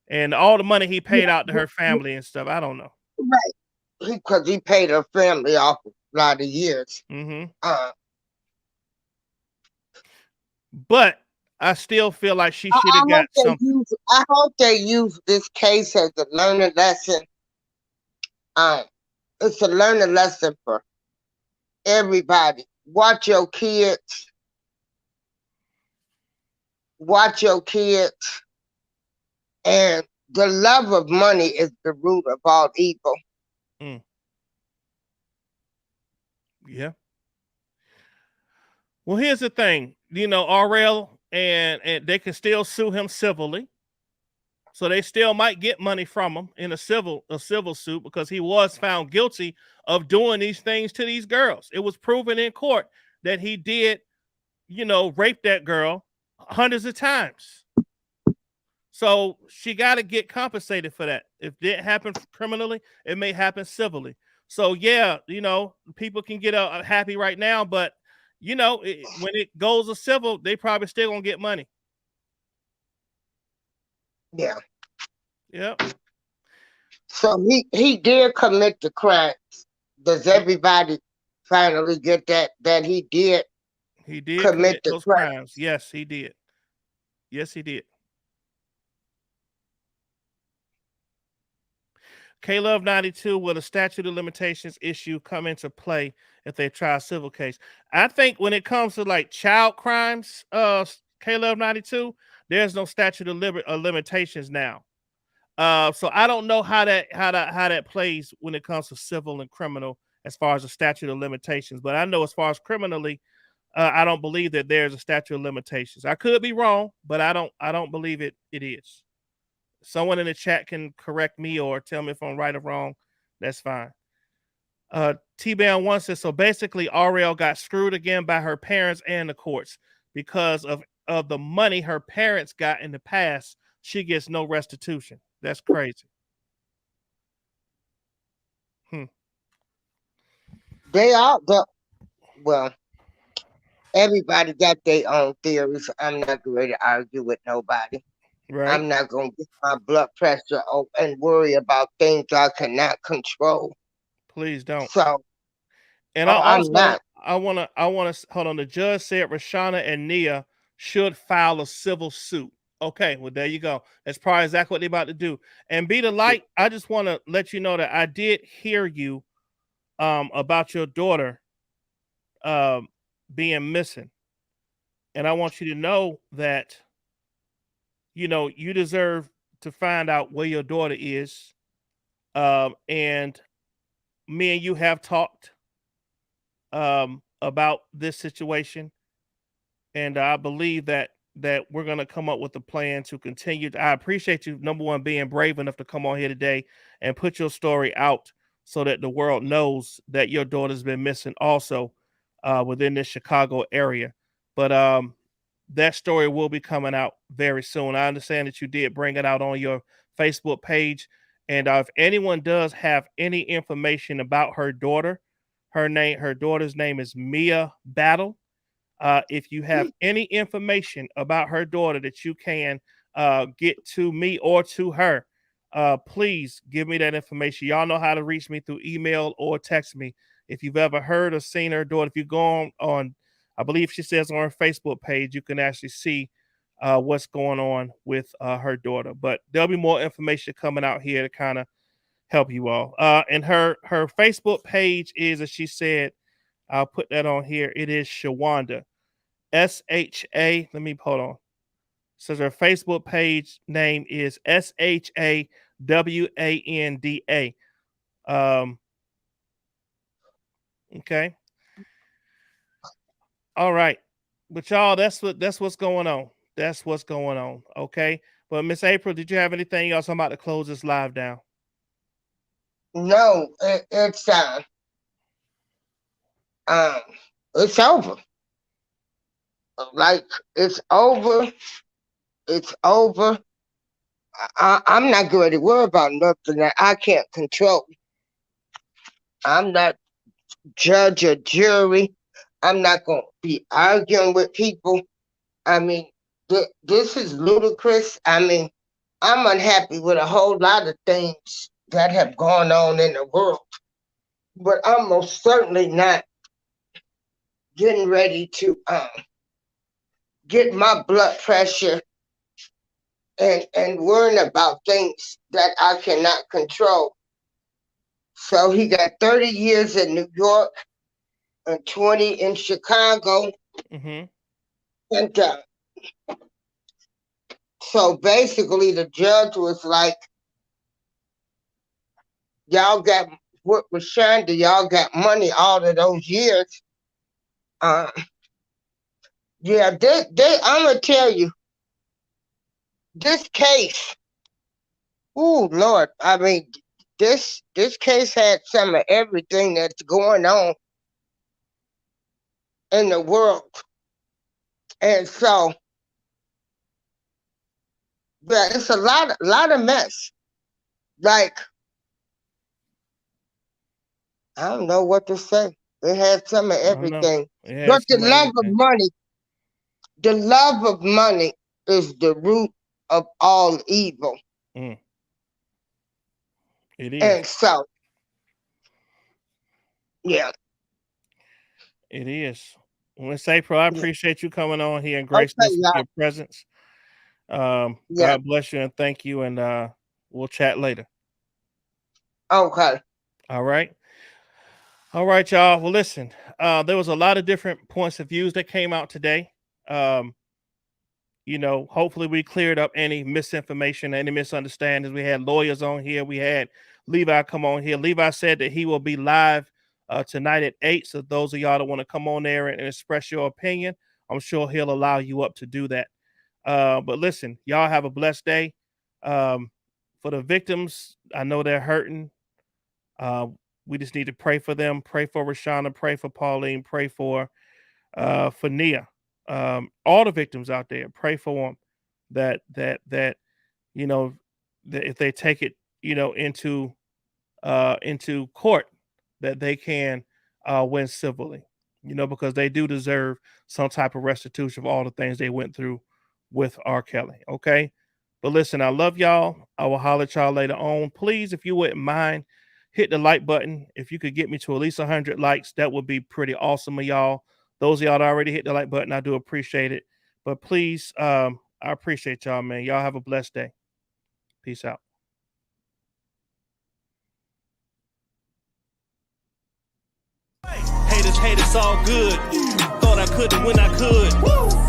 and all the money he paid out to her family and stuff. I don't know. Right. Because he paid her family off a lot of years. Mm-hmm. But I still feel like she should have got something. I hope they use this case as a learning lesson. It's a learning lesson for everybody. Watch your kids. Watch your kids. And the love of money is the root of all evil. Mm. Yeah. Well, here's the thing. You know, RL and they can still sue him civilly. So they still might get money from him in a civil suit because he was found guilty of doing these things to these girls. It was proven in court that he did, rape that girl hundreds of times. So she got to get compensated for that. If it happened criminally, it may happen civilly. So yeah, people can get happy right now, but when it goes to civil, they probably still gonna get money. Yeah. Yep. So he did commit the crimes. Does everybody finally get that he did? He did commit those crimes. Yes, he did. Yes, he did. K-Love 92, will the statute of limitations issue come into play if they try a civil case? I think when it comes to like child crimes, K-Love 92, there's no statute of limitations now. So I don't know how that plays when it comes to civil and criminal as far as the statute of limitations. But I know as far as criminally, I don't believe that there's a statute of limitations. I could be wrong, but I don't believe it is. Someone in the chat can correct me or tell me if I'm right or wrong. That's fine. T-Bam 1 says, so basically RL got screwed again by her parents and the courts because of the money her parents got in the past. She gets no restitution. That's crazy. They are, well, everybody got their own theories. I'm not going to argue with nobody. Right. I'm not going to get my blood pressure up and worry about things I cannot control. Please don't. So, and I'm not. I want to hold on. The judge said Rashana and Nia should file a civil suit. Okay, well, there you go. That's probably exactly what they're about to do. And Be the Light, I just want to let you know that I did hear you about your daughter being missing. And I want you to know that, you deserve to find out where your daughter is. And me and you have talked about this situation. And I believe that we're going to come up with a plan to continue. I appreciate you, number one, being brave enough to come on here today and put your story out so that the world knows that your daughter's been missing also within this Chicago area. But that story will be coming out very soon. I understand that you did bring it out on your Facebook page. And if anyone does have any information about her daughter, her daughter's name is Mia Battle. If you have any information about her daughter that you can get to me or to her, please give me that information. Y'all know how to reach me through email or text me. If you've ever heard or seen her daughter, if you go on I believe she says on her Facebook page, you can actually see what's going on with her daughter. But there'll be more information coming out here to kind of help you all. And her Facebook page is, as she said, I'll put that on here. It is Shawanda. SHA. Let me hold on. Says her Facebook page name is SHAWANDA. Okay. All right. But y'all, that's what's going on. That's what's going on. Okay. But Miss April, did you have anything else? I'm about to close this live down. No, it's over. Like, it's over. It's over. I'm not going to worry about nothing that I can't control. I'm not judge or jury. I'm not going to be arguing with people. I mean, this is ludicrous. I mean, I'm unhappy with a whole lot of things that have gone on in the world, but I'm most certainly not getting ready to get my blood pressure and worrying about things that I cannot control. So he got 30 years in New York and 20 in Chicago. Mm-hmm. And so basically the judge was like, y'all got, what was Shonda, y'all got money all of those years. Yeah, I'm going to tell you, this case, oh Lord, I mean, this case had some of everything that's going on in the world. And so, yeah, it's a lot of mess. Like, I don't know what to say. It had some of everything. But the love of money is the root of all evil. Mm. It is. And so, yeah. It is. Miss April, I appreciate you coming on here and gracing us with your presence. God bless you and thank you, and we'll chat later. Okay. All right. All right, y'all. Well, listen, there was a lot of different points of views that came out today. You know, hopefully we cleared up any misinformation, any misunderstandings. We had lawyers on here. We had Levi come on here. Levi said that he will be live tonight at 8. So those of y'all that want to come on there and express your opinion, I'm sure he'll allow you up to do that. But listen, y'all have a blessed day. For the victims, I know they're hurting. We just need to pray for them. Pray for Rashana. Pray for Pauline. Pray for Nia. All the victims out there. Pray for them. That you know, that if they take it, you know, into court, that they can win civilly. You know, because they do deserve some type of restitution for all the things they went through with R. Kelly. Okay. But listen, I love y'all. I will holler at y'all later on. Please, if you wouldn't mind, hit the like button. If you could get me to at least 100 likes, that would be pretty awesome of y'all. Those of y'all that already hit the like button, I do appreciate it. But please, I appreciate y'all, man. Y'all have a blessed day. Peace out. Haters, all good. Thought I couldn't when I could. Woo!